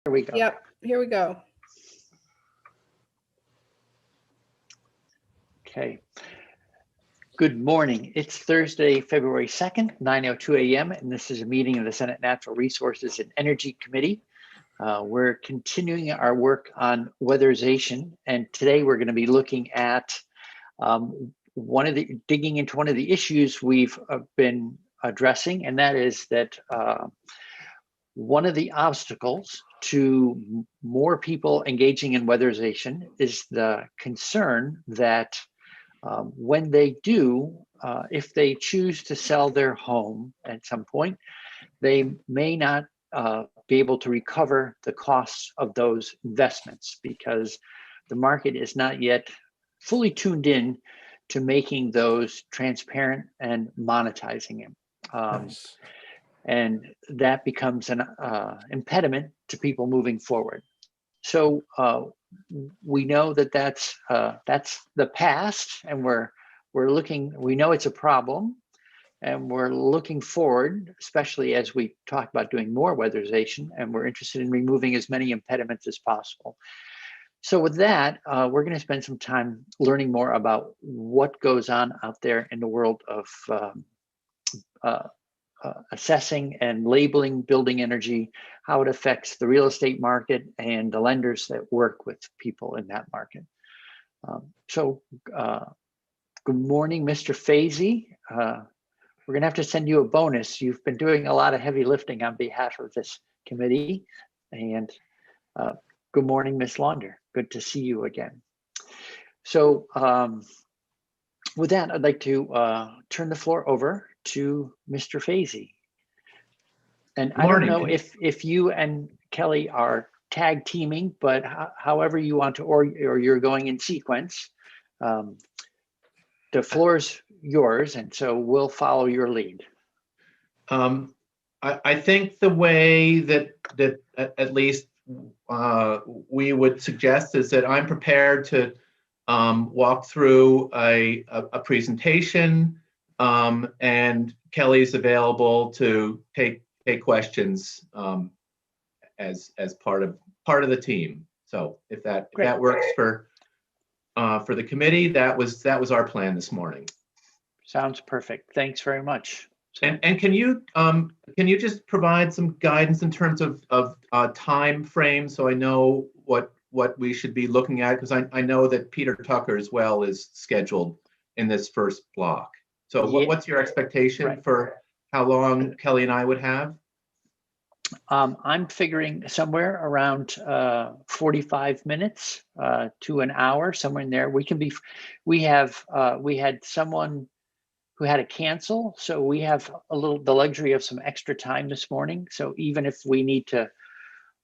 Here we go. Yep, here we go. Okay. Good morning. It's Thursday, February 2nd, 9:02 a.m., and this is a meeting of the Senate Natural Resources and Energy Committee. We're continuing our work on weatherization, and today we're going to be looking at digging into one of the issues we've been addressing, and that is that one of the obstacles to more people engaging in weatherization is the concern that when they do, if they choose to sell their home at some point, they may not be able to recover the costs of those investments because the market is not yet fully tuned in to making those transparent and monetizing them. Nice. And that becomes an impediment to people moving forward. So we know that that's the past, and we know it's a problem, and we're looking forward, especially as we talk about doing more weatherization, and we're interested in removing as many impediments as possible. So with that, we're going to spend some time learning more about what goes on out there in the world of assessing and labeling building energy, how it affects the real estate market and the lenders that work with people in that market. Good morning, Mr. Fazy. We're going to have to send you a bonus. You've been doing a lot of heavy lifting on behalf of this committee. And good morning, Ms. Launder. Good to see you again. So with that, I'd like to turn the floor over to Mr. Fazy. And I don't know if you and Kelly are tag teaming, but however you want to, or you're going in sequence, the floor's yours, and so we'll follow your lead. I think the way that at least we would suggest is that I'm prepared to walk through a presentation, and Kelly's available to take questions as part of the team. So if that works for the committee, that was our plan this morning. Sounds perfect. Thanks very much. And can you just provide some guidance in terms of time frame, so I know what we should be looking at, because I know that Peter Tucker as well is scheduled in this first block. So what's your expectation for how long Kelly and I would have? I'm figuring somewhere around 45 minutes to an hour, somewhere in there. We had someone who had to cancel, so we have the luxury of some extra time this morning. So even if we need to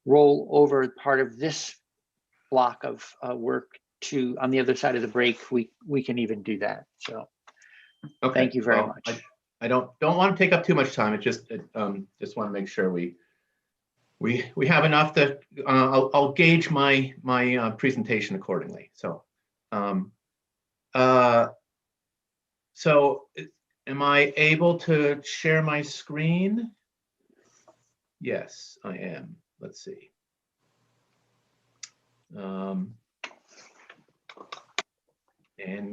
roll over part of this block of work to on the other side of the break, we can even do that. So okay. Thank you very much. I don't want to take up too much time. It just want to make sure we have enough to I'll gauge my presentation accordingly. So so am I able to share my screen? Yes, I am. Let's see. And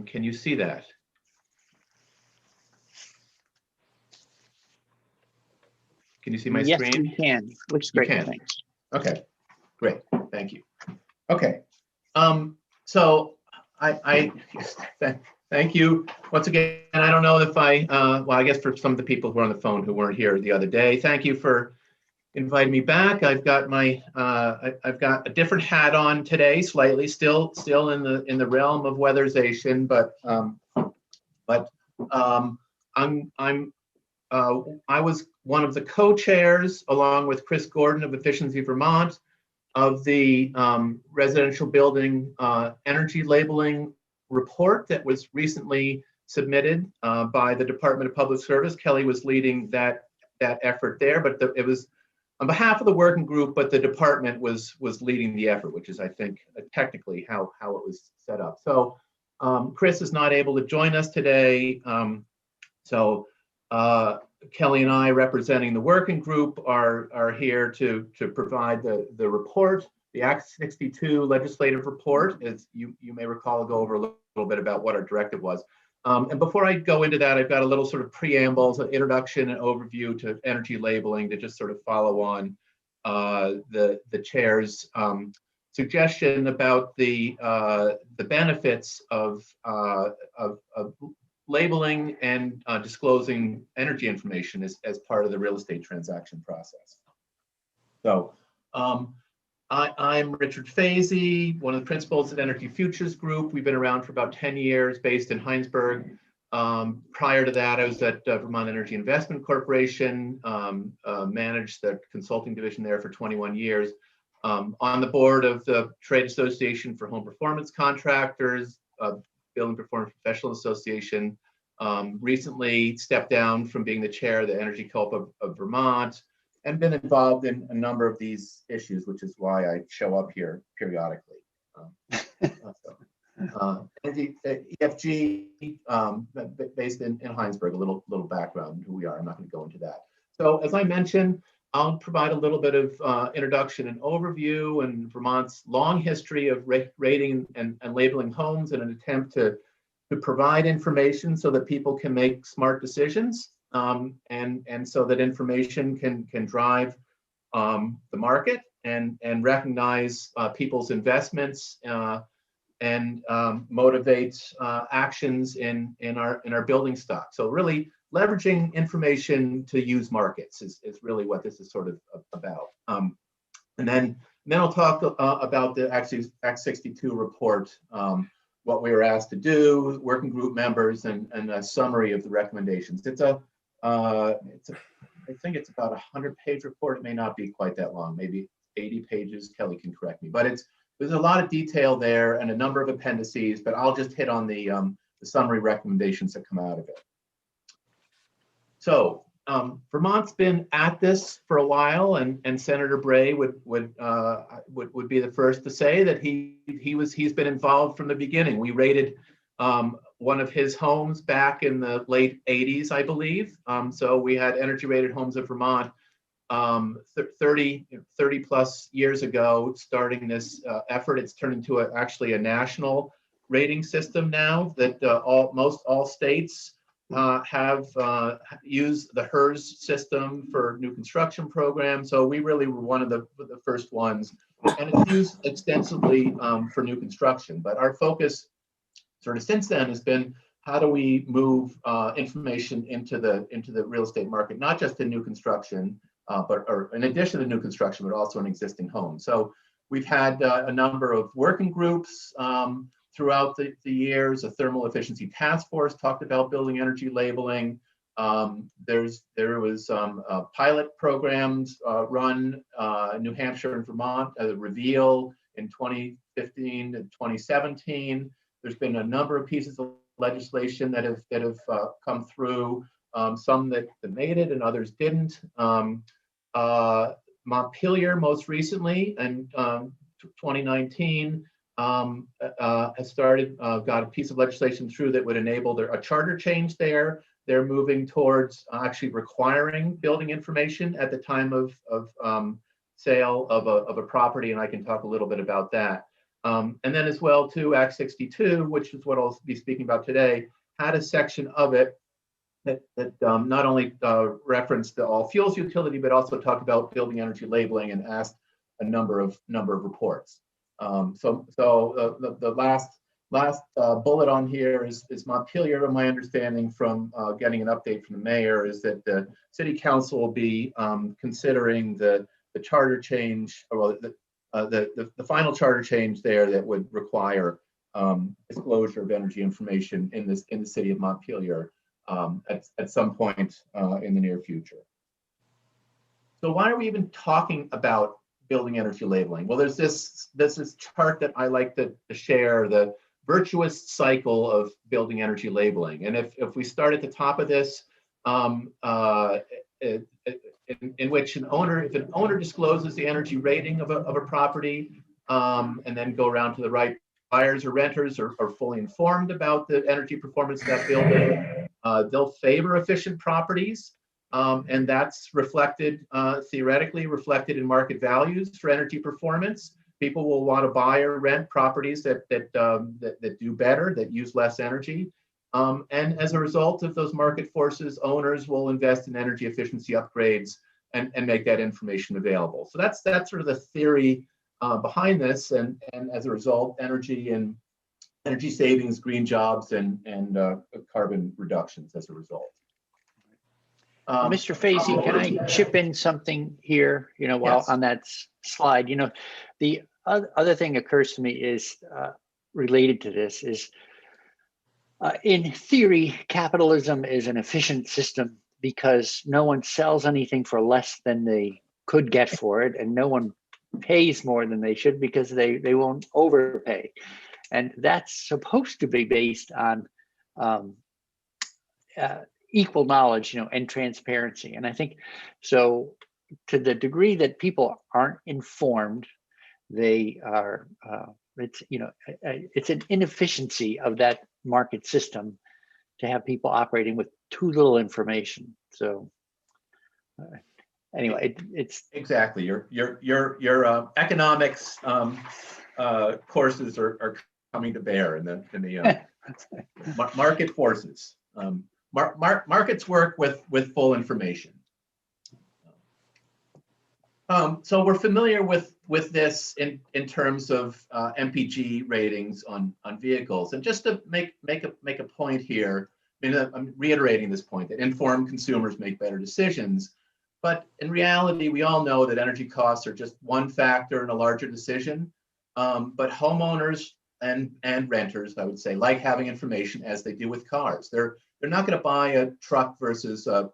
can you see that? Can you see my screen? Yes, you can. Looks great. Thanks. Okay, great. Thank you. Okay. So I thank you once again. I don't know if well, I guess for some of the people who are on the phone who weren't here the other day, thank you for inviting me back. I've got I've got a different hat on today, slightly, still in the realm of weatherization, but I was one of the co-chairs, along with Chris Gordon of Efficiency Vermont, of the residential building energy labeling report that was recently submitted by the Department of Public Service. Kelly was leading that effort there, but it was on behalf of the working group, but the department was leading the effort, which is, I think, technically how it was set up. So Chris is not able to join us today. Kelly and I, representing the working group, are here to provide the report, the Act 62 legislative report. As you may recall, I'll go over a little bit about what our directive was. And before I go into that, I've got a little sort of preamble, so introduction and overview to energy labeling to just sort of follow on the chair's suggestion about the benefits of labeling and disclosing energy information as part of the real estate transaction process. So I'm Richard Fazy, one of the principals at Energy Futures Group. We've been around for about 10 years, based in Heinsberg. Prior to that, I was at Vermont Energy Investment Corporation, managed the consulting division there for 21 years. On the board of the Trade Association for Home Performance Contractors, Building Performance Professional Association. Recently stepped down from being the chair of the Energy Co-op of Vermont, and been involved in a number of these issues, which is why I show up here periodically. EFG, based in Heinsberg, a little background who we are. I'm not going to go into that. So as I mentioned, I'll provide a little bit of introduction and overview and Vermont's long history of rating and labeling homes in an attempt to provide information so that people can make smart decisions, and so that information can drive the market and recognize people's investments and motivate actions in our building stock. So really leveraging information to use markets is really what this is sort of about. And then I'll talk about the Act 62 report, what we were asked to do, working group members, and a summary of the recommendations. I think it's about 100-page report. It may not be quite that long, maybe 80 pages. Kelly can correct me, but there's a lot of detail there and a number of appendices, but I'll just hit on the summary recommendations that come out of it. So Vermont's been at this for a while, and Senator Bray would be the first to say that he's been involved from the beginning. We rated one of his homes back in the late 80s, I believe. So we had energy rated homes of Vermont 30 plus years ago, starting this effort. It's turned into actually a national rating system now that all states have used the HERS system for new construction programs. So we really were one of the first ones, and it's used extensively for new construction. But our focus sort of since then has been, how do we move information into the real estate market, not just in new construction, or in addition to new construction, but also in existing homes. So we've had a number of working groups throughout the years. A thermal efficiency task force talked about building energy labeling. There was pilot programs run New Hampshire and Vermont, Reveal in 2015 and 2017. There's been a number of pieces of legislation that have come through, some that made it and others didn't. Montpelier most recently in 2019 has got a piece of legislation through that would enable a charter change there. They're moving towards actually requiring building information at the time of sale of a property, and I can talk a little bit about that. And then as well too, Act 62, which is what I'll be speaking about today, had a section of it that not only referenced the all fuels utility, but also talked about building energy labeling and asked a number of reports. So the last bullet on here is Montpelier. My understanding from getting an update from the mayor is that the city council will be considering the charter change, or the final charter change there that would require disclosure of energy information in the city of Montpelier at some point in the near future. So why are we even talking about building energy labeling? Well, there's this chart that I like to share, the virtuous cycle of building energy labeling. And if we start at the top of this, in which if an owner discloses the energy rating of a property, and then go around to the right, buyers or renters are fully informed about the energy performance of that building. They'll favor efficient properties. and that's reflected, theoretically reflected in market values for energy performance. People will want to buy or rent properties that do better, that use less energy. And as a result of those market forces, owners will invest in energy efficiency upgrades and make that information available. So that's sort of the theory behind this. And as a result, energy savings, green jobs, and carbon reductions as a result. Mr. Fazy, can I chip in something here? While Yes. on that slide, the other thing occurs to me is related to this is, in theory, capitalism is an efficient system because no one sells anything for less than they could get for it, and no one pays more than they should because they won't overpay. And that's supposed to be based on equal knowledge, and transparency. And I think so, to the degree that people aren't informed, they are, it's an inefficiency of that market system to have people operating with too little information. So anyway, it's exactly your economics courses are coming to bear in the market forces. Markets work with full information. So we're familiar with this in terms of MPG ratings on vehicles. And just to make a point here, I'm reiterating this point that informed consumers make better decisions. But in reality, we all know that energy costs are just one factor in a larger decision. But homeowners and renters, I would say, like having information as they do with cars. They're not going to buy a truck versus a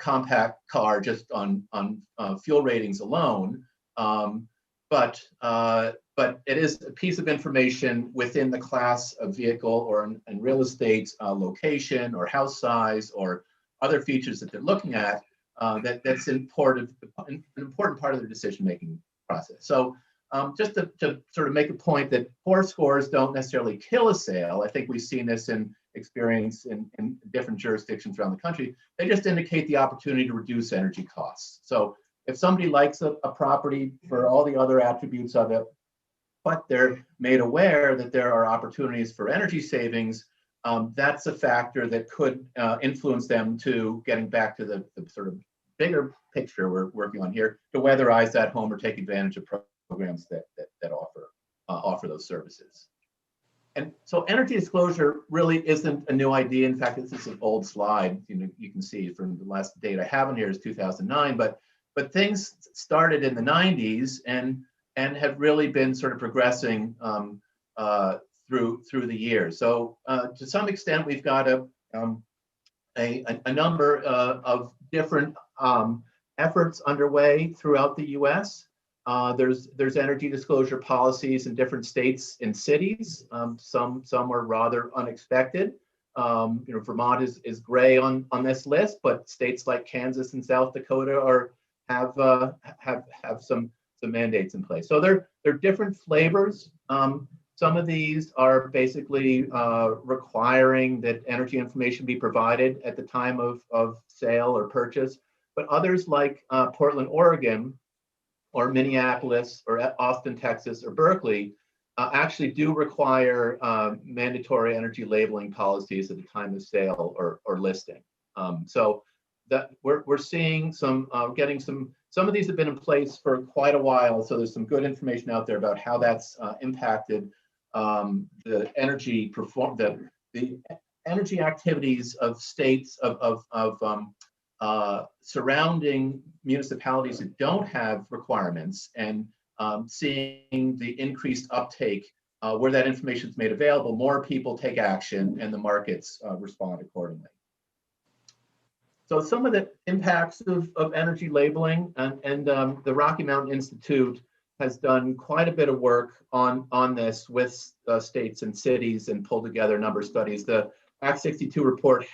compact car just on fuel ratings alone, but it is a piece of information within the class of vehicle or in real estate location or house size or other features that they're looking at that's an important part of their decision-making process. So just to sort of make a point that poor scores don't necessarily kill a sale. I think we've seen this in experience in different jurisdictions around the country. They just indicate the opportunity to reduce energy costs. So if somebody likes a property for all the other attributes of it, but they're made aware that there are opportunities for energy savings, that's a factor that could influence them to getting back to the sort of bigger picture we're working on here, to weatherize that home or take advantage of programs that offer those services. And so energy disclosure really isn't a new idea. In fact, this is an old slide. You can see from the last date I have on here is 2009, but things started in the 90s and have really been sort of progressing through the years. So to some extent, we've got a number of different efforts underway throughout the U.S. There's energy disclosure policies in different states and cities. Some are rather unexpected. Vermont is gray on this list, but states like Kansas and South Dakota have some mandates in place. So they're different flavors. Some of these are basically requiring that energy information be provided at the time of sale or purchase, but others like Portland, Oregon, or Minneapolis, or Austin, Texas, or Berkeley, actually do require mandatory energy labeling policies at the time of sale or listing. So that we're seeing getting some of these have been in place for quite a while. So there's some good information out there about how that's impacted the energy the energy activities of states surrounding municipalities that don't have requirements, and seeing the increased uptake where that information is made available. More people take action and the markets respond accordingly. So some of the impacts of energy labeling, and the Rocky Mountain Institute has done quite a bit of work on this with states and cities and pulled together a number of studies. The Act 62 report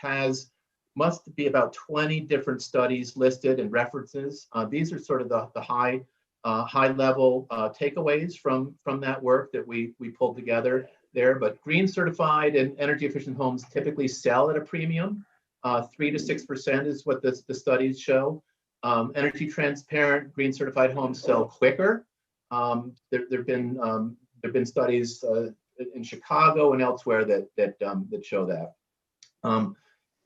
must be about 20 different studies listed and references. These are sort of the high level takeaways from that work that we pulled together there. But green certified and energy efficient homes typically sell at a premium. 3 to 6% is what the studies show. Energy transparent, green certified homes sell quicker. There've been studies in Chicago and elsewhere that show that.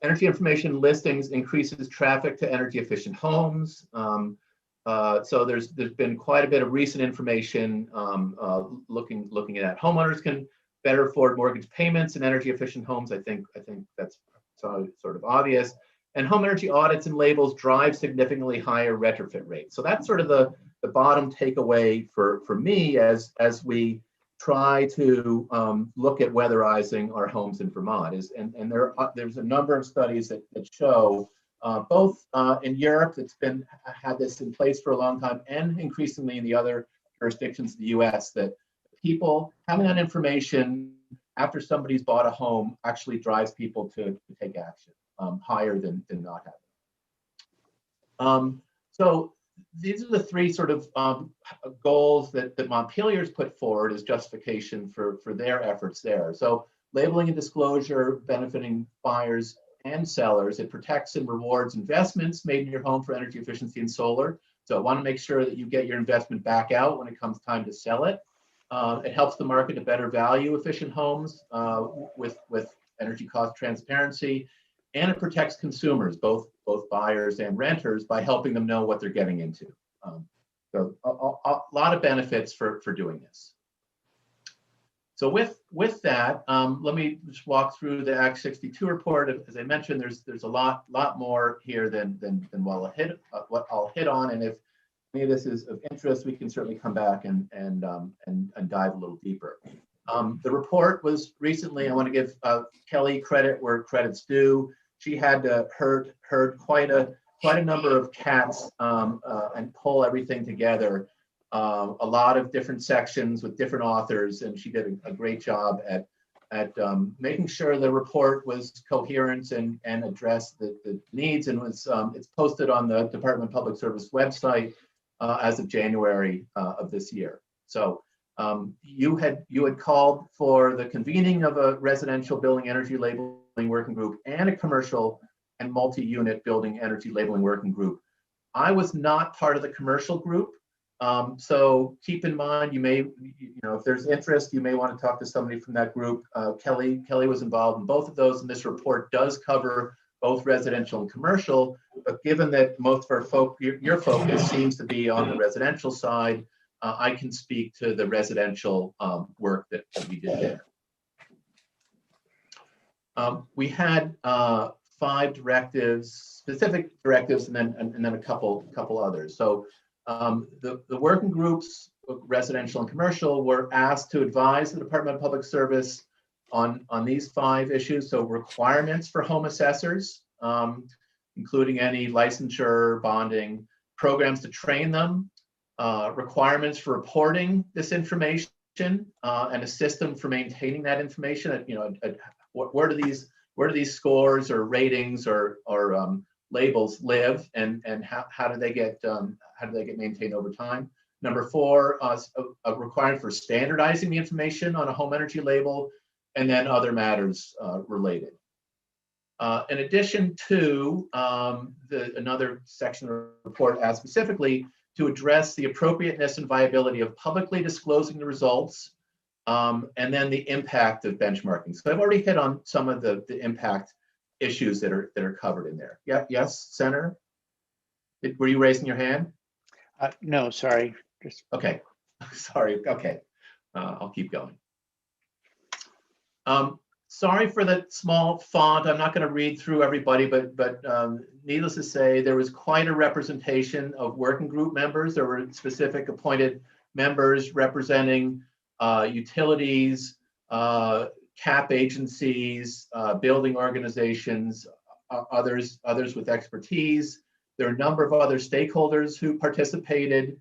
Energy information listings increases traffic to energy efficient homes. So there's been quite a bit of recent information looking at that. Homeowners can better afford mortgage payments in energy efficient homes. I think that's sort of obvious. And home energy audits and labels drive significantly higher retrofit rates. So that's sort of the bottom takeaway for me as we try to look at weatherizing our homes in Vermont. And there's a number of studies that show both in Europe, that's had this in place for a long time, and increasingly in the other jurisdictions of the U.S., that people having that information after somebody's bought a home actually drives people to take action higher than not having. So these are the three sort of goals that Montpelier's put forward as justification for their efforts there. So labeling and disclosure benefiting buyers and sellers. It protects and rewards investments made in your home for energy efficiency and solar. So I want to make sure that you get your investment back out when it comes time to sell it. It helps the market to better value efficient homes with energy cost transparency, and it protects consumers, both buyers and renters, by helping them know what they're getting into. So a lot of benefits for doing this. So with that, let me just walk through the Act 62 report. As I mentioned, there's a lot more here than what I'll hit on, and if any of this is of interest, we can certainly come back and dive a little deeper. The report was recently. I want to give Kelly credit where credit's due. She had heard quite a number of cats and pull everything together. A lot of different sections with different authors, and she did a great job at making sure the report was coherent and addressed the needs, and it's posted on the Department of Public Service website as of January of this year. So you had called for the convening of a residential building energy labeling working group and a commercial and multi-unit building energy labeling working group. I was not part of the commercial group. So keep in mind, if there's interest, you may want to talk to somebody from that group. Kelly was involved in both of those, and this report does cover both residential and commercial. But given that most of your focus seems to be on the residential side, I can speak to the residential work that we did there. We had 5 directives, specific directives, and then a couple others. So the working groups, residential and commercial, were asked to advise the Department of Public Service on these 5 issues. So requirements for home assessors, including any licensure, bonding, programs to train them, requirements for reporting this information, and a system for maintaining that information. Where do these scores or ratings or labels live, and how do they get maintained over time? Number 4, a requirement for standardizing the information on a home energy label, and then other matters related. In addition to another section of the report asked specifically to address the appropriateness and viability of publicly disclosing the results, and then the impact of benchmarking. So I've already hit on some of the impact issues that are covered in there. Yeah, yes, Senator? Were you raising your hand? No, sorry. Okay, sorry. Okay, I'll keep going. Sorry for the small font. I'm not going to read through everybody, but needless to say, there was quite a representation of working group members. There were specific appointed members representing utilities, CAP agencies, building organizations, others with expertise. There are a number of other stakeholders who participated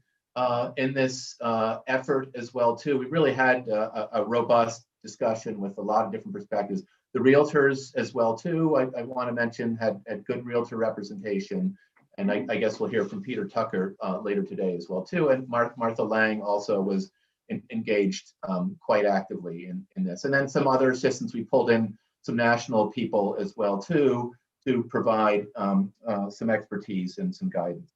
in this effort as well too. We really had a robust discussion with a lot of different perspectives. The realtors as well too, I want to mention, had good realtor representation, and I guess we'll hear from Peter Tucker later today as well too. And Martha Lang also was engaged quite actively in this. And then some other assistants, we pulled in some national people as well too, to provide some expertise and some guidance.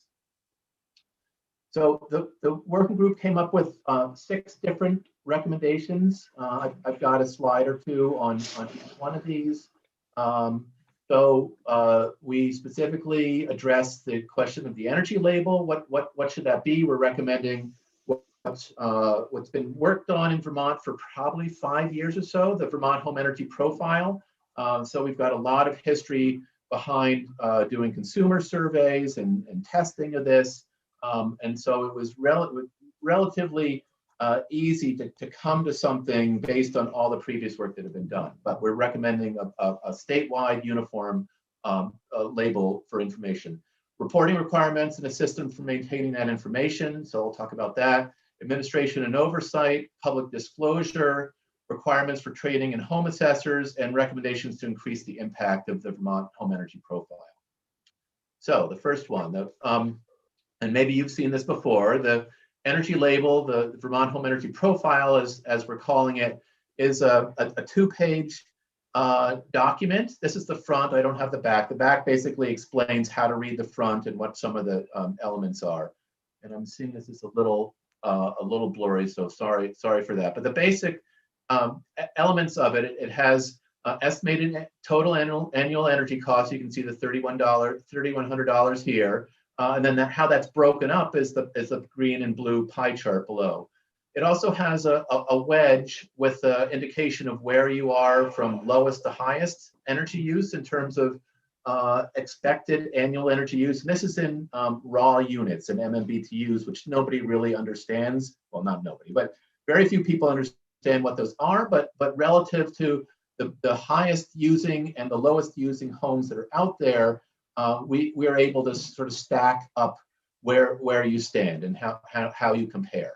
So the working group came up with 6 different recommendations. I've got a slide or two on each one of these. We specifically addressed the question of the energy label. What should that be? We're recommending what's been worked on in Vermont for probably 5 years or so, the Vermont Home Energy Profile. So we've got a lot of history behind doing consumer surveys and testing of this. And so it was relatively easy to come to something based on all the previous work that had been done. But we're recommending a statewide uniform label for information. Reporting requirements and a system for maintaining that information. So I'll talk about that. Administration and oversight, public disclosure, requirements for training and home assessors, and recommendations to increase the impact of the Vermont Home Energy Profile. So the first one, and maybe you've seen this before, the energy label, the Vermont Home Energy Profile, as we're calling it, is a 2-page document. This is the front. I don't have the back. The back basically explains how to read the front and what some of the elements are. And I'm seeing this is a little blurry, so sorry for that. But the basic elements of it, it has estimated total annual energy costs. You can see the $3,100 here. And then how that's broken up is the green and blue pie chart below. It also has a wedge with an indication of where you are from lowest to highest energy use in terms of expected annual energy use. And this is in raw units and MMBTUs, which nobody really understands. Well, not nobody, but very few people understand what those are. But relative to the highest using and the lowest using homes that are out there, we are able to sort of stack up where you stand and how you compare.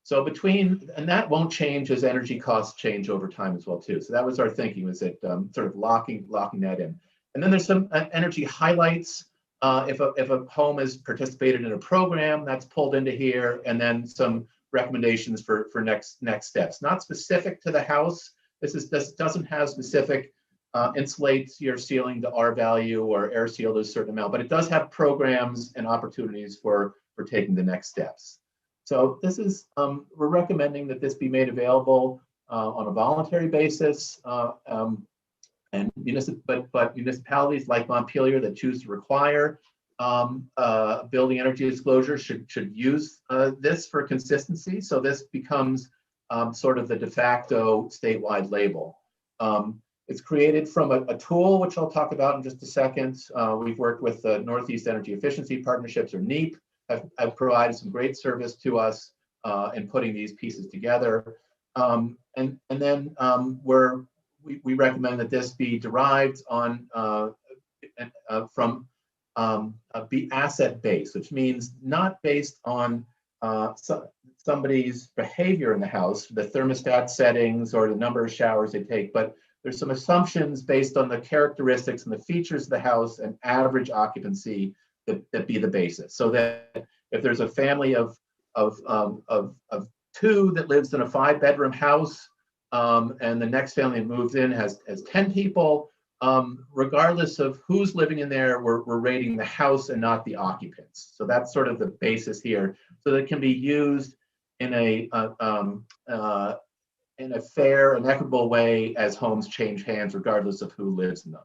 So and that won't change as energy costs change over time as well too. So that was our thinking, was that sort of locking that in. And then there's some energy highlights. If a home has participated in a program, that's pulled into here, and then some recommendations for next steps. Not specific to the house. This doesn't have specific insulates your ceiling to R value or air seal to a certain amount, but it does have programs and opportunities for taking the next steps. So this is, we're recommending that this be made available on a voluntary basis, and municipalities like Montpelier that choose to require building energy disclosure should use this for consistency. So this becomes sort of the de facto statewide label. It's created from a tool, which I'll talk about in just a second. We've worked with the Northeast Energy Efficiency Partnerships, or NEEP, have provided some great service to us in putting these pieces together. And then we recommend that this be derived from be asset-based, which means not based on somebody's behavior in the house, the thermostat settings or the number of showers they take, but there's some assumptions based on the characteristics and the features of the house and average occupancy that be the basis. So that if there's a family of 2 that lives in a 5-bedroom house, and the next family that moves in has 10 people, regardless of who's living in there, we're rating the house and not the occupants. So that's sort of the basis here. So that it can be used in a fair and equitable way as homes change hands, regardless of who lives in them.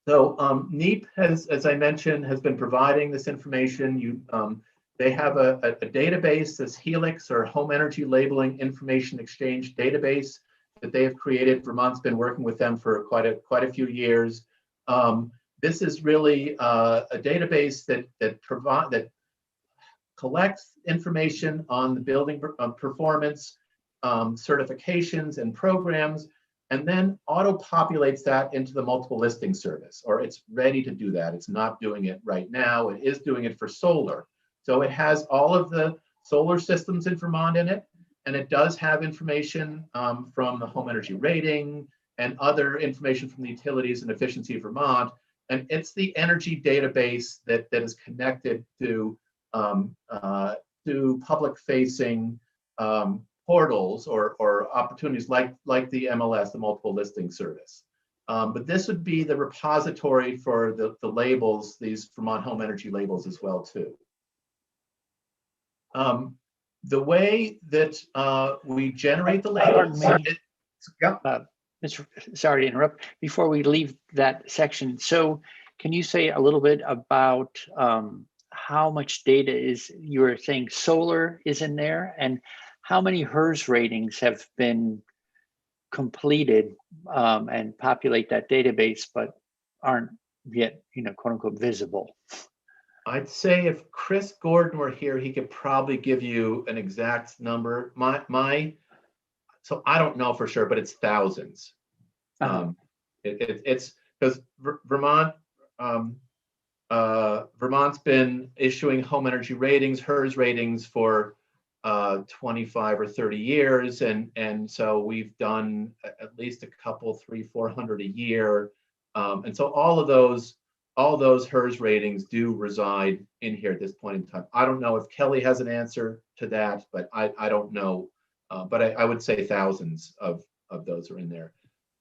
So NEEP as I mentioned, has been providing this information. They have a database, this Helix, or Home Energy Labeling Information Exchange database, that they have created. Vermont's been working with them for quite a few years. This is really a database that collects information on the building performance, certifications and programs, and then auto-populates that into the multiple listing service, or it's ready to do that. It's not doing it right now. It is doing it for solar. So it has all of the solar systems in Vermont in it, and it does have information from the home energy rating and other information from the Utilities and Efficiency of Vermont. And it's the energy database that is connected to public-facing portals or opportunities like the MLS, the multiple listing service. But this would be the repository for the labels, these Vermont home energy labels as well too. The way that we generate the labels. Pardon me. Yeah. Sorry to interrupt. Before we leave that section, so can you say a little bit about how much data is, you were saying solar is in there, and how many HERS ratings have been completed and populate that database, but aren't yet, quote unquote, visible? I'd say if Chris Gordon were here, he could probably give you an exact number. So I don't know for sure, but it's thousands. It's because Vermont, Vermont's been issuing home energy ratings, HERS ratings for 25 or 30 years, and so we've done at least a couple, 300-400 a year, and so all those HERS ratings do reside in here at this point in time. I don't know if Kelly has an answer to that, but I don't know, but I would say thousands of those are in there.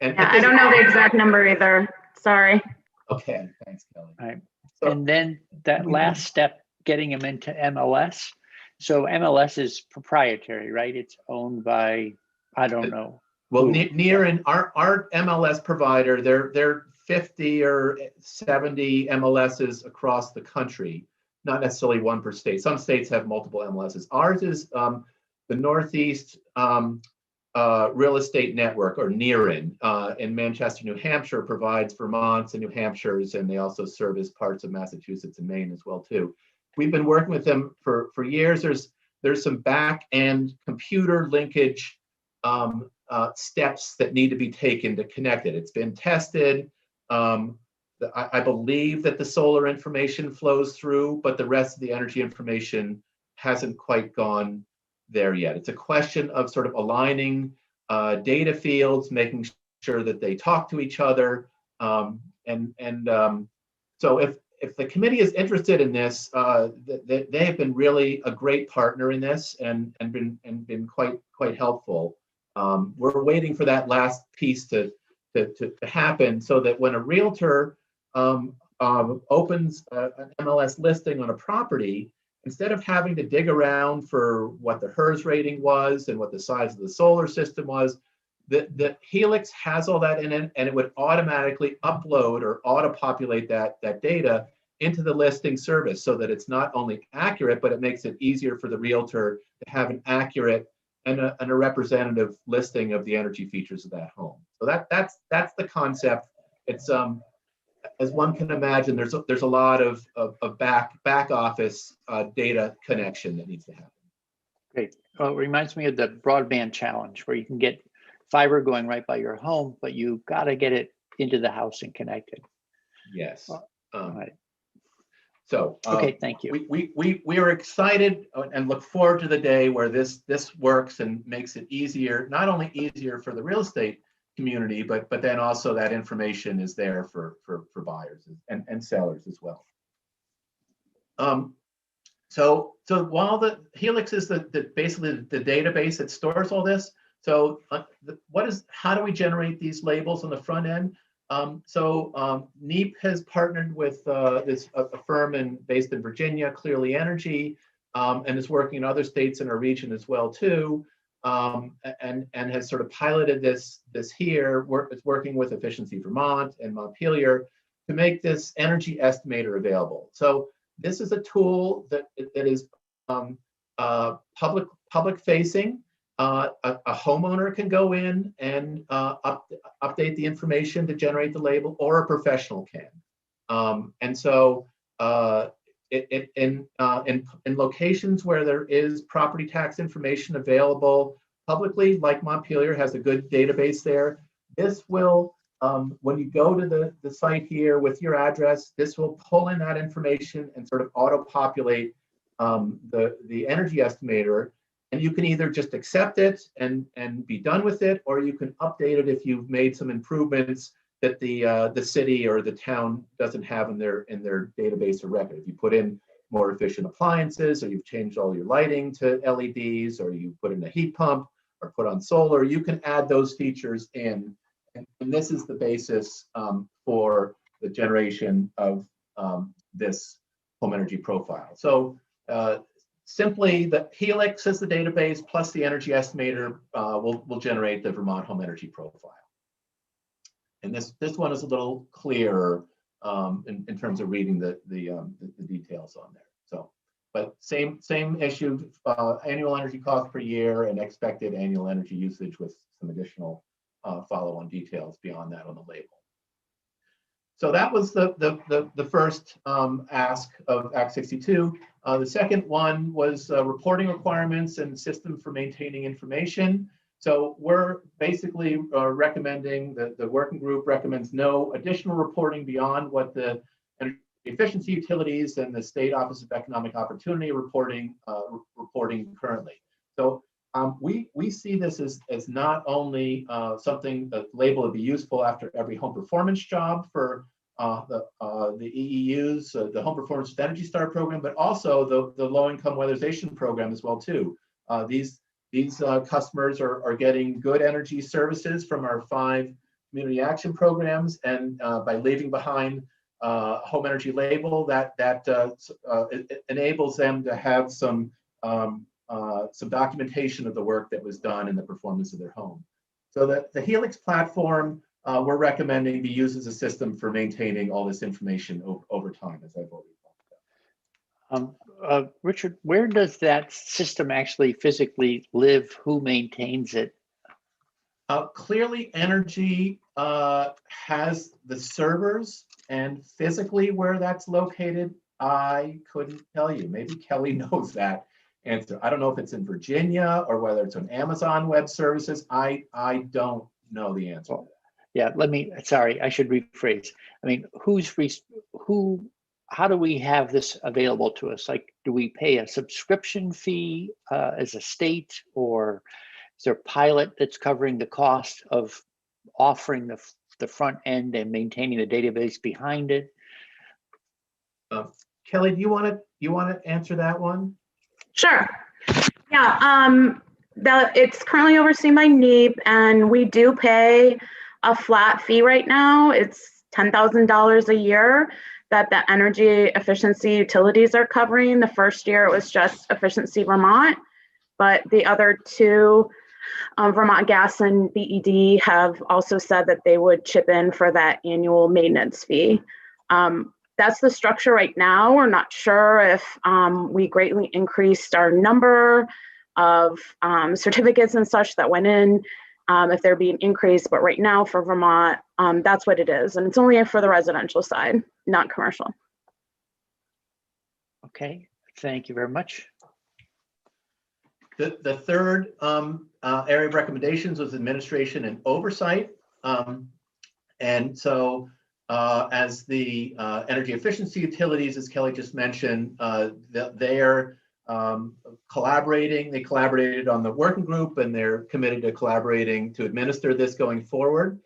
And yeah, I don't know the exact number either. Sorry. Okay, thanks, Kelly. All right. So, and then that last step, getting them into MLS. So MLS is proprietary, right? It's owned by, I don't know. Well, who. near and our MLS provider, they're 50 or 70 MLSs across the country, not necessarily one per state. Some states have multiple MLSs. Ours is the Northeast Real Estate Network, or NERIN, in Manchester, New Hampshire, provides Vermont's and New Hampshire's, and they also service parts of Massachusetts and Maine as well too. We've been working with them for years. There's some back end computer linkage steps that need to be taken to connect it. It's been tested. I believe that the solar information flows through, but the rest of the energy information hasn't quite gone there yet. It's a question of sort of aligning data fields, making sure that they talk to each other. So if the committee is interested in this, they have been really a great partner in this and been quite helpful. We're waiting for that last piece to happen, so that when a realtor opens an MLS listing on a property, instead of having to dig around for what the HERS rating was and what the size of the solar system was, the Helix has all that in it, and it would automatically upload or auto-populate that data into the listing service, so that it's not only accurate, but it makes it easier for the realtor to have an accurate and a representative listing of the energy features of that home. So that's the concept. It's as one can imagine, there's a lot of back office data connection that needs to happen. Great. Well, it reminds me of the broadband challenge, where you can get fiber going right by your home, but you got to get it into the house and connected. Yes. All right. So okay, thank you. We are excited and look forward to the day where this works and makes it easier, not only easier for the real estate community, but then also that information is there for buyers and sellers as well. So while the Helix is basically the database that stores all this, so how do we generate these labels on the front end? NEEP has partnered with a firm based in Virginia, Clearly Energy, and is working in other states in our region as well too, and has sort of piloted this here. It's working with Efficiency Vermont and Montpelier to make this energy estimator available. So this is a tool that is public facing. A homeowner can go in and update the information to generate the label, or a professional can. And so in locations where there is property tax information available publicly, like Montpelier has a good database there, this will, when you go to the site here with your address, this will pull in that information and sort of auto-populate the energy estimator. And you can either just accept it and be done with it, or you can update it if you've made some improvements that the city or the town doesn't have in their database or record. If you put in more efficient appliances, or you've changed all your lighting to LEDs, or you put in a heat pump or put on solar, you can add those features in And this is the basis for the generation of this home energy profile. So simply the Helix is the database plus the energy estimator will generate the Vermont home energy profile. And this one is a little clearer in terms of reading the details on there. So, but same issue, annual energy cost per year and expected annual energy usage with some additional follow-on details beyond that on the label. So that was the first ask of Act 62. The second one was reporting requirements and system for maintaining information. So we're basically recommending, the working group recommends no additional reporting beyond what the energy efficiency utilities and the State Office of Economic Opportunity reporting currently. So we see this as not only something that label would be useful after every home performance job for the EEUs, the Home Performance with Energy Star program, but also the low-income weatherization program as well too. These customers are getting good energy services from our 5 community action programs, and by leaving behind home energy label, that it enables them to have some documentation of the work that was done in the performance of their home. So the Helix platform we're recommending be used as a system for maintaining all this information over time, as I've already talked about. Richard, where does that system actually physically live? Who maintains it? Clearly Energy has the servers, and physically where that's located, I couldn't tell you. Maybe Kelly knows that answer. I don't know if it's in Virginia or whether it's on Amazon Web Services. I don't know the answer. Well, yeah, sorry, I should rephrase. I mean, how do we have this available to us? Like, do we pay a subscription fee as a state, or is there a pilot that's covering the cost of offering the front end and maintaining the database behind it? Kelly, do you want to answer that one? Sure. Yeah. It's currently overseen by NEEP, and we do pay a flat fee right now. It's $10,000 a year that the energy efficiency utilities are covering. The first year it was just Efficiency Vermont, but the other two, Vermont Gas and BED, have also said that they would chip in for that annual maintenance fee. That's the structure right now. We're not sure if we greatly increased our number of certificates and such that went in, if they're being increased, but right now for Vermont, that's what it is. And it's only for the residential side, not commercial. Okay, thank you very much. The third area of recommendations was administration and oversight. And so as the energy efficiency utilities, as Kelly just mentioned, they're collaborating. They collaborated on the working group, and they're committed to collaborating to administer this going forward.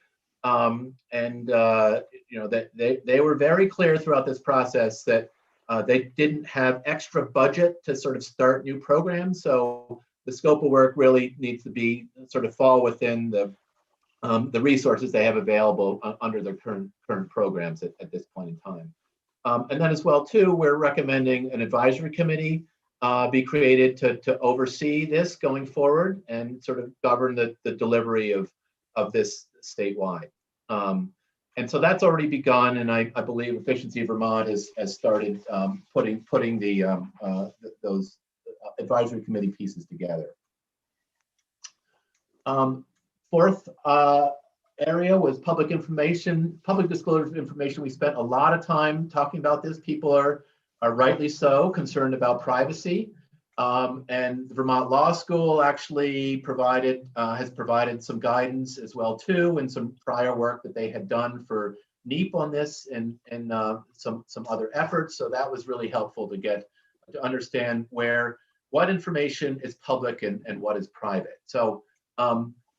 You know, that they were very clear throughout this process that they didn't have extra budget to sort of start new programs. So the scope of work really needs to be sort of fall within the resources they have available under their current programs at this point in time. And then as well too, we're recommending an advisory committee be created to oversee this going forward and sort of govern the delivery of this statewide. And so that's already begun, and I believe Efficiency Vermont has started putting those advisory committee pieces together. Fourth area was public information, public disclosure of information. We spent a lot of time talking about this. People are rightly so concerned about privacy. And the Vermont Law School actually has provided some guidance as well too, and some prior work that they had done for NEEP on this and some other efforts. So that was really helpful to understand what information is public and what is private. So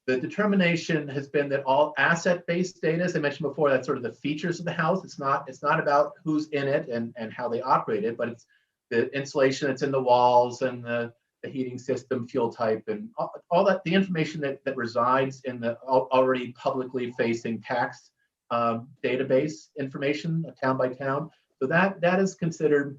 the determination has been that all asset-based data, as I mentioned before, that's sort of the features of the house. It's not about who's in it and how they operate it, but it's the insulation that's in the walls and the the heating system, fuel type, and all that, the information that resides in the already publicly facing tax database information, town by town. So that is considered,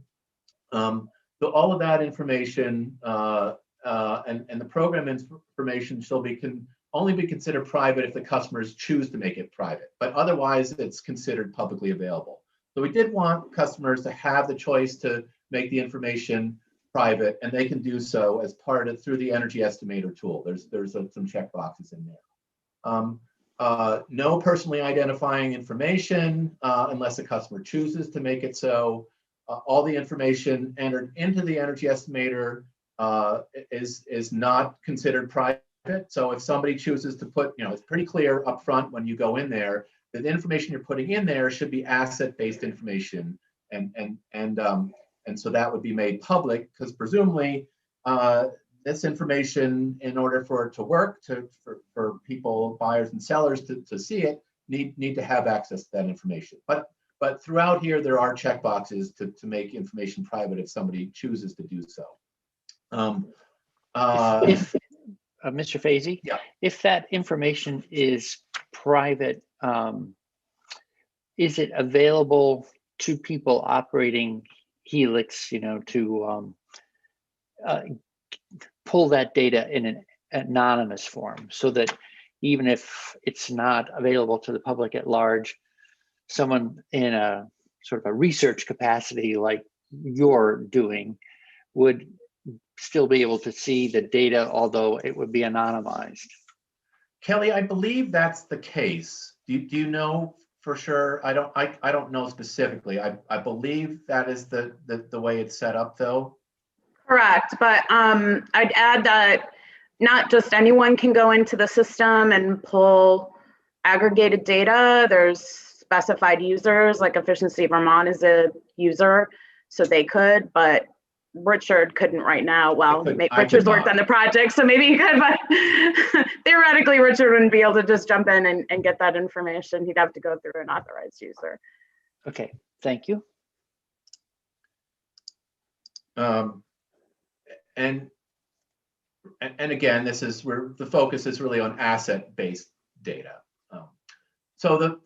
so all of that information and the program information can only be considered private if the customers choose to make it private, but otherwise it's considered publicly available. So we did want customers to have the choice to make the information private, and they can do so as part of through the Energy Estimator tool. There's some check boxes in there. No personally identifying information unless the customer chooses to make it so. All the information entered into the Energy Estimator is not considered private. So if somebody chooses to put, it's pretty clear up front when you go in there that the information you're putting in there should be asset-based information, and so that would be made public, because presumably this information, in order for it to work, for people, buyers and sellers to see it, need to have access to that information. But throughout here, there are check boxes to make information private if somebody chooses to do so. If Mr. Fazy, yeah. If that information is private, is it available to people operating Helix, to pull that data in an anonymous form, so that even if it's not available to the public at large, someone in a sort of a research capacity like you're doing would still be able to see the data, although it would be anonymized? Kelly, I believe that's the case. Do you know for sure? I don't know specifically. I believe that is the way it's set up, though. Correct, but I'd add that not just anyone can go into the system and pull aggregated data. There's specified users, like Efficiency Vermont is a user, so they could, but Richard couldn't right now. Well, Richard's worked on the project, so maybe he could, but theoretically, Richard wouldn't be able to just jump in and get that information. He'd have to go through an authorized user. Okay, thank you. And again, this is where the focus is really on asset-based data. So the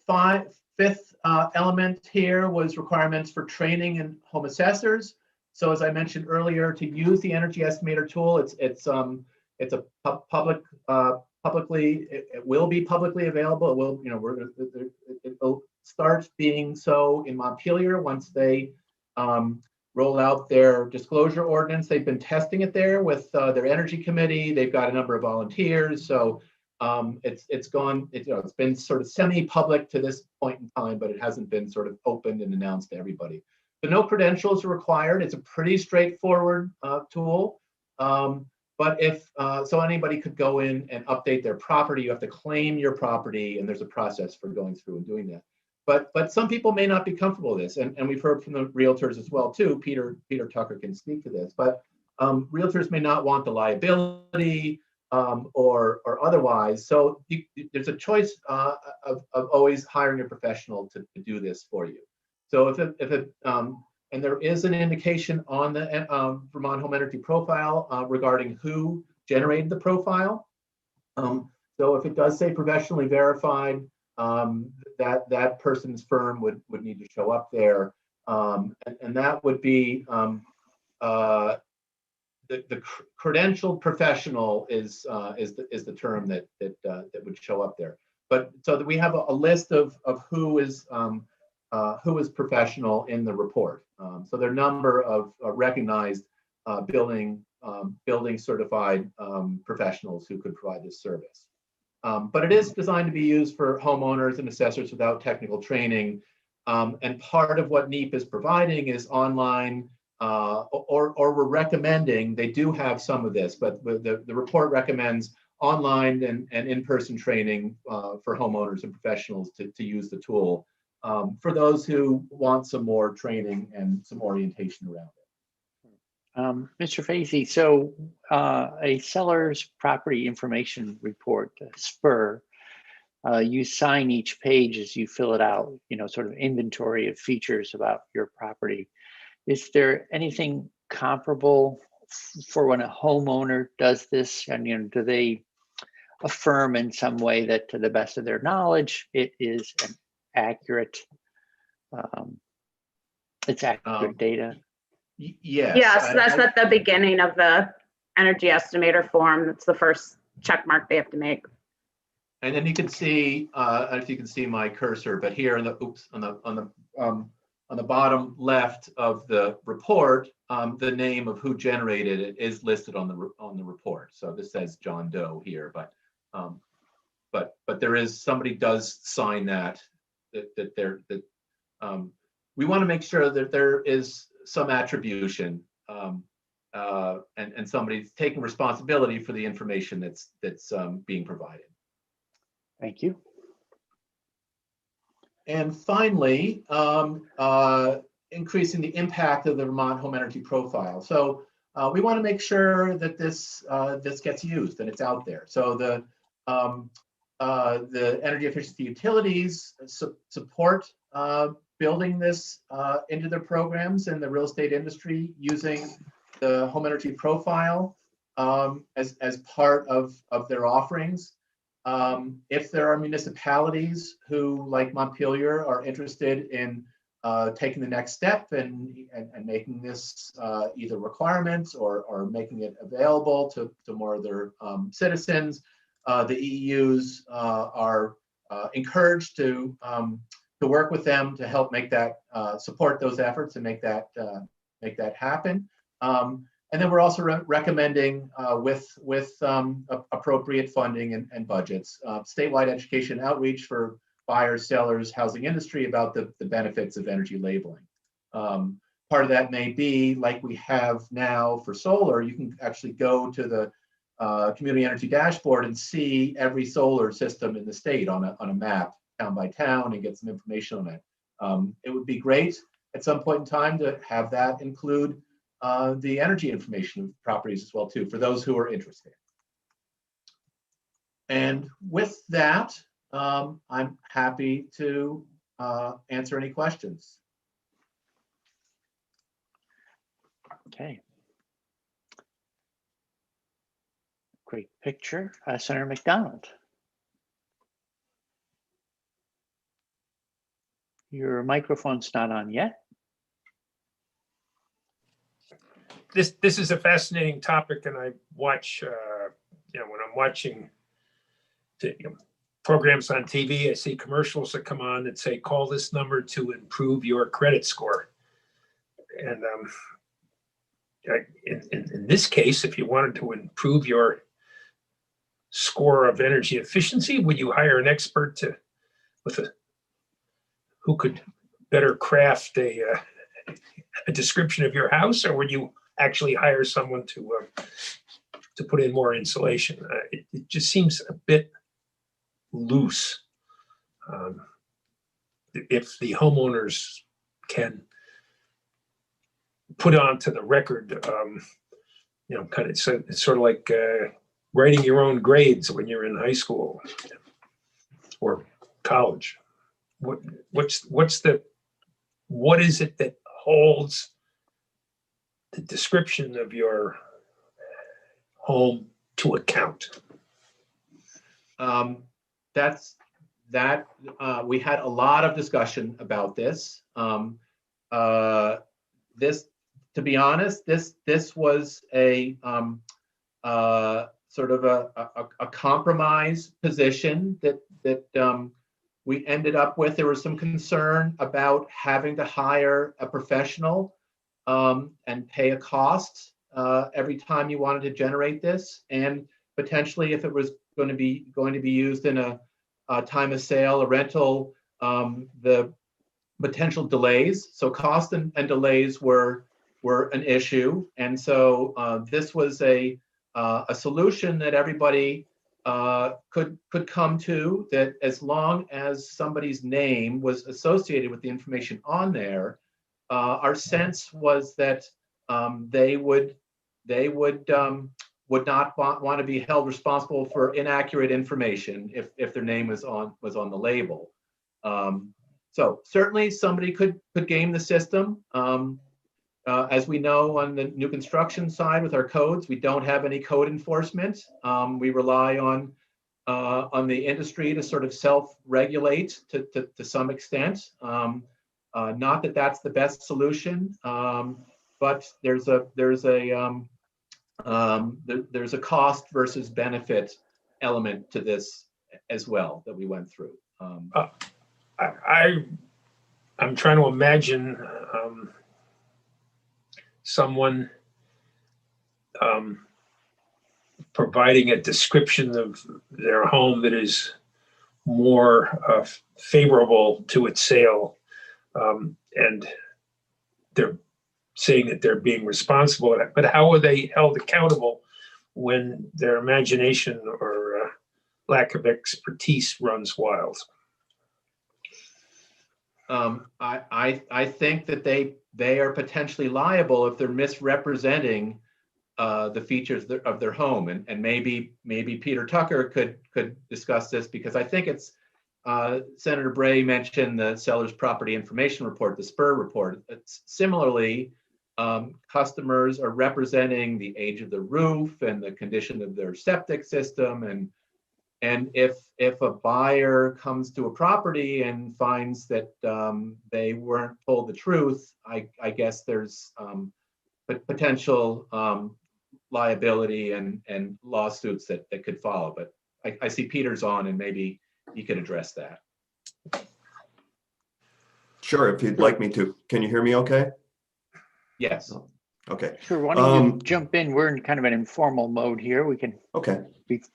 fifth element here was requirements for training and home assessors. So as I mentioned earlier, to use the Energy Estimator tool, it's a publicly, it will be publicly available. It will, it'll start being so in Montpelier once they roll out their disclosure ordinance. They've been testing it there with their energy committee. They've got a number of volunteers. So it's been sort of semi-public to this point in time, but it hasn't been sort of opened and announced to everybody. So no credentials are required. It's a pretty straightforward tool. But if so, anybody could go in and update their property. You have to claim your property, and there's a process for going through and doing that. But some people may not be comfortable with this, and we've heard from the realtors as well too. Peter Tucker can speak to this, but realtors may not want the liability or otherwise. So there's a choice of always hiring a professional to do this for you. So and there is an indication on the Vermont Home Energy Profile regarding who generated the profile. So if it does say professionally verified, that person's firm would need to show up there, and that would be the credentialed professional is the term that would show up there. But so that we have a list of who is professional in the report. So there are a number of recognized building certified professionals who could provide this service. But it is designed to be used for homeowners and assessors without technical training. And part of what NEEP is providing is online, or we're recommending, they do have some of this, but the report recommends online and in-person training for homeowners and professionals to use the tool. For those who want some more training and some orientation around it. Mr. Fazy, so a seller's property information report, SPUR, you sign each page as you fill it out, sort of inventory of features about your property. Is there anything comparable for when a homeowner does this, and do they affirm in some way that, to the best of their knowledge, it is an accurate, it's accurate data? Yes. Yes, that's at the beginning of the energy estimator form. That's the first check mark they have to make. And then you can see, I don't know if you can see my cursor, but here on the bottom left of the report, the name of who generated it is listed on the report. So this says John Doe here, but there is, somebody does sign that we want to make sure that there is some attribution, and somebody's taking responsibility for the information that's being provided. Thank you. And finally, increasing the impact of the Vermont home energy profile. So we want to make sure that this gets used and it's out there. So the energy efficiency utilities support building this into their programs in the real estate industry, using the home energy profile as part of their offerings. If there are municipalities who, like Montpelier, are interested in taking the next step and making this either requirements or making it available to more of their citizens, the EUs are encouraged to work with them to help make that support those efforts and make that happen. And then we're also recommending with appropriate funding and budgets, statewide education outreach for buyers, sellers, housing industry about the benefits of energy labeling. Part of that may be, like we have now for solar, you can actually go to the community energy dashboard and see every solar system in the state on a map, town by town, and get some information on it. It would be great at some point in time to have that include the energy information of properties as well too, for those who are interested. And with that, I'm happy to answer any questions. Okay. Great picture. Senator McDonald. Your microphone's not on yet. This is a fascinating topic, and I watch, when I'm watching programs on TV, I see commercials that come on that say, call this number to improve your credit score. And in this case, if you wanted to improve your score of energy efficiency, would you hire an expert who could better craft a description of your house, or would you actually hire someone to put in more insulation? It just seems a bit loose. If the homeowners can put onto the record, it's sort of like writing your own grades when you're in high school or college. What is it that holds the description of your home to account? We had a lot of discussion about this. To be honest, this was a sort of a compromise position that we ended up with. There was some concern about having to hire a professional and pay a cost every time you wanted to generate this, and potentially if it was going to be used in a time of sale, a rental, the potential delays. So cost and delays were an issue, and so this was a solution that everybody could come to, that as long as somebody's name was associated with the information on there, our sense was that they would not want to be held responsible for inaccurate information if their name was on the label. So certainly somebody could game the system. As we know, on the new construction side with our codes, we don't have any code enforcement. We rely on the industry to sort of self-regulate to some extent. Not that that's the best solution, but there's a cost versus benefit element to this as well that we went through. I'm trying to imagine someone providing a description of their home that is more favorable to its sale, and they're saying that they're being responsible, but how are they held accountable when their imagination or lack of expertise runs wild? I think that they are potentially liable if they're misrepresenting the features of their home, and maybe Peter Tucker could discuss this, because I think it's Senator Bray mentioned the Seller's Property Information Report, the SPUR report. It's similarly, customers are representing the age of the roof and the condition of their septic system, and if a buyer comes to a property and finds that they weren't told the truth, I guess there's potential liability and lawsuits that could follow. But I see Peter's on, and maybe he could address that. Sure, if you'd like me to. Can you hear me okay? Yes. Okay. Sure, why don't you jump in? We're in kind of an informal mode here. We can, Okay.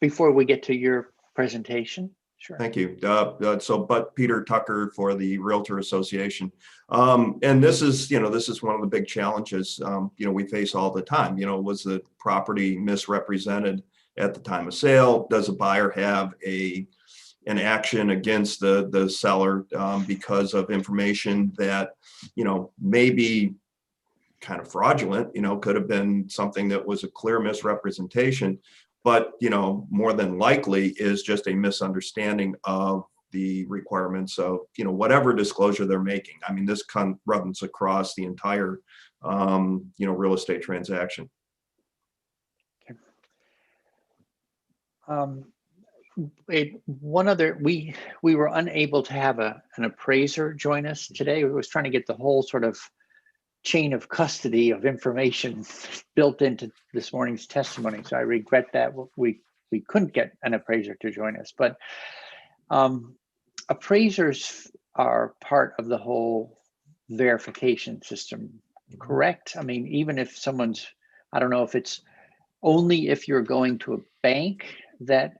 before we get to your presentation. Sure. Thank you. But Peter Tucker for the Realtor Association. And this is one of the big challenges, we face all the time. Was the property misrepresented at the time of sale? Does a buyer have an action against the seller because of information that, may be kind of fraudulent, could have been something that was a clear misrepresentation, but, more than likely is just a misunderstanding of the requirements of, whatever disclosure they're making. I mean, this runs across the entire, real estate transaction. One other, we were unable to have an appraiser join us today. We was trying to get the whole sort of chain of custody of information built into this morning's testimony. So I regret that we couldn't get an appraiser to join us. But appraisers are part of the whole verification system, correct? I mean, even if someone's, I don't know if it's only if you're going to a bank that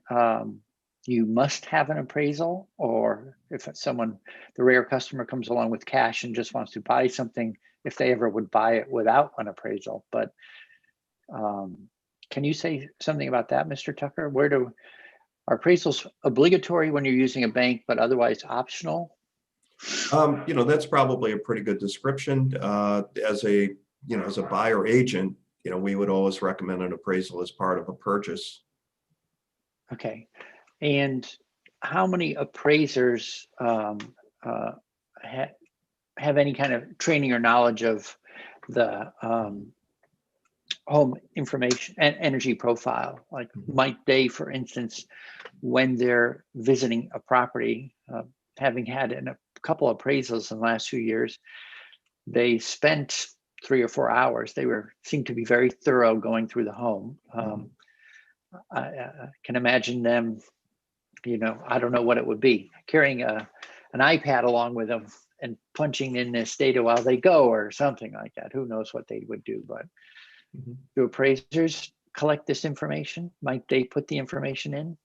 you must have an appraisal, or if the rare customer comes along with cash and just wants to buy something, if they ever would buy it without an appraisal. But can you say something about that, Mr. Tucker? Are appraisals obligatory when you're using a bank, but otherwise optional? That's probably a pretty good description. As a buyer agent, we would always recommend an appraisal as part of a purchase. Okay. And how many appraisers have any kind of training or knowledge of the home information and energy profile? Like, might they, for instance, when they're visiting a property, having had a couple of appraisals in the last few years, they spent 3 or 4 hours. They seemed to be very thorough going through the home. I can imagine them, I don't know what it would be, carrying an iPad along with them and punching in this data while they go or something like that. Who knows what they would do, but do appraisers collect this information? Might they put the information in?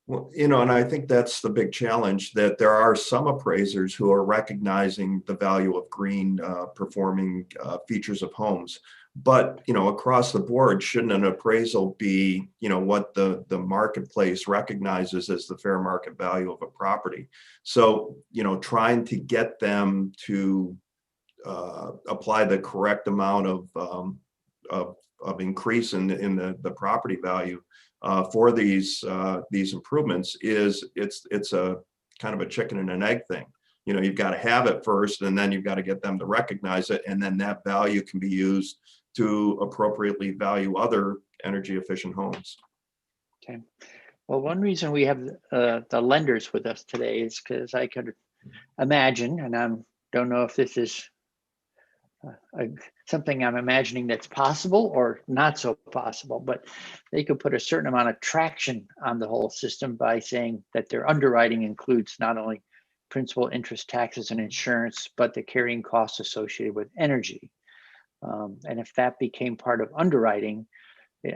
Well, and I think that's the big challenge, that there are some appraisers who are recognizing the value of green performing features of homes. But, across the board, shouldn't an appraisal be, what the marketplace recognizes as the fair market value of a property? So, trying to get them to apply the correct amount of increase in the property value for these improvements it's a kind of a chicken and an egg thing. You know, you've got to have it first, and then you've got to get them to recognize it, and then that value can be used to appropriately value other energy efficient homes. Okay. Well, one reason we have the lenders with us today is because I could imagine, and I don't know if this is something I'm imagining that's possible or not so possible, but they could put a certain amount of traction on the whole system by saying that their underwriting includes not only principal, interest, taxes, and insurance, but the carrying costs associated with energy. And if that became part of underwriting,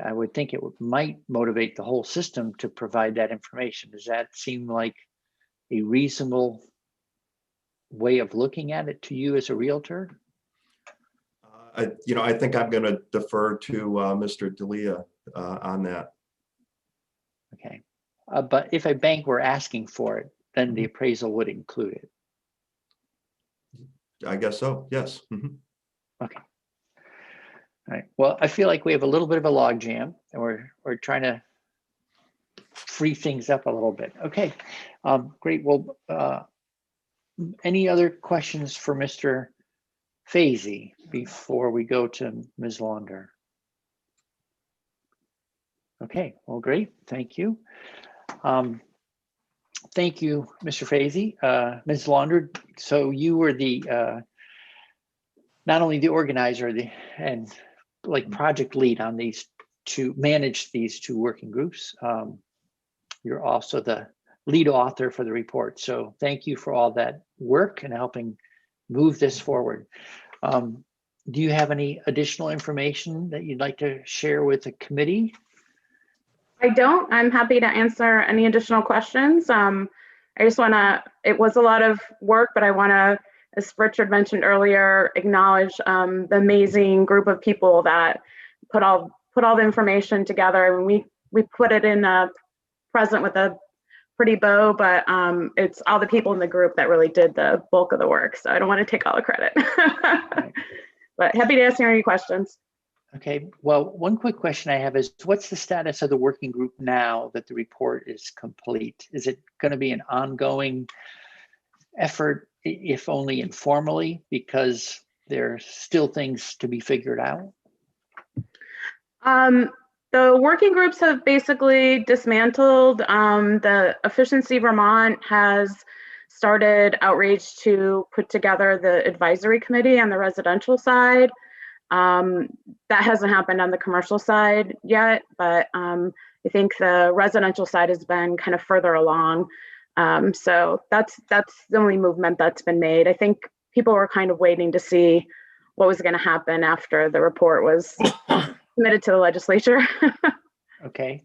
I would think it might motivate the whole system to provide that information. Does that seem like a reasonable way of looking at it to you as a realtor? I think I'm going to defer to Mr. D'Elia on that. Okay. But if a bank were asking for it, then the appraisal would include it. I guess so, yes. Okay. All right. Well, I feel like we have a little bit of a log jam, and we're trying to free things up a little bit. Okay. Great. Well, any other questions for Mr. Fazy before we go to Ms. Launder? Okay. Well, great. Thank you. Thank you, Mr. Fazy. Ms. Launder, so you were the not only the organizer and like project lead on these to manage these two working groups. You're also the lead author for the report. So thank you for all that work and helping move this forward. Do you have any additional information that you'd like to share with the committee? I don't. I'm happy to answer any additional questions. I just want to, it was a lot of work, but I want to, as Richard mentioned earlier, acknowledge the amazing group of people that put all the information together. And we put it in a present with a pretty bow, but it's all the people in the group that really did the bulk of the work. So I don't want to take all the credit, but happy to answer any questions. Okay, well, one quick question I have is, what's the status of the working group now that the report is complete? Is it going to be an ongoing effort, if only informally, because there's still things to be figured out? The working groups have basically dismantled. The Efficiency Vermont has started outreach to put together the advisory committee on the residential side. That hasn't happened on the commercial side yet, but I think the residential side has been kind of further along. So that's the only movement that's been made. I think people were kind of waiting to see what was going to happen after the report was submitted to the legislature. Okay,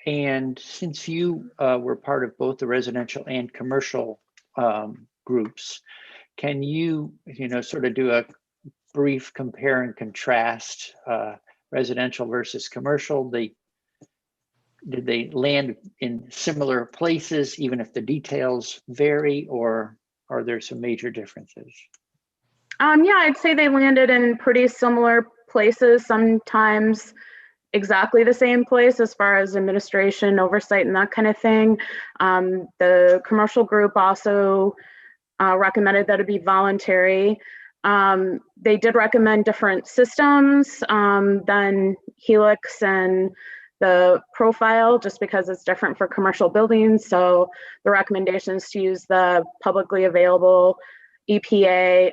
and since you were part of both the residential and commercial groups, can you sort of do a brief compare and contrast residential versus commercial? Did they land in similar places, even if the details vary, or are there some major differences? Yeah, I'd say they landed in pretty similar places, sometimes exactly the same place as far as administration, oversight, and that kind of thing. The commercial group also recommended that it be voluntary. They did recommend different systems than Helix and the profile, just because it's different for commercial buildings. So the recommendation is to use the publicly available EPA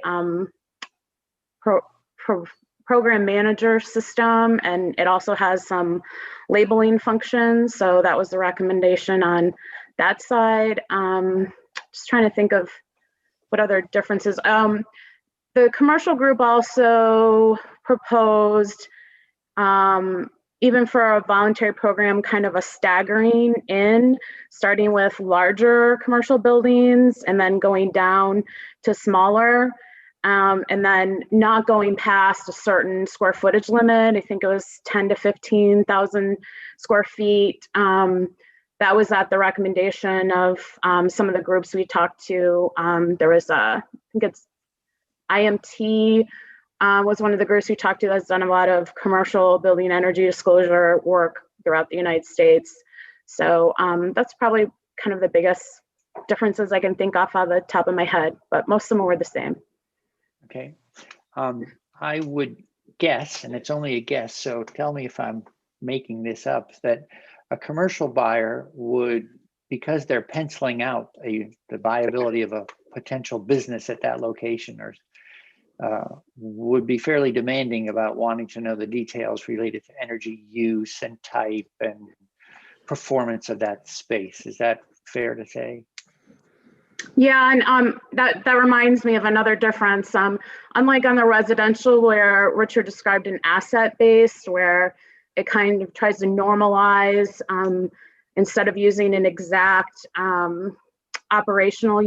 program manager system, and it also has some labeling functions. So that was the recommendation on that side. Just trying to think of what other differences. The commercial group also proposed, even for a voluntary program, kind of a staggering in, starting with larger commercial buildings and then going down to smaller, and then not going past a certain square footage limit. I think it was 10 to 15,000 square feet. That was at the recommendation of some of the groups we talked to. There was I think it's IMT was one of the groups we talked to that's done a lot of commercial building energy disclosure work throughout the United States. So that's probably kind of the biggest differences I can think off the top of my head, but most of them were the same. Okay. I would guess, and it's only a guess, so tell me if I'm making this up, that a commercial buyer would, because they're penciling out the viability of a potential business at that location, or would be fairly demanding about wanting to know the details related to energy use and type and performance of that space. Is that fair to say? Yeah, and that reminds me of another difference. Unlike on the residential, where Richard described an asset based, where it kind of tries to normalize instead of using an exact operational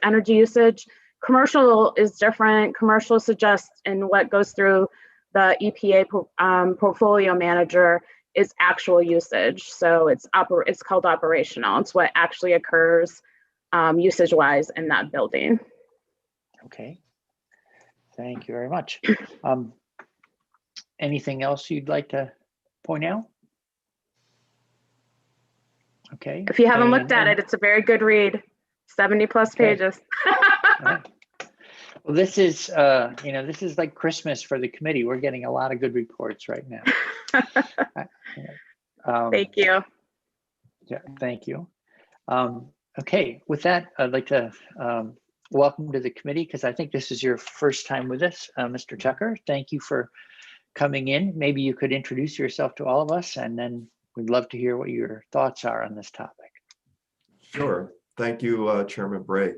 energy usage. Commercial is different. Commercial suggests, and what goes through the EPA portfolio manager is actual usage. So it's called operational. It's what actually occurs usage-wise in that building. Okay, thank you very much. Anything else you'd like to point out? Okay. If you haven't looked at it, it's a very good read. 70 plus pages. Right. Well, this is, this is like Christmas for the committee. We're getting a lot of good reports right now. Thank you. Yeah, thank you. Okay, with that, I'd like to welcome to the committee, because I think this is your first time with us, Mr. Tucker. Thank you for coming in. Maybe you could introduce yourself to all of us, and then we'd love to hear what your thoughts are on this topic. Sure. Thank you, Chairman Bray.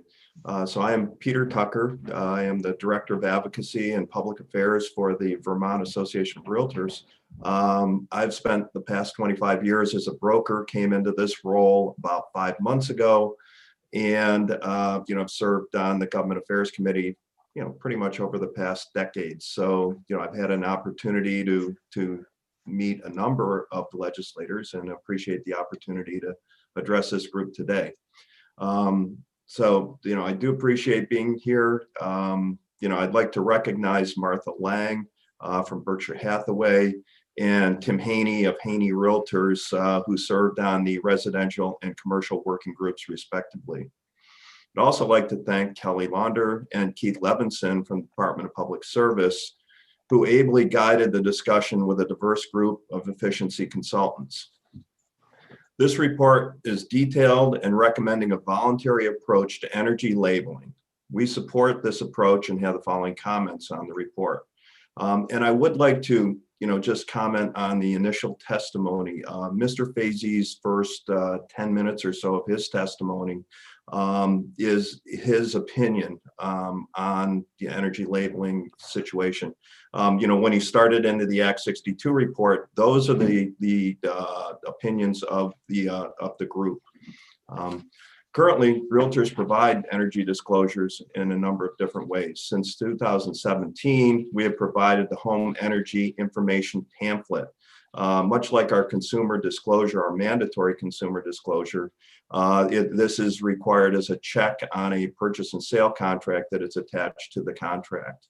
So I am Peter Tucker. I am the Director of Advocacy and Public Affairs for the Vermont Association of Realtors. I've spent the past 25 years as a broker, came into this role about 5 months ago, and I've served on the Government Affairs Committee, pretty much over the past decade. So, I've had an opportunity to meet a number of the legislators, and appreciate the opportunity to address this group today. So, I do appreciate being here. I'd like to recognize Martha Lang from Berkshire Hathaway, and Tim Haney of Haney Realtors, who served on the residential and commercial working groups respectively. I'd also like to thank Kelly Launder and Keith Levinson from the Department of Public Service, who ably guided the discussion with a diverse group of efficiency consultants. This report is detailed and recommending a voluntary approach to energy labeling. We support this approach and have the following comments on the report. And I would like to, just comment on the initial testimony. Mr. Fazie's first 10 minutes or so of his testimony is his opinion on the energy labeling situation. When he started into the Act 62 report, those are the opinions of the group. Currently, realtors provide energy disclosures in a number of different ways. Since 2017, we have provided the Home Energy Information Pamphlet. Much like our consumer disclosure, our mandatory consumer disclosure, this is required as a check on a purchase and sale contract that is attached to the contract.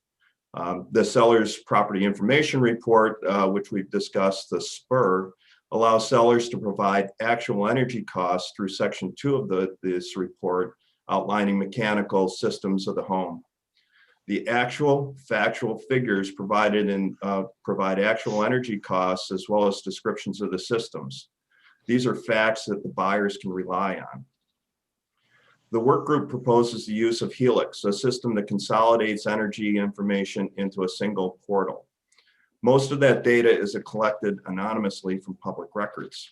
The seller's property information report, which we've discussed, the SPUR, allows sellers to provide actual energy costs through Section 2 of this report, outlining mechanical systems of the home. The actual factual figures provided provide actual energy costs as well as descriptions of the systems. These are facts that the buyers can rely on. The work group proposes the use of Helix, a system that consolidates energy information into a single portal. Most of that data is collected anonymously from public records.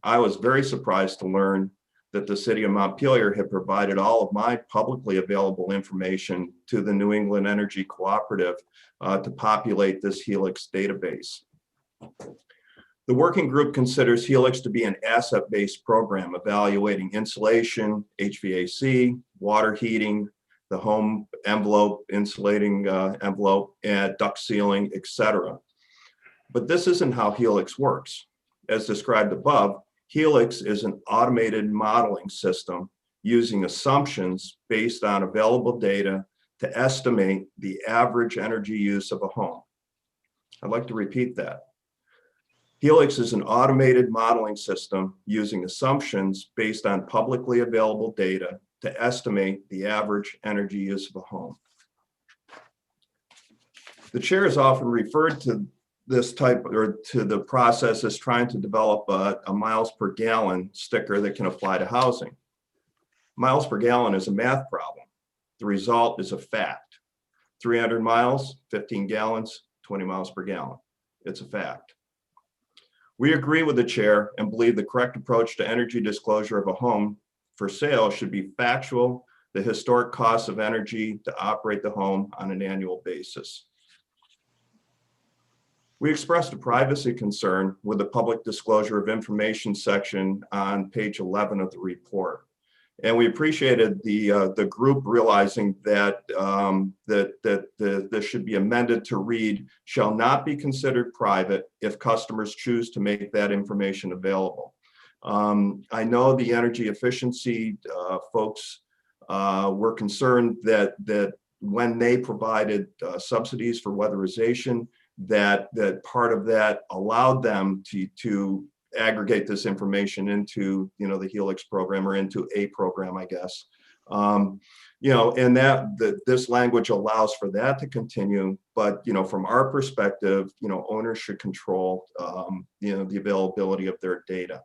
I was very surprised to learn that the city of Montpelier had provided all of my publicly available information to the New England Energy Cooperative to populate this Helix database. The working group considers Helix to be an asset-based program evaluating insulation, HVAC, water heating, the home envelope, insulating envelope, and duct sealing, etc. But this isn't how Helix works. As described above, Helix is an automated modeling system using assumptions based on available data to estimate the average energy use of a home. I'd like to repeat that. Helix is an automated modeling system using assumptions based on publicly available data to estimate the average energy use of a home. The chair is often referred to this type or to the process as trying to develop a miles per gallon sticker that can apply to housing. Miles per gallon is a math problem. The result is a fact. 300 miles, 15 gallons, 20 miles per gallon. It's a fact. We agree with the chair and believe the correct approach to energy disclosure of a home for sale should be factual, the historic costs of energy to operate the home on an annual basis. We expressed a privacy concern with the public disclosure of information section on page 11 of the report. And we appreciated the group realizing that this should be amended to read, shall not be considered private if customers choose to make that information available. I know the energy efficiency folks were concerned that when they provided subsidies for weatherization, that part of that allowed them to aggregate this information into, the Helix program or into a program, I guess. And this language allows for that to continue, but, from our perspective, owners should control, the availability of their data.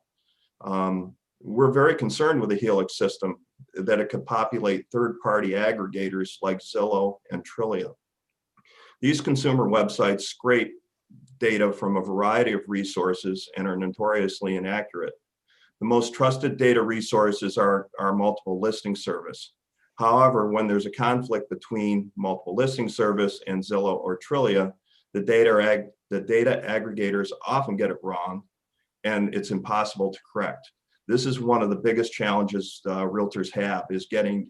We're very concerned with the Helix system that it could populate third-party aggregators like Zillow and Trillia. These consumer websites scrape data from a variety of resources and are notoriously inaccurate. The most trusted data resources are our multiple listing service. However, when there's a conflict between multiple listing service and Zillow or Trillia, the data aggregators often get it wrong, and it's impossible to correct. This is one of the biggest challenges realtors have, is getting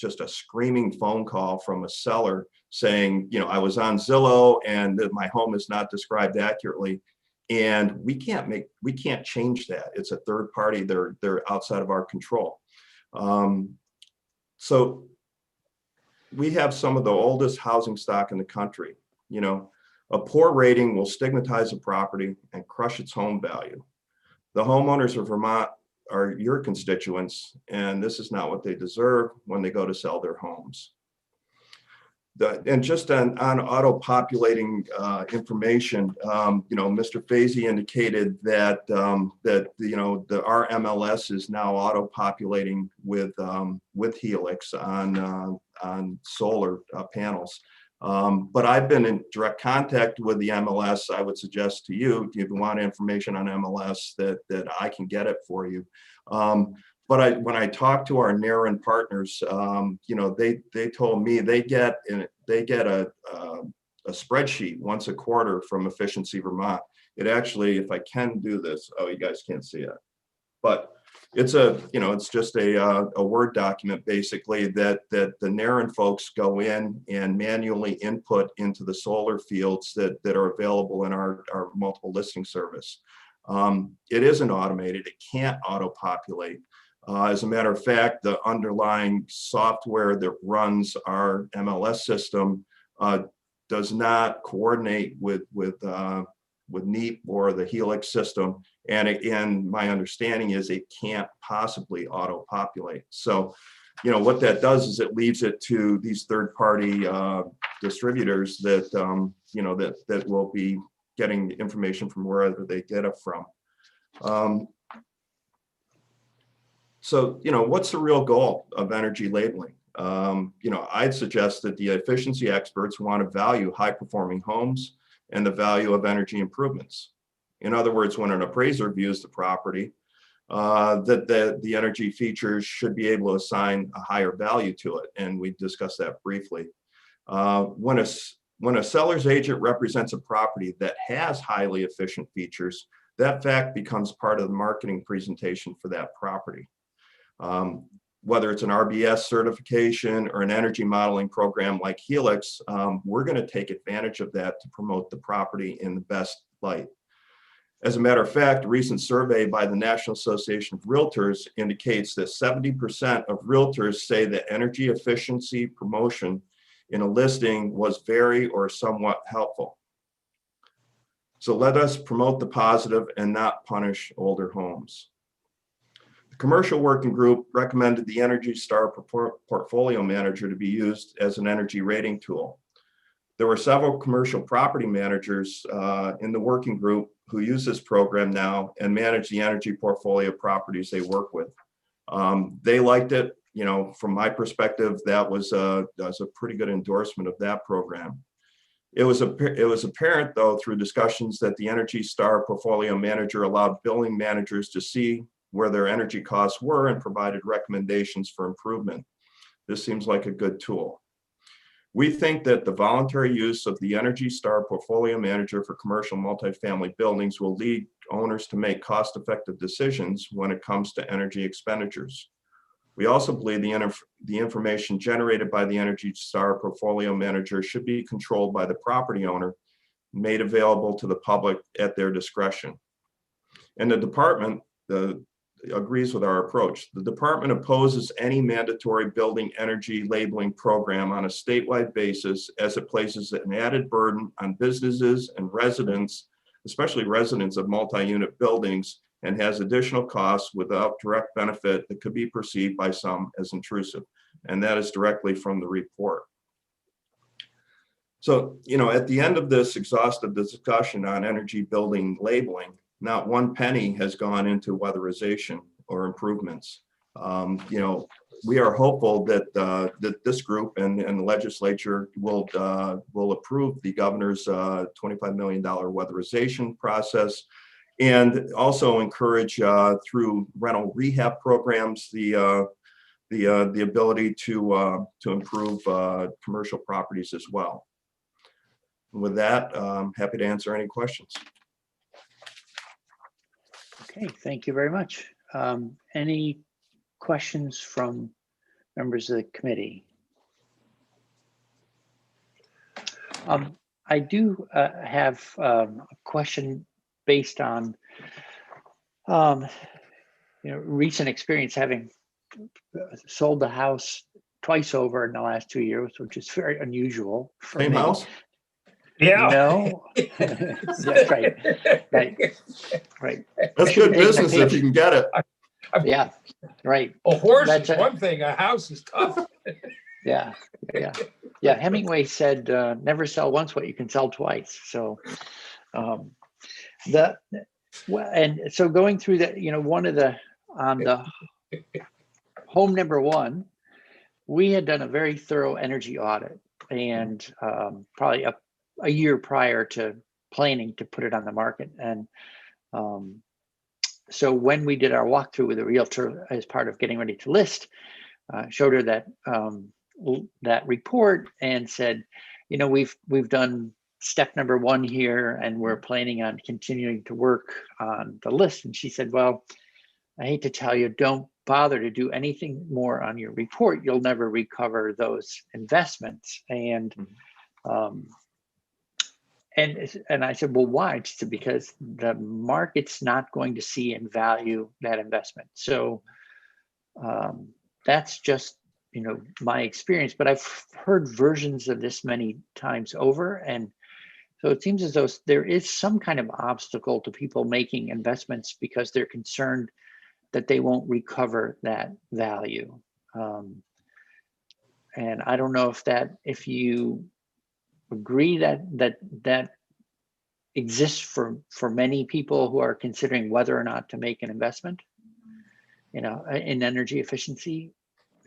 just a screaming phone call from a seller saying, I was on Zillow and my home is not described accurately. And we can't change that. It's a third party, they're outside of our control. So we have some of the oldest housing stock in the country. A poor rating will stigmatize a property and crush its home value. The homeowners of Vermont are your constituents, and this is not what they deserve when they go to sell their homes. And just on auto-populating information, Mr. Fazy indicated that our MLS is now auto-populating with Helix on solar panels. But I've been in direct contact with the MLS. I would suggest to you, if you want information on MLS, that I can get it for you. But when I talked to our NARIN partners, they told me they get a spreadsheet once a quarter from Efficiency Vermont. It actually, if I can do this, oh, you guys can't see it, but it's it's just a Word document basically that the NARIN folks go in and manually input into the solar fields that are available in our multiple listing service. It isn't automated. It can't auto-populate. As a matter of fact, the underlying software that runs our MLS system does not coordinate with NEAP or the Helix system. And my understanding is it can't possibly auto-populate. So, what that does is it leaves it to these third-party distributors that, that will be getting information from wherever they get it from. So, what's the real goal of energy labeling? I'd suggest that the efficiency experts want to value high-performing homes and the value of energy improvements. In other words, when an appraiser views the property, that the energy features should be able to assign a higher value to it, and we discussed that briefly. When a seller's agent represents a property that has highly efficient features, that fact becomes part of the marketing presentation for that property. Whether it's an RBS certification or an energy modeling program like Helix, we're going to take advantage of that to promote the property in the best light. As a matter of fact, a recent survey by the National Association of Realtors indicates that 70% of realtors say that energy efficiency promotion in a listing was very or somewhat helpful. So let us promote the positive and not punish older homes. The commercial working group recommended the Energy Star portfolio manager to be used as an energy rating tool. There were several commercial property managers in the working group who use this program now and manage the energy portfolio properties they work with. They liked it. You know, from my perspective, that was a pretty good endorsement of that program. It was apparent, though, through discussions that the Energy Star portfolio manager allowed building managers to see where their energy costs were and provided recommendations for improvement. This seems like a good tool. We think that the voluntary use of the Energy Star portfolio manager for commercial multifamily buildings will lead owners to make cost-effective decisions when it comes to energy expenditures. We also believe the information generated by the Energy Star portfolio manager should be controlled by the property owner, made available to the public at their discretion. And the department agrees with our approach. The department opposes any mandatory building energy labeling program on a statewide basis, as it places an added burden on businesses and residents, especially residents of multi-unit buildings, and has additional costs without direct benefit that could be perceived by some as intrusive. And that is directly from the report. So, you know, at the end of this exhaustive discussion on energy building labeling, not one penny has gone into weatherization or improvements. You know, we are hopeful that that this group and the legislature will approve the governor's $25 million weatherization process, and also encourage through rental rehab programs the ability to improve commercial properties as well. With that, I'm happy to answer any questions. Okay, thank you very much. Any questions from members of the committee? I do have a question based on recent experience, having sold the house twice over in the last 2 years, which is very unusual for Same me. house? Yeah. No, that's right. That's good business if you can get it. Yeah, right. A horse That's is one thing, a house is tough. Yeah. Hemingway said, "Never sell once what you can sell twice." So, and so going through that, one of the on the home number one, we had done a very thorough energy audit, and probably a year prior to planning to put it on the market. And so when we did our walkthrough with a realtor as part of getting ready to list, showed her that report and said, we've done step number one here, and we're planning on continuing to work on the list. And she said, well, I hate to tell you, don't bother to do anything more on your report. You'll never recover those investments. And and I said, well, why? She said, because the market's not going to see and value that investment. So that's just, my experience, but I've heard versions of this many times over. And so it seems as though there is some kind of obstacle to people making investments because they're concerned that they won't recover that value. And I don't know if you agree that exists for many people who are considering whether or not to make an investment, in energy efficiency.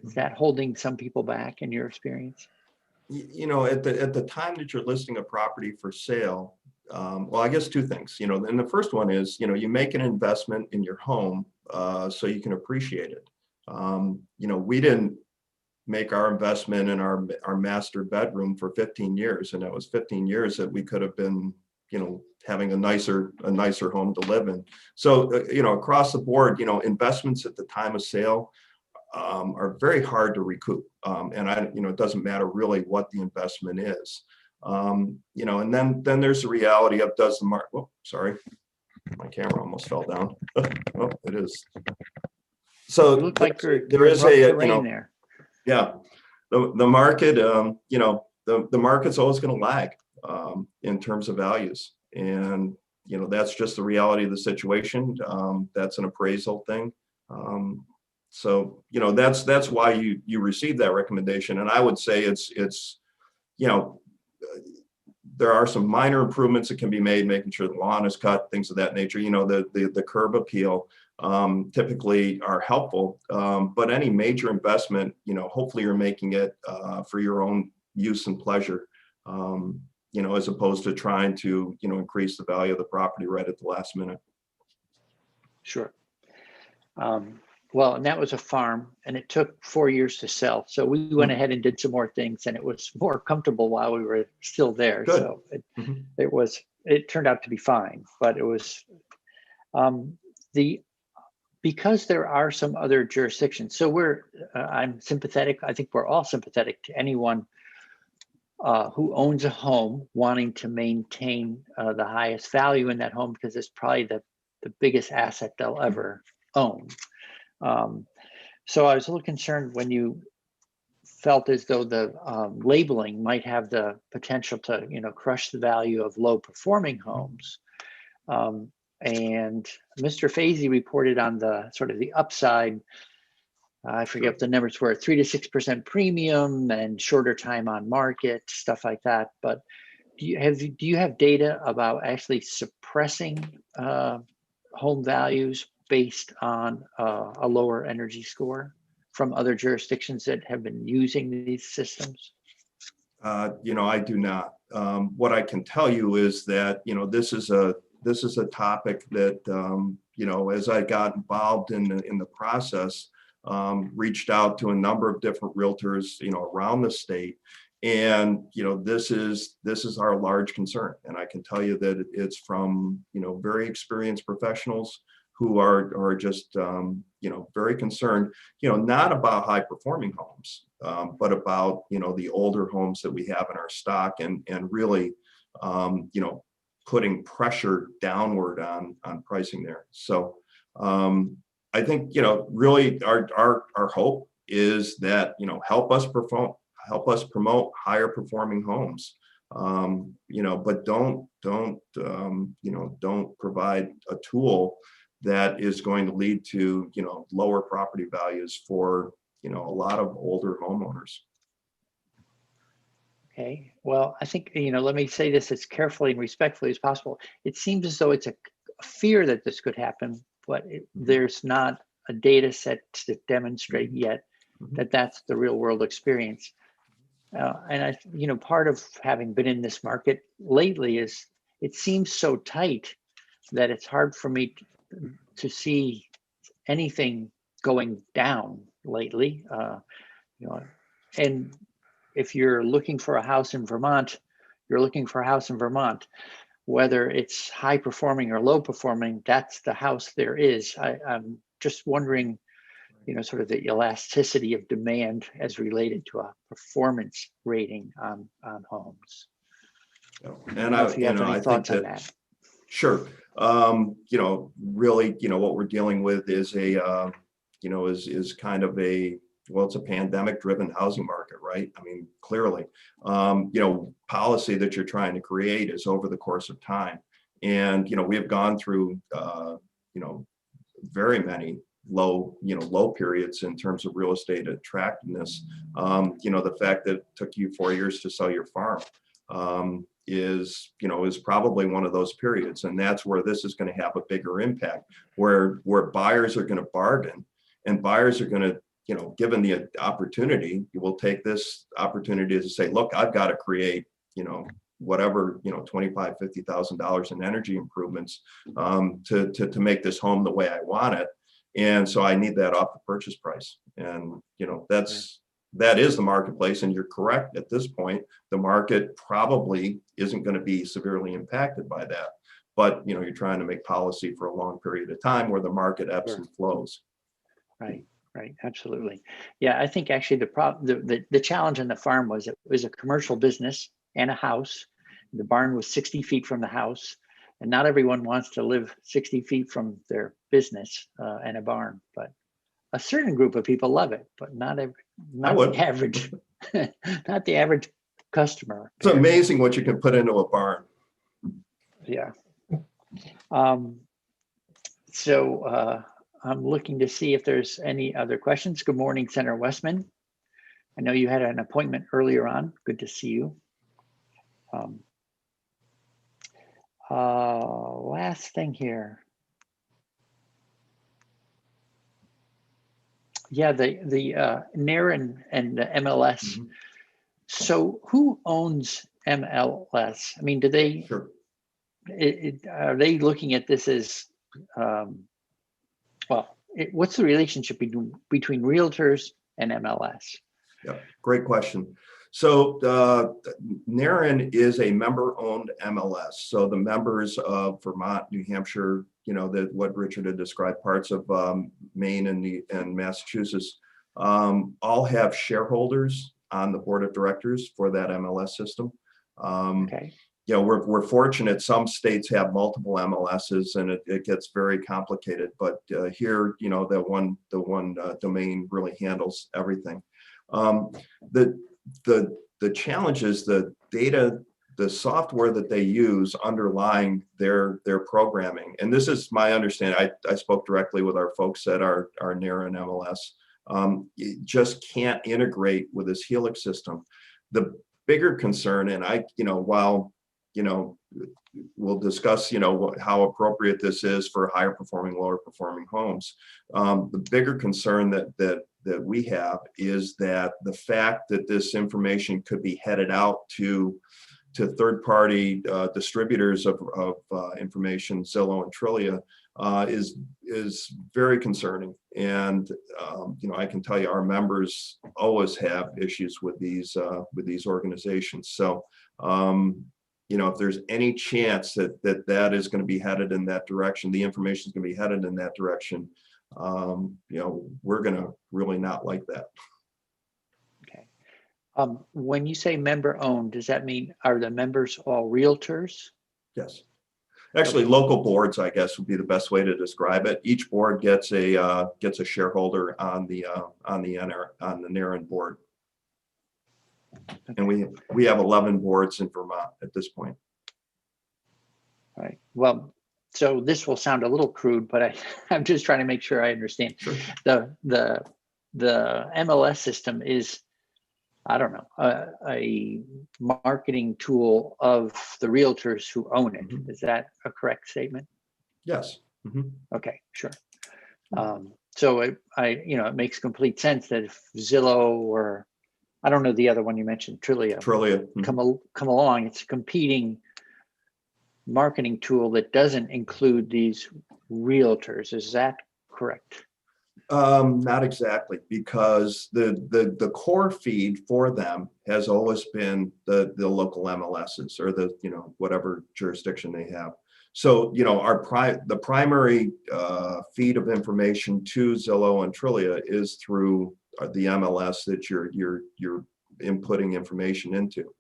Is that holding some people back in your experience? At the time that you're listing a property for sale, well, I guess two things. And the first one is, you make an investment in your home so you can appreciate it. We didn't make our investment in our master bedroom for 15 years, and that was 15 years that we could have been, having a nicer home to live in. So, across the board, investments at the time of sale are very hard to recoup. And it doesn't matter really what the investment is. And then there's the reality of does the market, oh, sorry, my camera almost fell down. Oh, it is. So you look like there is a, there. Yeah, the market, the market's always going to lag in terms of values. And, that's just the reality of the situation. That's an appraisal thing. So, that's why you received that recommendation. And I would say it's, there are some minor improvements that can be made, making sure the lawn is cut, things of that nature. The curb appeal typically are helpful, but any major investment, hopefully you're making it for your own use and pleasure, as opposed to trying to, increase the value of the property right at the last minute. Sure. Well, and that was a farm, and it took 4 years to sell. So we went ahead and did some more things, and it was more comfortable while we were still there. Good. So it turned out to be fine, but it was because there are some other jurisdictions. So I'm sympathetic. I think we're all sympathetic to anyone who owns a home wanting to maintain the highest value in that home, because it's probably the biggest asset they'll ever own. So I was a little concerned when you felt as though the labeling might have the potential to, crush the value of low performing homes. And Mr. Fazy reported on the sort of the upside. I forget what the numbers were, 3 to 6% premium and shorter time on market, stuff like that. But do you have data about actually suppressing home values based on a lower energy score from other jurisdictions that have been using these systems? I do not. What I can tell you is that, this is a topic that, as I got involved in the process, reached out to a number of different realtors, around the state. And, this is our large concern. And I can tell you that it's from, very experienced professionals who are just, very concerned, not about high performing homes, but about, the older homes that we have in our stock, and really, putting pressure downward on pricing there. So I think, really our hope is that, help us promote higher performing homes, but don't provide a tool that is going to lead to, lower property values for, a lot of older homeowners. Okay, well, I think, let me say this as carefully and respectfully as possible. It seems as though it's a fear that this could happen, but there's not a data set to demonstrate yet that that's the real world experience. And I, part of having been in this market lately is it seems so tight that it's hard for me to see anything going down lately. And if you're looking for a house in Vermont, you're looking for a house in Vermont. Whether it's high performing or low performing, that's the house there is. I'm just wondering, sort of the elasticity of demand as related to a performance rating on homes. And if you have any thoughts on that. Sure. Really, what we're dealing with is is kind of it's a pandemic driven housing market, right? I mean, clearly, policy that you're trying to create is over the course of time. And, we have gone through, very many low periods in terms of real estate attractiveness. The fact that it took you 4 years to sell your farm, is probably one of those periods. And that's where this is going to have a bigger impact, where buyers are going to bargain, and buyers are going to, given the opportunity, you will take this opportunity to say, look, I've got to create, whatever, $25,000, $50,000 in energy improvements to make this home the way I want it. And so I need that off the purchase price. And, that is the marketplace. And you're correct. At this point, the market probably isn't going to be severely impacted by that. But, you're trying to make policy for a long period of time where the market ebbs and flows. Right. Absolutely. Yeah, I think actually the challenge on the farm was it was a commercial business and a house. The barn was 60 feet from the house, and not everyone wants to live 60 feet from their business and a barn. But a certain group of people love it, but not the average, not the average customer. It's amazing what you can put into a barn. Yeah. So I'm looking to see if there's any other questions. Good morning, Senator Westman. I know you had an appointment earlier on. Good to see you. Last thing here. Yeah, the NARIN and the MLS. Mhm. So who owns MLS? I mean, do they, Sure. are they looking at this as, what's the relationship between realtors and MLS? Yeah, great question. So NARIN is a member-owned MLS. So the members of Vermont, New Hampshire, what Richard had described, parts of Maine and Massachusetts, all have shareholders on the board of directors for that MLS system. Okay. We're fortunate. Some states have multiple MLSs, and it gets very complicated. But here, the one domain really handles everything. The challenge is the data, the software that they use underlying their programming. And this is my understanding. I spoke directly with our folks at our NARIN MLS. It just can't integrate with this Helix system. The bigger concern, and while we'll discuss, how appropriate this is for higher performing, lower performing homes. The bigger concern that we have is that the fact that this information could be headed out to third-party distributors of information, Zillow and Trillia, is very concerning. And I can tell you, our members always have issues with these organizations. So if there's any chance that is going to be headed in that direction, the information is going to be headed in that direction, we're going to really not like that. Okay. When you say member owned, does that mean, are the members all realtors? Yes. Actually, local boards, I guess, would be the best way to describe it. Each board gets a shareholder on the NARIN board. And we have 11 boards in Vermont at this point. All right. Well, so this will sound a little crude, but I'm just trying to make sure I understand. Sure. The MLS system is, I don't know, a marketing tool of the realtors who own it. Mm-hmm. Is that a correct statement? Yes. Mm-hmm. Okay, sure. So it makes complete sense that if Zillow or, I don't know the other one you mentioned, Trillia. Mm-hmm. come along, it's a competing marketing tool that doesn't include these realtors. Is that correct? Not exactly, because the core feed for them has always been the local MLSs or the whatever jurisdiction they have. So the primary feed of information to Zillow and Trillia is through the MLS that you're inputting information into.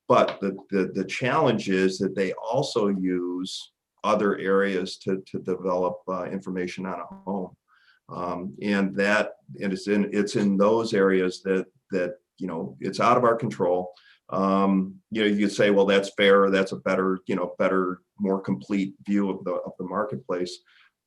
But the challenge is that they also use other areas to develop information on a home. And it's in those areas that it's out of our control. You could say, well, that's fair, or that's a better, more complete view of the marketplace,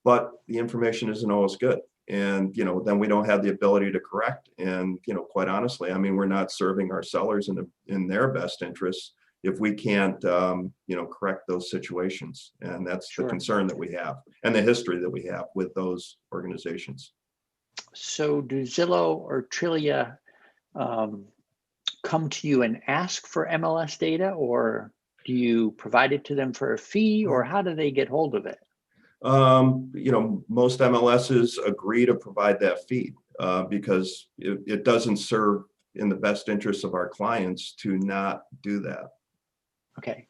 but the information isn't always good. And then we don't have the ability to correct. And quite honestly, I mean, we're not serving our sellers in their best interests if we can't correct those situations. And that's Sure. the concern that we have and the history that we have with those organizations. So do Zillow or Trillia come to you and ask for MLS data, or do you provide it to them for a fee, or how do they get hold of it? Most MLSs agree to provide that feed because it doesn't serve in the best interests of our clients to not do that. Okay,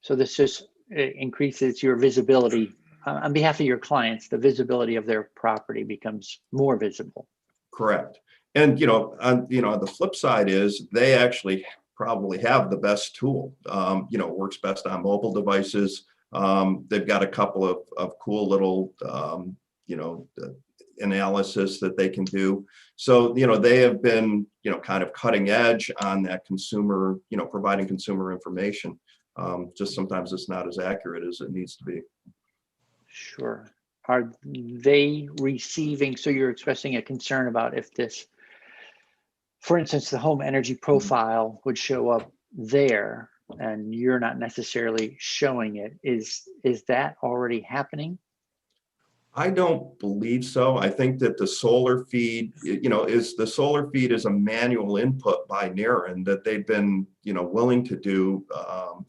so this just increases your visibility on behalf of your clients. The visibility of their property becomes more visible. Correct. And on the flip side is they actually probably have the best tool. Works best on mobile devices. They've got a couple of cool little analysis that they can do. So they have been kind of cutting edge on that consumer, providing consumer information. Just sometimes it's not as accurate as it needs to be. Sure. Are they receiving, so you're expressing a concern about if this, for instance, the home energy profile would show up there and you're not necessarily showing it. Is that already happening? I don't believe so. I think that the solar feed, the solar feed is a manual input by NERIN that they've been, willing to do.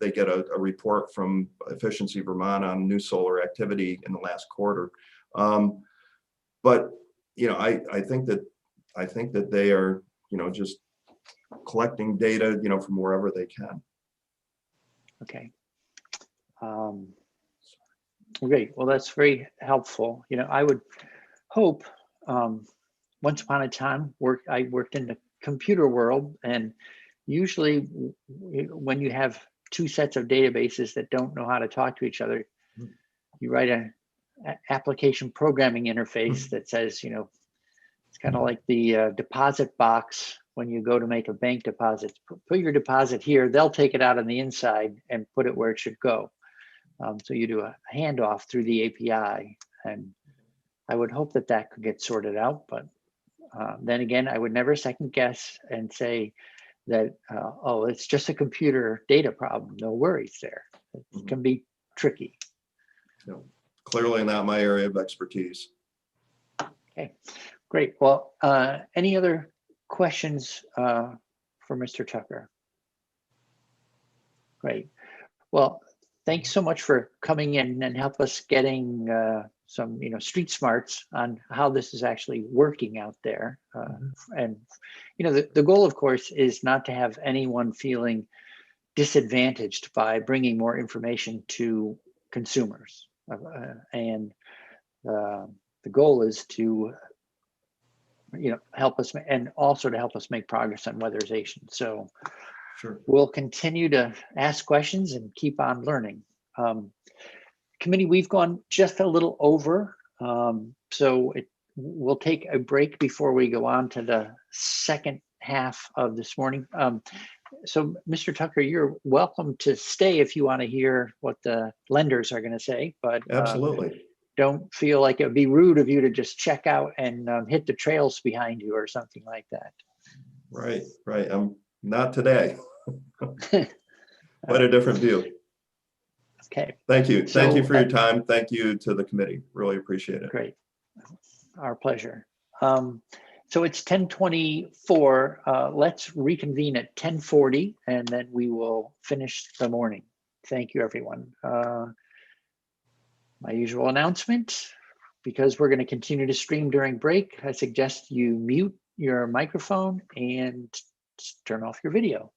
They get a report from Efficiency Vermont on new solar activity in the last quarter. But, I think that they are, just collecting data, from wherever they can. Okay. Great. Well, that's very helpful. I would hope, once upon a time, I worked in the computer world, and usually when you have two sets of databases that don't know how to talk to each other, you write an application programming interface that says, it's kind of like the deposit box when you go to make a bank deposit. Put your deposit here, they'll take it out on the inside and put it where it should go. So you do a handoff through the API, and I would hope that could get sorted out. But then again, I would never second guess and say that, oh, it's just a computer data problem. No worries there. It can be tricky. No, clearly not my area of expertise. Okay, great. Well, any other questions for Mr. Tucker? Great. Well, thanks so much for coming in and help us getting some, street smarts on how this is actually working out there. And, the goal, of course, is not to have anyone feeling disadvantaged by bringing more information to consumers. And the goal is to, help us, and also to help us make progress on weatherization. So Sure. We'll continue to ask questions and keep on learning. Committee, we've gone just a little over, so we'll take a break before we go on to the second half of this morning. So Mr. Tucker, you're welcome to stay if you want to hear what the lenders are going to say, but Absolutely. Don't feel like it would be rude of you to just check out and hit the trails behind you or something like that. Right. Not today. Quite a different view. Okay. Thank you. Thank you So, for your time. Thank you to the committee. Really appreciate it. Great. Our pleasure. So it's 10:24. Let's reconvene at 10:40, and then we will finish the morning. Thank you, everyone. My usual announcement, because we're going to continue to stream during break, I suggest you mute your microphone and turn off your video.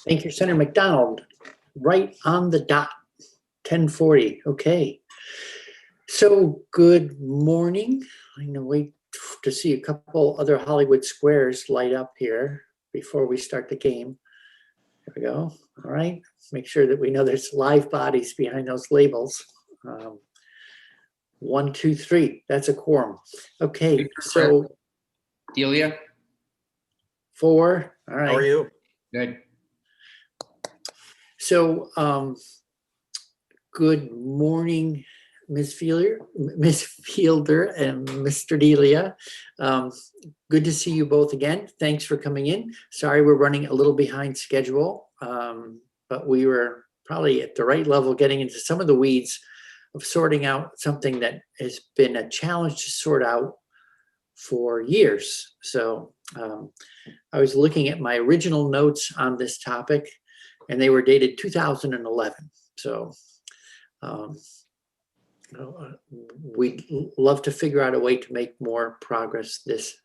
Thank you, Senator McDonald. Right on the dot, 10:40. Okay. So good morning. I'm gonna wait to see a couple other Hollywood squares light up here before we start the game. There we go. All right. Make sure that we know there's live bodies behind those labels. 1, 2, 3. That's a quorum. Okay. So Delia, 4. All right. how are you? Good. So, good morning, Ms. Fielder, and Mr. Delia. Good to see you both again. Thanks for coming in. Sorry, we're running a little behind schedule, but we were probably at the right level getting into some of the weeds of sorting out something that has been a challenge to sort out for years. So I was looking at my original notes on this topic, and they were dated 2011. So we'd love to figure out a way to make more progress this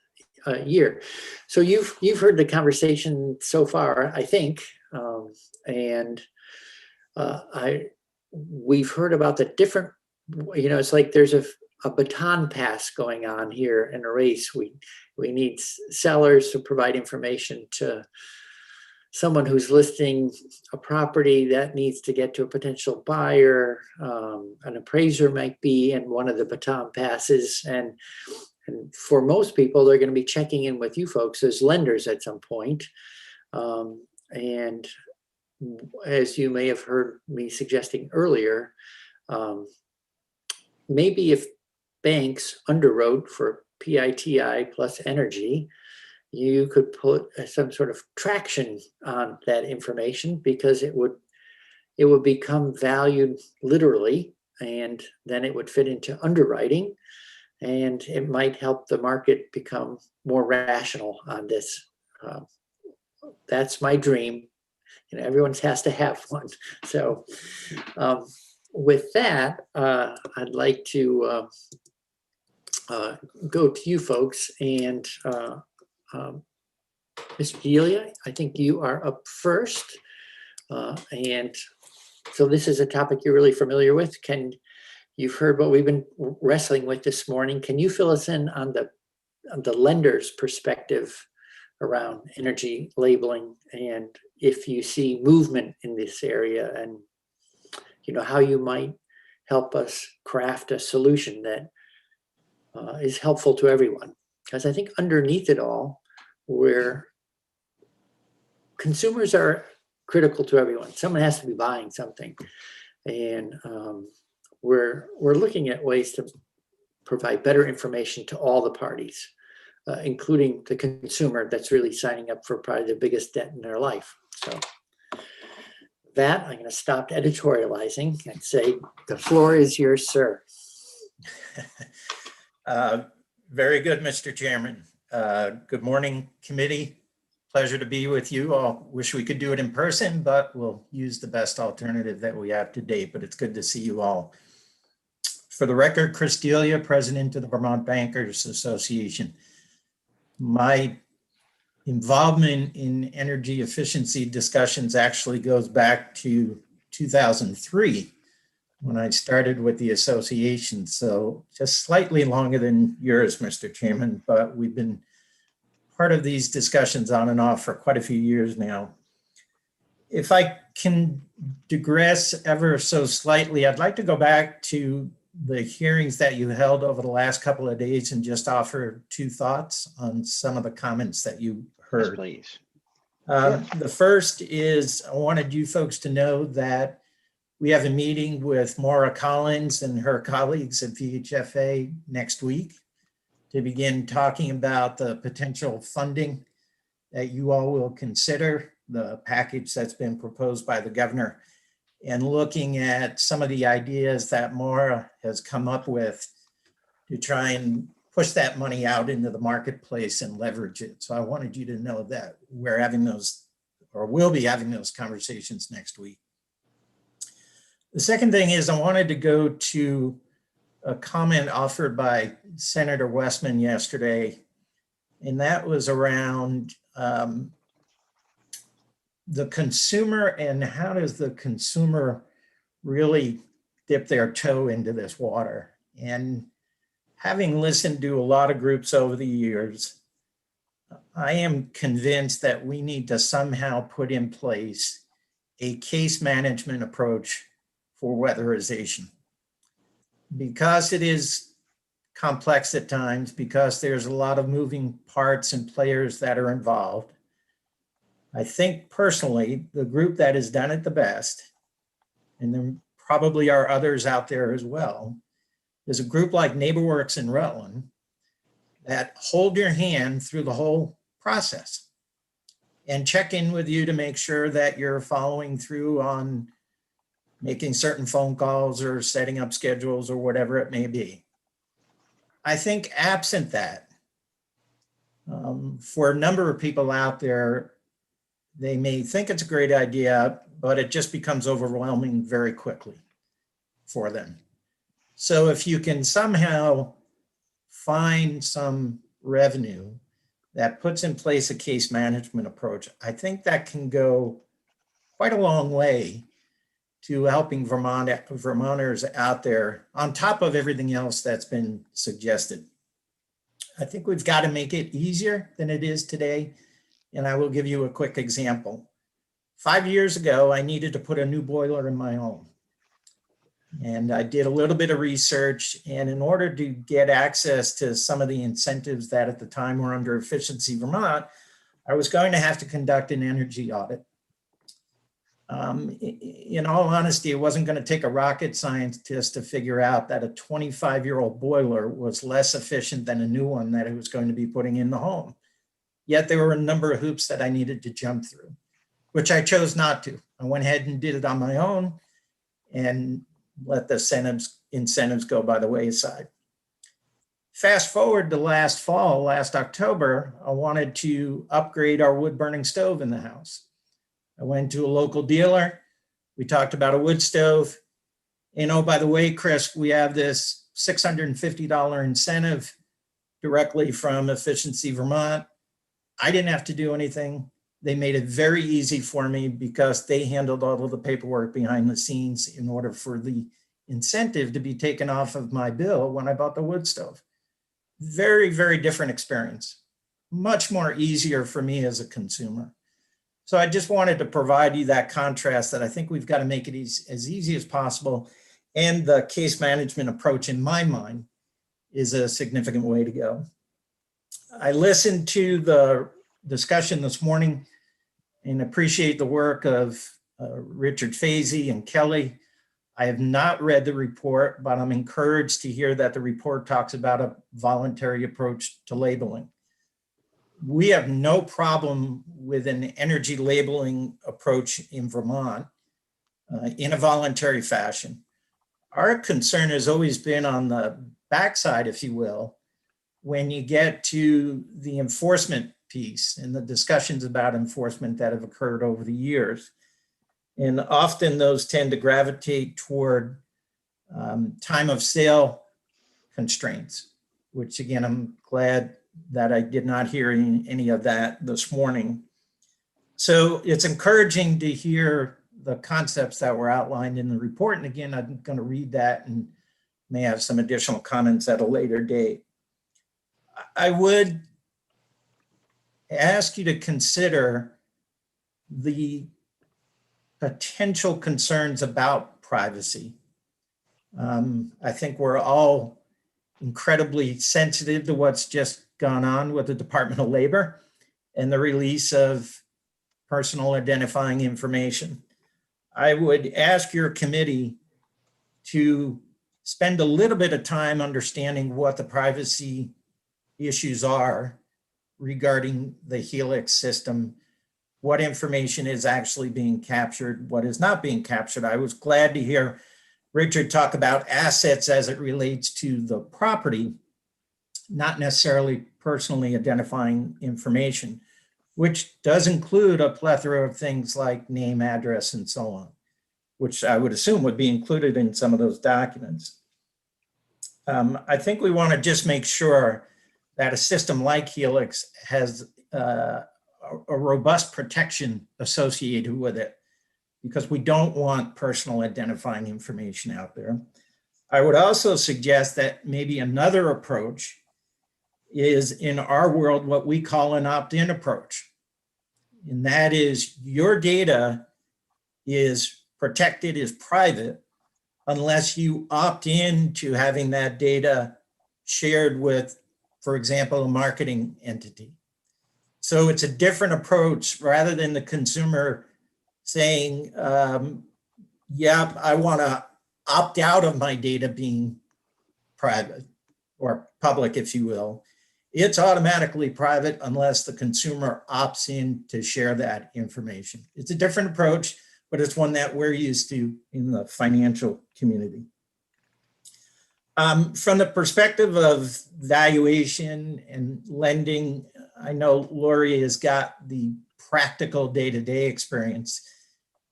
year. So you've heard the conversation so far, I think, and we've heard about the different, it's like there's a baton pass going on here in a race. We need sellers to provide information to someone who's listing a property that needs to get to a potential buyer. An appraiser might be in one of the baton passes. And for most people, they're going to be checking in with you folks as lenders at some point. And as you may have heard me suggesting earlier, maybe if banks underwrote for PITI plus energy, you could put some sort of traction on that information, because it would become valued literally, and then it would fit into underwriting, and it might help the market become more rational on this. That's my dream. Everyone has to have one. So with that, I'd like to go to you folks, and Mr. Delia, I think you are up first. And so this is a topic you're really familiar with. You've heard what we've been wrestling with this morning. Can you fill us in on the lender's perspective around energy labeling, and if you see movement in this area, and how you might help us craft a solution that is helpful to everyone? Because I think underneath it all, where consumers are critical to everyone. Someone has to be buying something, and we're looking at ways to provide better information to all the parties, including the consumer that's really signing up for probably the biggest debt in their life. So that, I'm going to stop editorializing and say the floor is yours, sir. Very good, Mr. Chairman. Good morning, committee. Pleasure to be with you all. Wish we could do it in person, but we'll use the best alternative that we have to date, but it's good to see you all. For the record, Chris Delia, President of the Vermont Bankers Association. My involvement in energy efficiency discussions actually goes back to 2003 when I started with the association. So just slightly longer than yours, Mr. Chairman, but we've been part of these discussions on and off for quite a few years now. If I can digress ever so slightly, I'd like to go back to the hearings that you held over the last couple of days and just offer two thoughts on some of the comments that you heard. Yes, please. The first is, I wanted you folks to know that we have a meeting with Maura Collins and her colleagues at VHFA next week to begin talking about the potential funding that you all will consider, the package that's been proposed by the governor, and looking at some of the ideas that Maura has come up with to try and push that money out into the marketplace and leverage it. So I wanted you to know that we're having those, or will be having those conversations next week. The second thing is, I wanted to go to a comment offered by Senator Westman yesterday, and that was around the consumer and how does the consumer really dip their toe into this water. And having listened to a lot of groups over the years, I am convinced that we need to somehow put in place a case management approach for weatherization. Because it is complex at times, because there's a lot of moving parts and players that are involved, I think personally, the group that has done it the best, and there probably are others out there as well, is a group like NeighborWorks in Rutland that hold your hand through the whole process and check in with you to make sure that you're following through on making certain phone calls or setting up schedules or whatever it may be. I think absent that, for a number of people out there, they may think it's a great idea, but it just becomes overwhelming very quickly for them. So if you can somehow find some revenue that puts in place a case management approach, I think that can go quite a long way to helping Vermonters out there on top of everything else that's been suggested. I think we've got to make it easier than it is today. And I will give you a quick example. 5 years ago, I needed to put a new boiler in my home. And I did a little bit of research, and in order to get access to some of the incentives that at the time were under Efficiency Vermont, I was going to have to conduct an energy audit. In all honesty, it wasn't going to take a rocket scientist to figure out that a 25-year-old boiler was less efficient than a new one that I was going to be putting in the home. Yet there were a number of hoops that I needed to jump through, which I chose not to. I went ahead and did it on my own and let the incentives go by the wayside. Fast forward to last fall, last October, I wanted to upgrade our wood burning stove in the house. I went to a local dealer. We talked about a wood stove. And oh, by the way, Chris, we have this $650 incentive directly from Efficiency Vermont. I didn't have to do anything. They made it very easy for me because they handled all of the paperwork behind the scenes in order for the incentive to be taken off of my bill when I bought the wood stove. Very, very different experience. Much more easier for me as a consumer. So I just wanted to provide you that contrast that I think we've got to make it as easy as possible. And the case management approach, in my mind, is a significant way to go. I listened to the discussion this morning and appreciate the work of Richard Fazy and Kelly. I have not read the report, but I'm encouraged to hear that the report talks about a voluntary approach to labeling. We have no problem with an energy labeling approach in Vermont in a voluntary fashion. Our concern has always been on the backside, if you will, when you get to the enforcement piece and the discussions about enforcement that have occurred over the years. And often those tend to gravitate toward time of sale constraints, which again, I'm glad that I did not hear any of that this morning. So it's encouraging to hear the concepts that were outlined in the report. And again, I'm going to read that and may have some additional comments at a later date. I would ask you to consider the potential concerns about privacy. I think we're all incredibly sensitive to what's just gone on with the Department of Labor and the release of personal identifying information. I would ask your committee to spend a little bit of time understanding what the privacy issues are regarding the Helix system, what information is actually being captured, what is not being captured. I was glad to hear Richard talk about assets as it relates to the property, not necessarily personally identifying information, which does include a plethora of things like name, address, and so on, which I would assume would be included in some of those documents. I think we want to just make sure that a system like Helix has a a robust protection associated with it, because we don't want personal identifying information out there. I would also suggest that maybe another approach is, in our world, what we call an opt-in approach. And that is, your data is protected, is private, unless you opt in to having that data shared with, for example, a marketing entity. So it's a different approach, rather than the consumer saying, yeah, I want to opt out of my data being private or public, if you will. It's automatically private unless the consumer opts in to share that information. It's a different approach, but it's one that we're used to in the financial community. From the perspective of valuation and lending, I know Lori has got the practical day-to-day experience,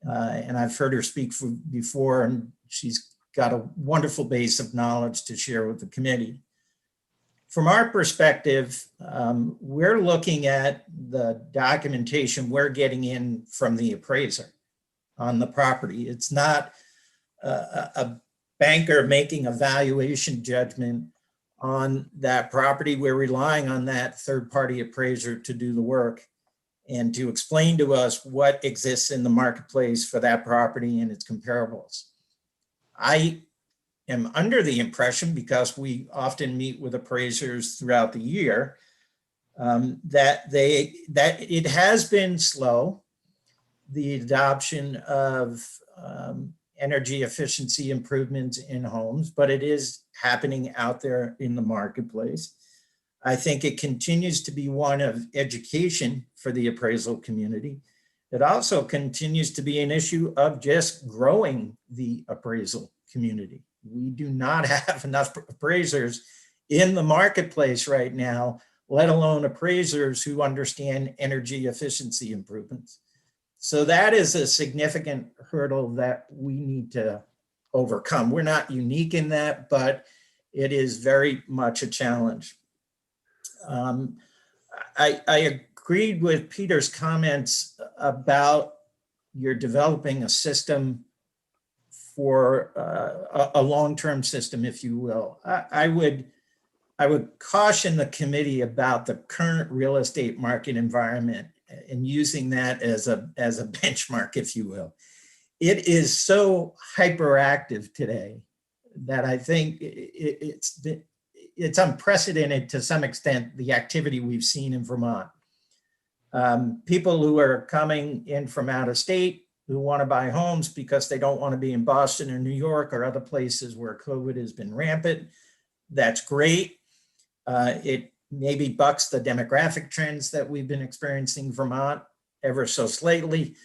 and I've heard her speak before, and she's got a wonderful base of knowledge to share with the committee. From our perspective, we're looking at the documentation we're getting in from the appraiser on the property. It's not a banker making a valuation judgment on that property. We're relying on that third-party appraiser to do the work and to explain to us what exists in the marketplace for that property and its comparables. I am under the impression, because we often meet with appraisers throughout the year, that it has been slow, the adoption of energy efficiency improvements in homes, but it is happening out there in the marketplace. I think it continues to be one of education for the appraisal community. It also continues to be an issue of just growing the appraisal community. We do not have enough appraisers in the marketplace right now, let alone appraisers who understand energy efficiency improvements. So that is a significant hurdle that we need to overcome. We're not unique in that, but it is very much a challenge. I agreed with Peter's comments about you're developing a system for a long-term system, if you will. I would caution the committee about the current real estate market environment and using that as a benchmark, if you will. It is so hyperactive today that I think it's unprecedented to some extent, the activity we've seen in Vermont. People who are coming in from out of state who want to buy homes because they don't want to be in Boston or New York or other places where COVID has been rampant. That's great. It maybe bucks the demographic trends that we've been experiencing in Vermont ever so slightly,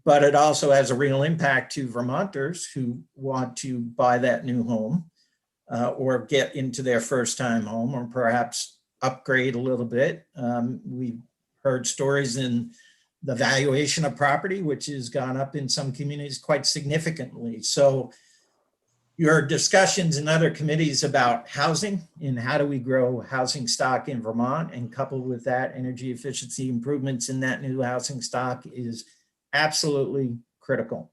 but it also has a real impact to Vermonters who want to buy that new home or get into their first time home, or perhaps upgrade a little bit. We've heard stories in the valuation of property, which has gone up in some communities quite significantly. So your discussions in other committees about housing and how do we grow housing stock in Vermont, and coupled with that energy efficiency improvements in that new housing stock, is absolutely critical.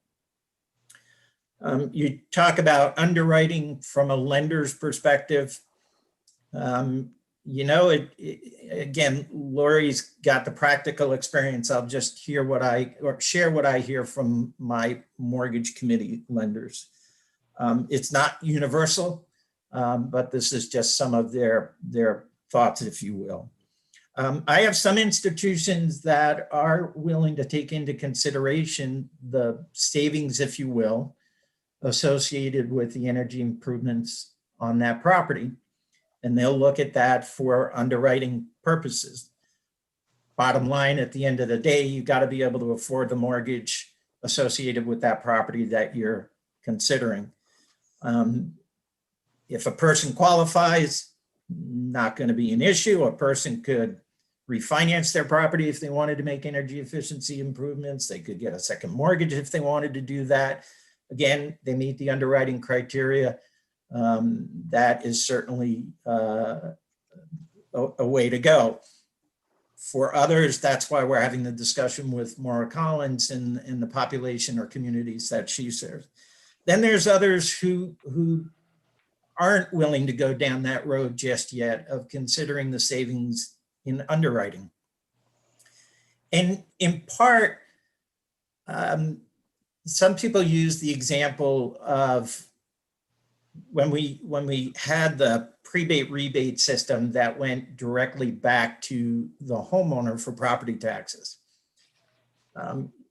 You talk about underwriting from a lender's perspective. You know, again, Lori's got the practical experience. I'll just share what I hear from my mortgage committee lenders. It's not universal, but this is just some of their thoughts, if you will. I have some institutions that are willing to take into consideration the savings, if you will, associated with the energy improvements on that property. And they'll look at that for underwriting purposes. Bottom line, at the end of the day, you've got to be able to afford the mortgage associated with that property that you're considering. If a person qualifies, not going to be an issue. A person could refinance their property if they wanted to make energy efficiency improvements. They could get a second mortgage if they wanted to do that. Again, they meet the underwriting criteria. That is certainly a way to go. For others, that's why we're having the discussion with Maura Collins and the population or communities that she serves. Then there's others who aren't willing to go down that road just yet of considering the savings in underwriting. And in part, some people use the example of when we had the prebate rebate system that went directly back to the homeowner for property taxes.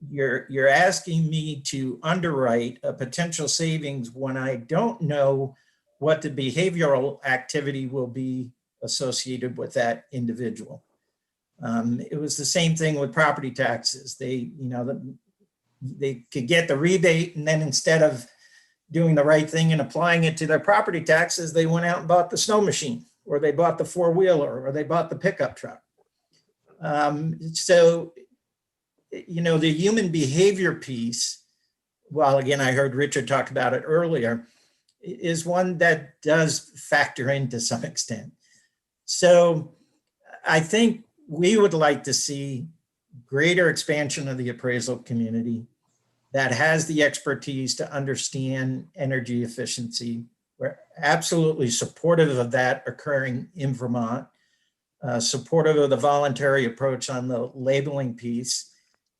You're asking me to underwrite a potential savings when I don't know what the behavioral activity will be associated with that individual. It was the same thing with property taxes. They could get the rebate, and then instead of doing the right thing and applying it to their property taxes, they went out and bought the snow machine, or they bought the four-wheeler, or they bought the pickup truck. So, the human behavior piece, while again, I heard Richard talk about it earlier, is one that does factor in to some extent. So I think we would like to see greater expansion of the appraisal community that has the expertise to understand energy efficiency. We're absolutely supportive of that occurring in Vermont, supportive of the voluntary approach on the labeling piece.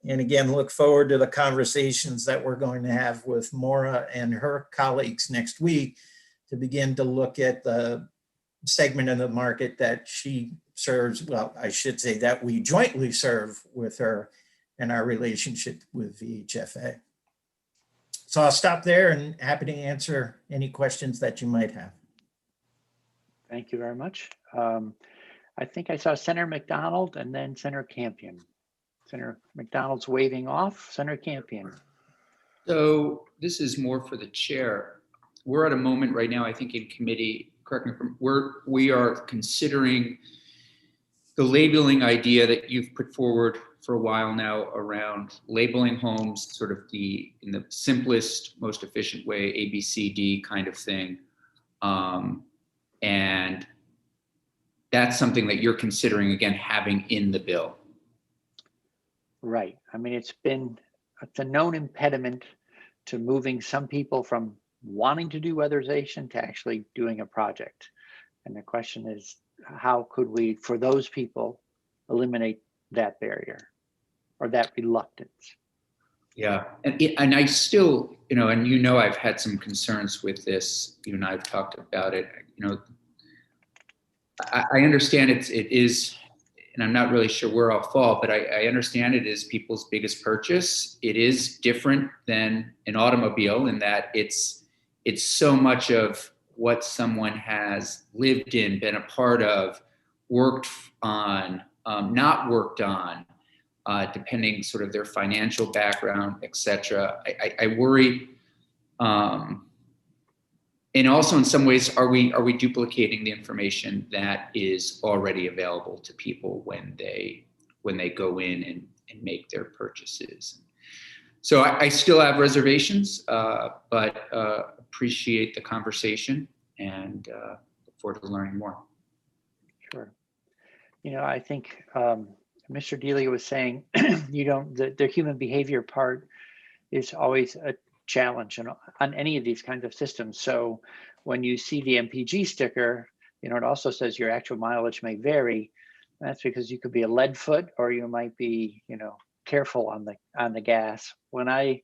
And again, look forward to the conversations that we're going to have with Maura and her colleagues next week to begin to look at the segment of the market that she serves. Well, I should say that we jointly serve with her in our relationship with VHFA. So I'll stop there and happy to answer any questions that you might have. Thank you very much. I think I saw Senator McDonald and then Senator Campion. Senator McDonald's waving off. Senator Campion. So this is more for the chair. We're at a moment right now, I think in committee, correct me if we are considering the labeling idea that you've put forward for a while now around labeling homes sort of in the simplest, most efficient way, A, B, C, D kind of thing. And that's something that you're considering, again, having in the bill. Right. I mean, it's a known impediment to moving some people from wanting to do weatherization to actually doing a project. And the question is, how could we, for those people, eliminate that barrier or that reluctance? Yeah, and I still, and I've had some concerns with this. You and I have talked about it. I understand it is, and I'm not really sure where I'll fall, but I understand it is people's biggest purchase. It is different than an automobile in that it's so much of what someone has lived in, been a part of, worked on, not worked on, depending sort of their financial background, et cetera. I worry, and also in some ways, are we duplicating the information that is already available to people when they go in and make their purchases? So I still have reservations, but appreciate the conversation and look forward to learning more. Sure. I think Mr. Delia was saying, the human behavior part is always a challenge on any of these kinds of systems. So when you see the MPG sticker, it also says your actual mileage may vary. That's because you could be a lead foot, or you might be, careful on the gas. When I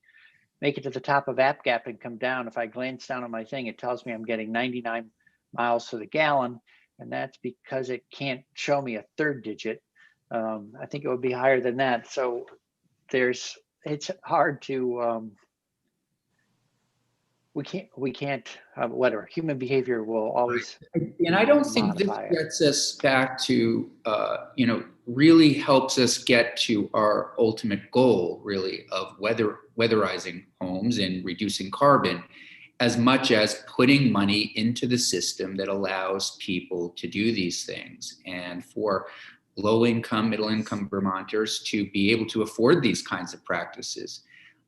make it to the top of App Gap and come down, if I glance down on my thing, it tells me I'm getting 99 miles to the gallon, and that's because it can't show me a third digit. I think it would be higher than that. So it's hard to, we can't whatever, human behavior will always. And I don't think this gets us back to, really helps us get to our ultimate goal, really, of weatherizing homes and reducing carbon, as much as putting money into the system that allows people to do these things, and for low-income, middle-income Vermonters to be able to afford these kinds of practices.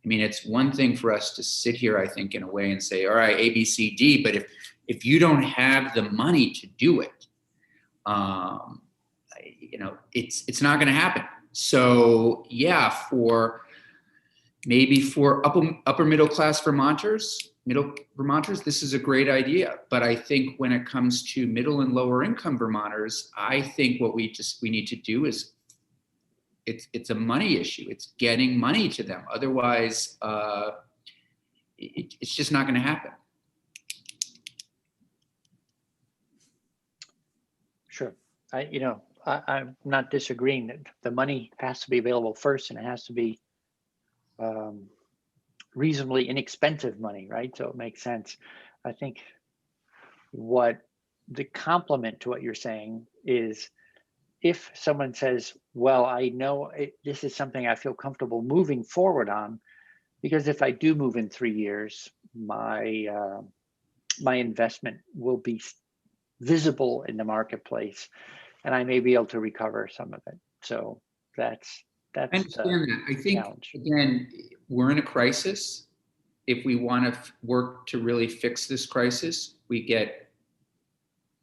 I mean, it's one thing for us to sit here, I think, in a way and say, all right, A, B, C, D, but if you don't have the money to do it, it's not going to happen. So yeah, maybe for upper middle class Vermonters, this is a great idea. But I think when it comes to middle and lower income Vermonters, I think what we need to do is it's a money issue. It's getting money to them. Otherwise, it's just not going to happen. Sure. I'm not disagreeing that the money has to be available first, and it has to be reasonably inexpensive money, right? So it makes sense. I think what the complement to what you're saying is, if someone says, well, I know this is something I feel comfortable moving forward on, because if I do move in 3 years, my investment will be visible in the marketplace, and I may be able to recover some of it. So that's I understand that. I think, challenge. again, we're in a crisis. If we want to work to really fix this crisis, we get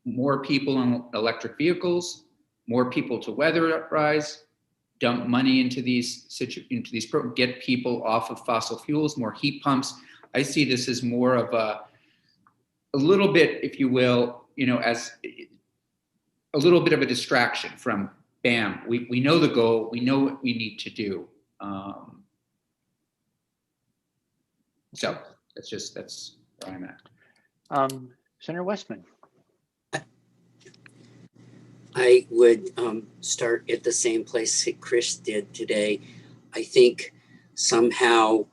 more people in electric vehicles, more people to weatherize, dump money into these programs, get people off of fossil fuels, more heat pumps. I see this as more of a little bit, if you will, as a little bit of a distraction from bam. We know the goal. We know what we need to do. So that's where I'm at. Senator Westman. I would start at the same place that Chris did today. I think somehow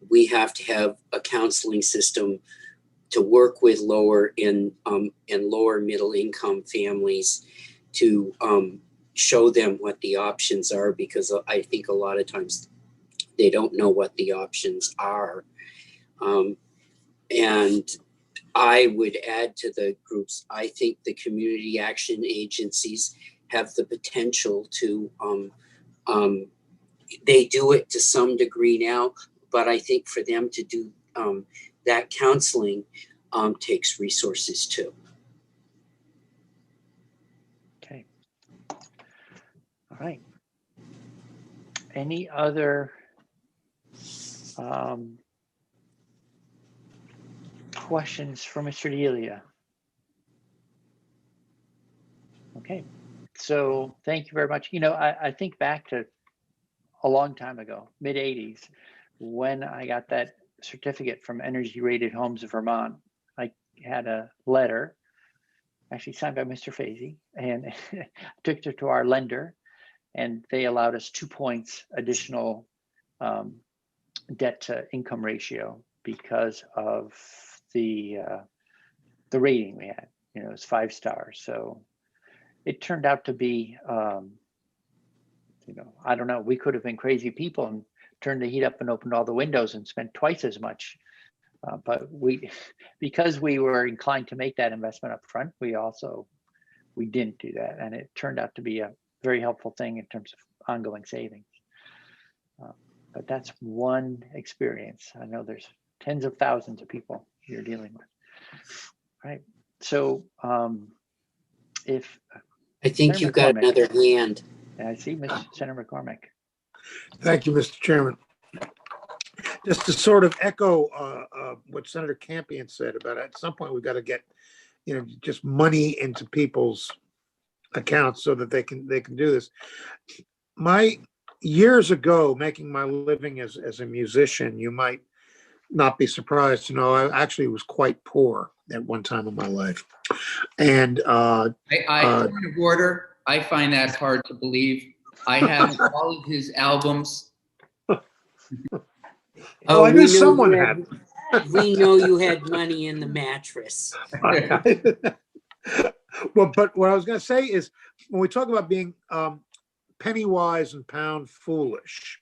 we have to have a counseling system to work with lower and lower middle income families to show them what the options are, because I think a lot of times they don't know what the options are. And I would add to the groups, I think the community action agencies have the potential to, they do it to some degree now, but I think for them to do that counseling takes resources too. Okay. All right. Any other questions for Mr. Delia? Okay, so thank you very much. I think back to a long time ago, mid 80s, when I got that certificate from Energy Rated Homes of Vermont. I had a letter, actually signed by Mr. Fazy, and took it to our lender, and they allowed us 2 points additional debt to income ratio because of the rating we had. It was 5 stars. So it turned out to be, I don't know, we could have been crazy people and turned the heat up and opened all the windows and spent twice as much. But because we were inclined to make that investment up front, we didn't do that. And it turned out to be a very helpful thing in terms of ongoing savings. But that's one experience. I know there's tens of thousands of people you're dealing with. All right. So if I think Senator you've got McCormick, another hand. I see Senator McCormick. Thank you, Mr. Chairman. Just to sort of echo what Senator Campion said about it, at some point we've got to get, just money into people's accounts so that they can do this. Years ago, making my living as a musician, you might not be surprised to know I actually was quite poor at one time in my life. And point of order, I find that hard to believe. I have all of his albums. I knew someone had. We know you had money in the mattress. Well, but what I was going to say is, when we talk about being penny wise and pound foolish,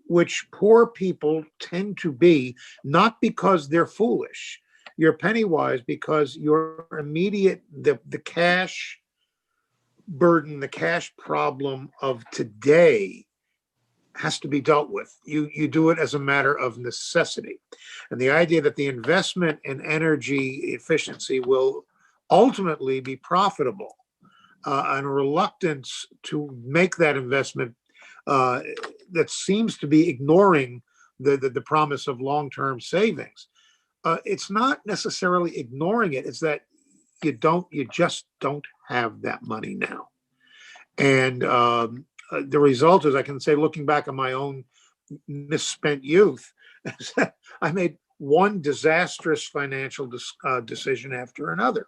which poor people tend to be, not because they're foolish. You're penny wise because your immediate, the cash burden, the cash problem of today has to be dealt with. You do it as a matter of necessity. And the idea that the investment in energy efficiency will ultimately be profitable, and a reluctance to make that investment that seems to be ignoring the promise of long-term savings. It's not necessarily ignoring it. It's that you just don't have that money now. And the result is, I can say, looking back on my own misspent youth, I made one disastrous financial decision after another,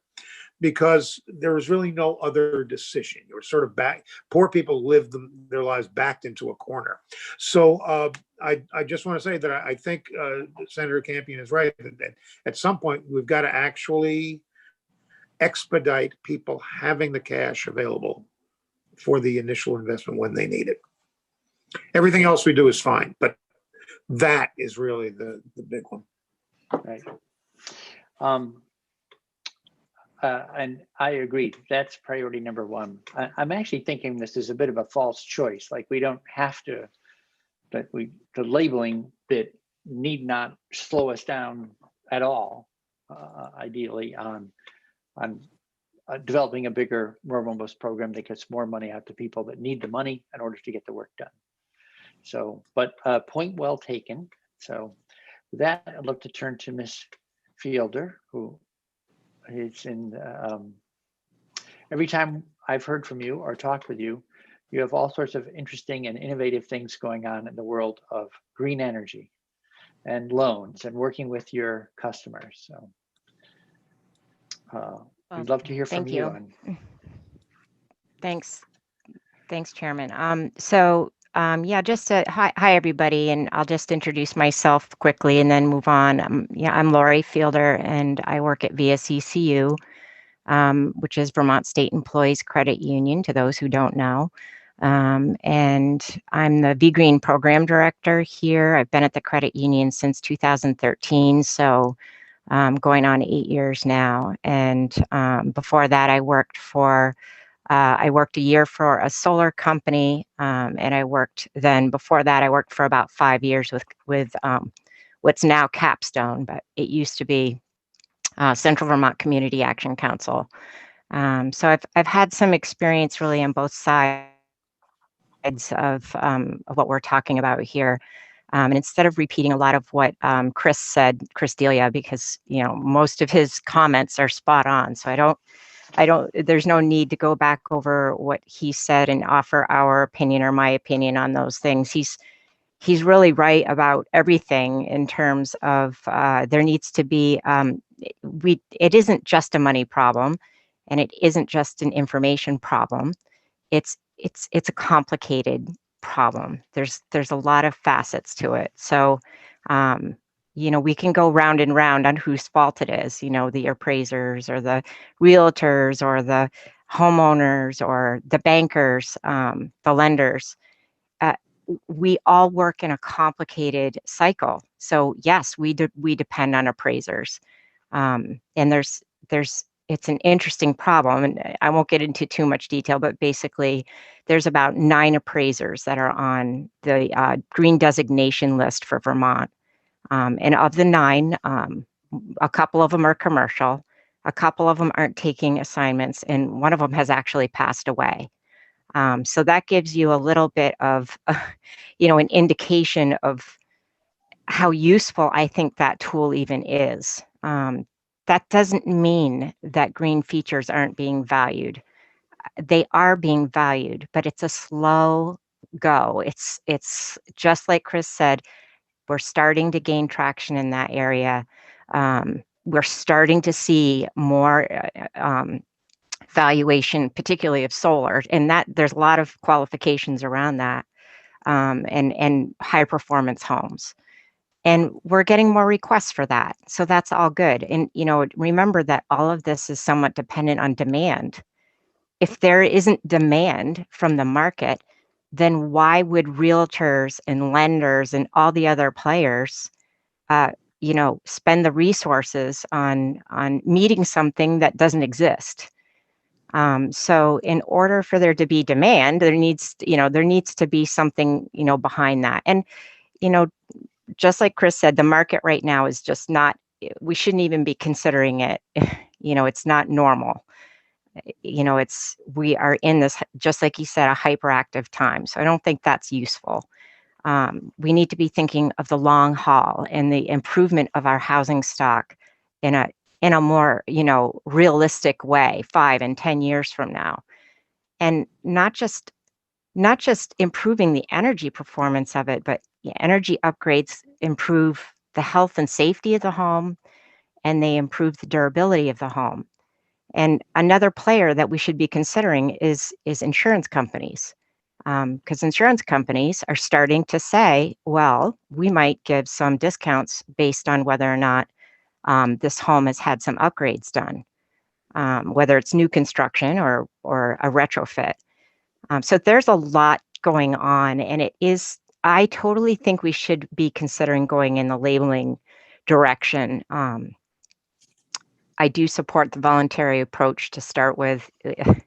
because there was really no other decision. You were sort of back. Poor people live their lives backed into a corner. So I just want to say that I think Senator Campion is right, that at some point we've got to actually expedite people having the cash available for the initial investment when they need it. Everything else we do is fine, but that is really the big one. Right. And I agree. That's priority number one. I'm actually thinking this is a bit of a false choice. Like, we don't have to, but the labeling bit need not slow us down at all. Ideally, on developing a bigger, more robust program that gets more money out to people that need the money in order to get the work done. So, but point well taken. So with that, I'd love to turn to Ms. Fielder, who is in, every time I've heard from you or talked with you, you have all sorts of interesting and innovative things going on in the world of green energy and loans and working with your customers. So we'd love to hear from you. Thanks, Chairman. Yeah, just hi everybody, and I'll just introduce myself quickly and then move on. Yeah, I'm Lori Fielder, and I work at VSECU, which is Vermont State Employees Credit Union, to those who don't know. And I'm the V-Green Program Director here. I've been at the credit union since 2013, so going on 8 years now. And before that, I worked a year for a solar company, and before that, I worked for about 5 years with what's now Capstone, but it used to be Central Vermont Community Action Council. So I've had some experience really on both sides of what we're talking about here. And instead of repeating a lot of what Chris said, Chris Delia, because most of his comments are spot on, so there's no need to go back over what he said and offer our opinion or my opinion on those things. He's really right about everything in terms of there needs to be, it isn't just a money problem, and it isn't just an information problem. It's a complicated problem. There's a lot of facets to it. So, we can go round and round on whose fault it is, the appraisers or the realtors or the homeowners or the bankers, the lenders. We all work in a complicated cycle. So yes, we depend on appraisers. And it's an interesting problem, and I won't get into too much detail, but basically there's about 9 appraisers that are on the green designation list for Vermont. And of the 9, a couple of them are commercial, a couple of them aren't taking assignments, and one of them has actually passed away. So that gives you a little bit of, an indication of how useful I think that tool even is. That doesn't mean that green features aren't being valued. They are being valued, but it's a slow go. It's just like Chris said, we're starting to gain traction in that area. We're starting to see more valuation, particularly of solar, and that there's a lot of qualifications around that, and high performance homes. And we're getting more requests for that. So that's all good. And, remember that all of this is somewhat dependent on demand. If there isn't demand from the market, then why would realtors and lenders and all the other players, spend the resources on meeting something that doesn't exist? So in order for there to be demand, there needs to be something, behind that. And, just like Chris said, the market right now is just not, we shouldn't even be considering it It's not normal. We are in this, just like you said, a hyperactive time. So I don't think that's useful. We need to be thinking of the long haul and the improvement of our housing stock in a more, realistic way, 5 and 10 years from now. And not just improving the energy performance of it, but energy upgrades improve the health and safety of the home, and they improve the durability of the home. And another player that we should be considering is insurance companies, because insurance companies are starting to say, well, we might give some discounts based on whether or not this home has had some upgrades done, whether it's new construction or a retrofit. So there's a lot going on, and I totally think we should be considering going in the labeling direction. I do support the voluntary approach to start with. And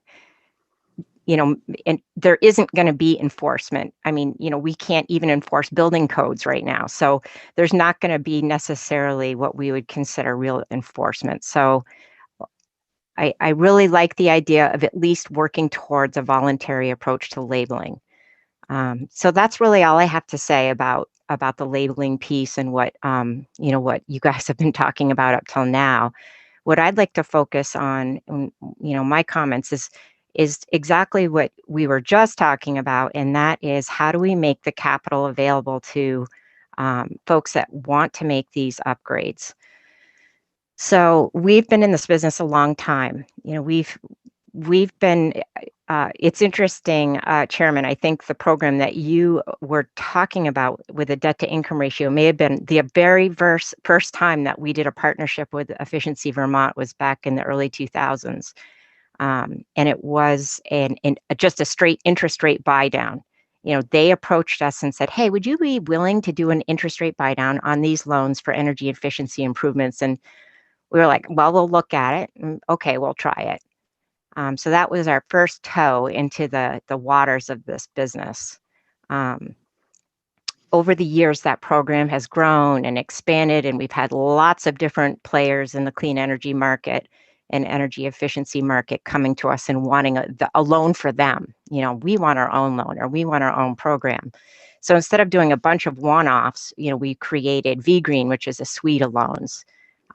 there isn't going to be enforcement. I mean, we can't even enforce building codes right now. So there's not going to be necessarily what we would consider real enforcement. So I really like the idea of at least working towards a voluntary approach to labeling. So that's really all I have to say about the labeling piece and what you guys have been talking about up till now. What I'd like to focus on, my comments is exactly what we were just talking about, and that is how do we make the capital available to folks that want to make these upgrades. So we've been in this business a long time. We've been, it's interesting, Chairman, I think the program that you were talking about with a debt to income ratio may have been the very first time that we did a partnership with Efficiency Vermont was back in the early 2000s. And it was just a straight interest rate buy down. They approached us and said, hey, would you be willing to do an interest rate buy down on these loans for energy efficiency improvements? And we were like, well, we'll look at it. Okay, we'll try it. So that was our first toe into the waters of this business. Over the years, that program has grown and expanded, and we've had lots of different players in the clean energy market and energy efficiency market coming to us and wanting a loan for them. We want our own loan, or we want our own program. So instead of doing a bunch of one-offs, we created V-Green, which is a suite of loans.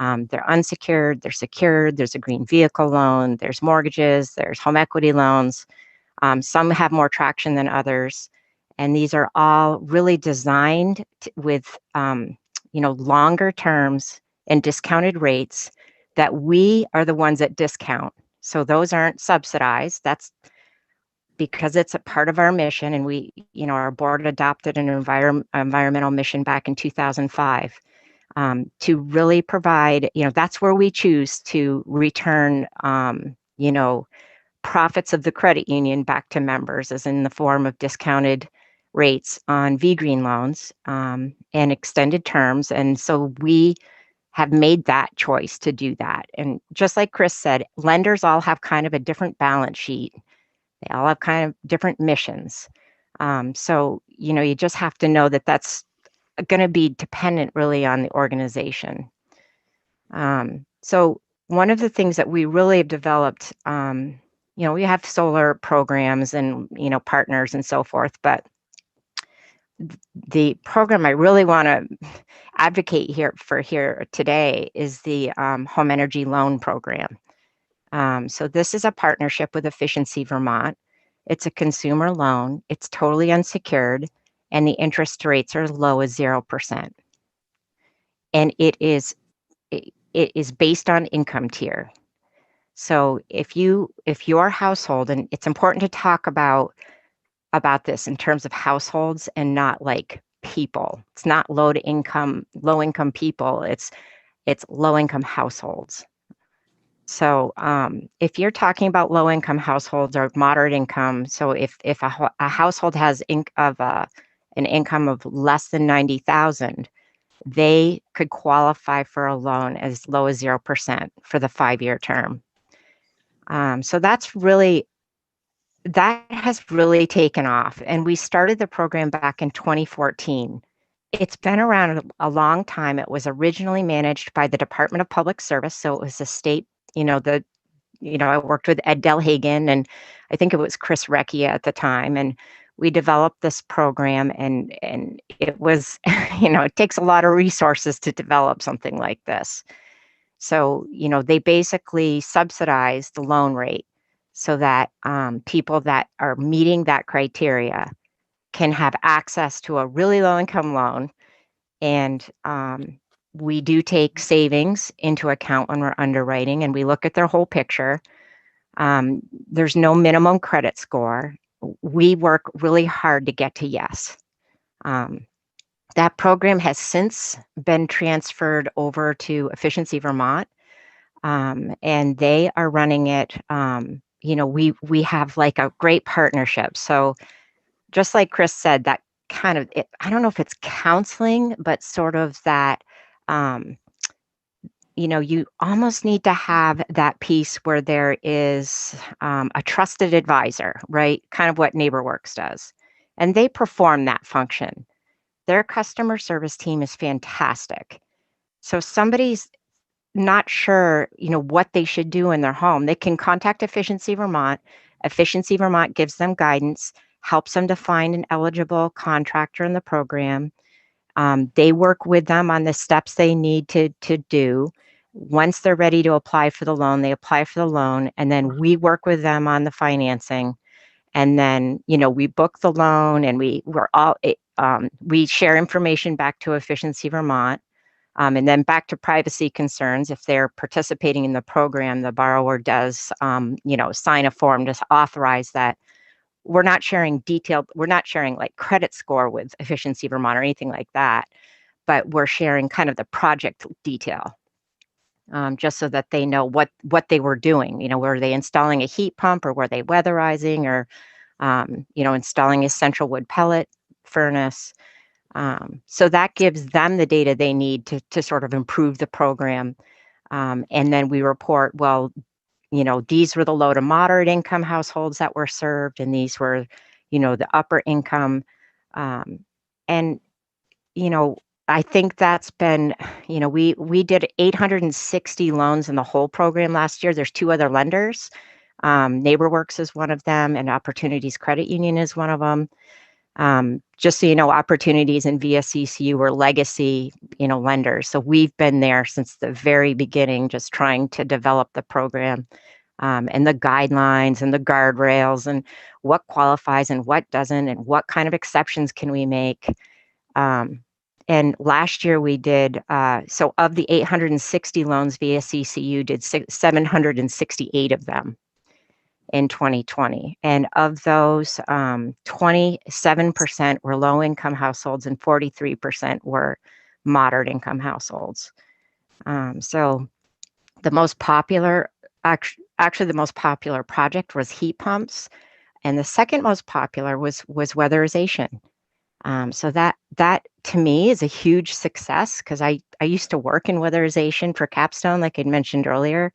They're unsecured, they're secured, there's a green vehicle loan, there's mortgages, there's home equity loans. Some have more traction than others. And these are all really designed with, longer terms and discounted rates that we are the ones that discount. So those aren't subsidized. That's because it's a part of our mission. And we, our board adopted an environmental mission back in 2005. To really provide, that's where we choose to return, profits of the credit union back to members, as in the form of discounted rates on V-Green loans and extended terms. And so we have made that choice to do that. And just like Chris said, lenders all have kind of a different balance sheet. They all have kind of different missions. So, you just have to know that that's going to be dependent really on the organization. So one of the things that we really have developed, we have solar programs and, partners and so forth, but the program I really want to advocate here today is the home energy loan program. So this is a partnership with Efficiency Vermont. It's a consumer loan. It's totally unsecured, and the interest rates are as low as 0%. And it is based on income tier. So if your household, and it's important to talk about this in terms of households and not like people. It's not low income people. It's low income households. So if you're talking about low income households or moderate income, so if a household has an income of less than 90,000, they could qualify for a loan as low as 0% for the 5-year term. So that has really taken off. And we started the program back in 2014. It's been around a long time. It was originally managed by the Department of Public Service, so it was a state I worked with Ed Delhagen, and I think it was Chris Recchia at the time, and we developed this program, and it was, it takes a lot of resources to develop something like this. So, they basically subsidize the loan rate so that people that are meeting that criteria can have access to a really low income loan. And we do take savings into account when we're underwriting, and we look at their whole picture. There's no minimum credit score. We work really hard to get to yes. That program has since been transferred over to Efficiency Vermont, and they are running it. We have like a great partnership. So just like Chris said, that kind of, I don't know if it's counseling, but sort of that, you almost need to have that piece where there is a trusted advisor, right? Kind of what NeighborWorks does. And they perform that function. Their customer service team is fantastic. So somebody's not sure, what they should do in their home, they can contact Efficiency Vermont. Efficiency Vermont gives them guidance, helps them to find an eligible contractor in the program. They work with them on the steps they need to do. Once they're ready to apply for the loan, they apply for the loan, and then we work with them on the financing. And then, we book the loan, and we share information back to Efficiency Vermont. And then back to privacy concerns. If they're participating in the program, the borrower does, sign a form to authorize that. We're not sharing like credit score with Efficiency Vermont or anything like that, but we're sharing kind of the project detail, just so that they know what they were doing. Were they installing a heat pump, or were they weatherizing, or, installing a central wood pellet furnace. So that gives them the data they need to sort of improve the program. And then we report, well, these were the low to moderate income households that were served, and these were, the upper income. And, I think that's been, we did 860 loans in the whole program last year. There's 2 other lenders. NeighborWorks is one of them, and Opportunities Credit Union is one of them. Just so you know, Opportunities and VSCCU were legacy, lenders. So we've been there since the very beginning, just trying to develop the program, and the guidelines and the guardrails, and what qualifies and what doesn't, and what kind of exceptions can we make. And last year we did, so of the 860 loans, VSCCU did 768 of them in 2020. And of those, 27% were low income households and 43% were moderate income households. So the most popular, actually the most popular project was heat pumps. And the second most popular was weatherization. So that to me is a huge success, because I used to work in weatherization for Capstone, like I'd mentioned earlier.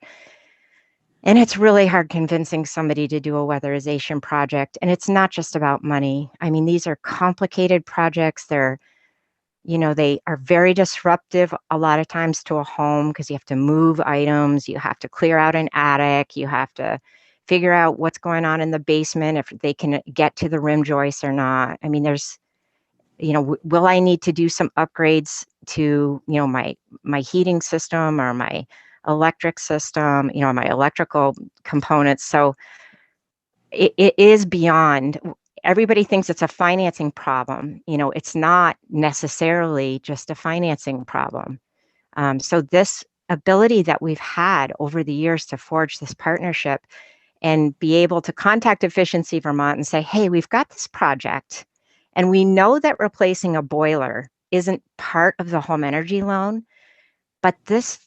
And it's really hard convincing somebody to do a weatherization project. And it's not just about money. I mean, these are complicated projects. They're, they are very disruptive a lot of times to a home, because you have to move items, you have to clear out an attic, you have to figure out what's going on in the basement, if they can get to the rim joists or not. I mean, there's, will I need to do some upgrades to, my heating system or my electric system, my electrical components. So it is beyond, everybody thinks it's a financing problem. It's not necessarily just a financing problem. So this ability that we've had over the years to forge this partnership and be able to contact Efficiency Vermont and say, hey, we've got this project, and we know that replacing a boiler isn't part of the home energy loan, but this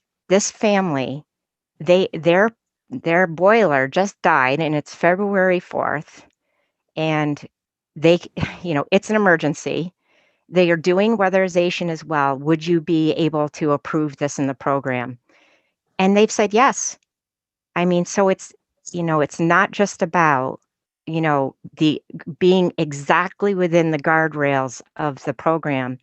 family, their boiler just died, and it's February 4th, and they, it's an emergency. They are doing weatherization as well. Would you be able to approve this in the program? And they've said yes. I mean, so it's, it's not just about, the being exactly within the guardrails of the program.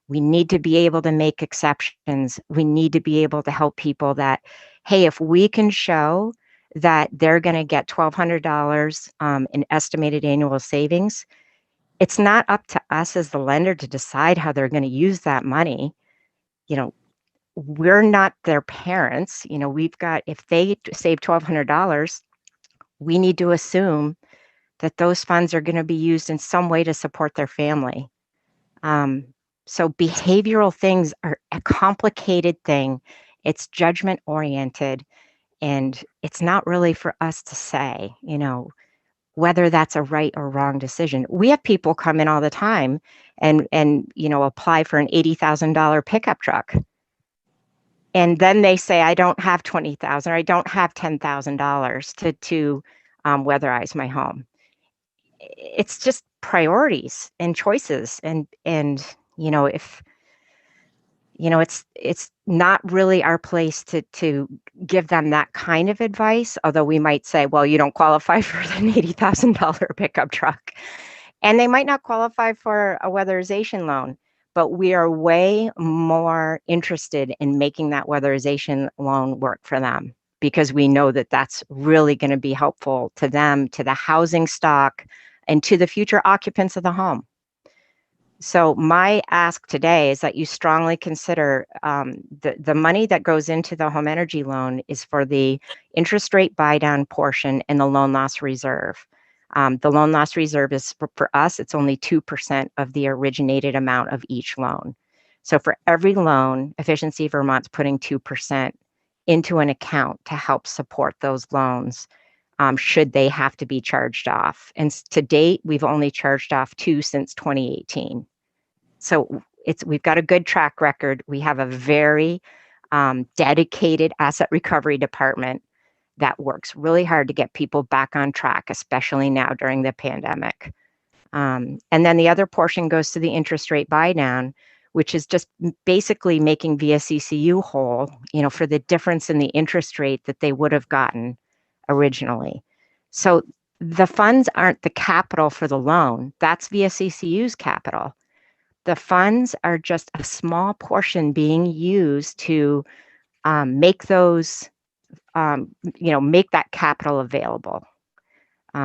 We need to be able to make exceptions. We need to be able to help people that hey, if we can show that they're going to get $1,200 in estimated annual savings, it's not up to us as the lender to decide how they're going to use that money. You know, we're not their parents. You know, we've got, if they save $1,200, we need to assume that those funds are going to be used in some way to support their family. So behavioral things are a complicated thing. It's judgment oriented, and it's not really for us to say, you know, whether that's a right or wrong decision. We have people come in all the time and you know, apply for an $80,000 pickup truck. And then they say, I don't have $20,000 or I don't have $10,000 to weatherize my home. It's just priorities and choices, and you know, if you know, it's not really our place to give them that kind of advice, although we might say, well, you don't qualify for an $80,000 pickup truck, and they might not qualify for a weatherization loan, but we are way more interested in making that weatherization loan work for them, because we know that that's really going to be helpful to them, to the housing stock, and to the future occupants of the home. So my ask today is that you strongly consider the money that goes into the home energy loan is for the interest rate buy down portion and the loan loss reserve. The loan loss reserve is for us, it's only 2% of the originated amount of each loan. So for every loan, Efficiency Vermont's putting 2% into an account to help support those loans, should they have to be charged off. And to date, we've only charged off 2 since 2018. So we've got a good track record. We have a very dedicated asset recovery department that works really hard to get people back on track, especially now during the pandemic. And then the other portion goes to the interest rate buy down, which is just basically making VSECU whole, you know, for the difference in the interest rate that they would have gotten originally. So the funds aren't the capital for the loan. That's VSECU's capital. The funds are just a small portion being used to make those, you know, make that capital available.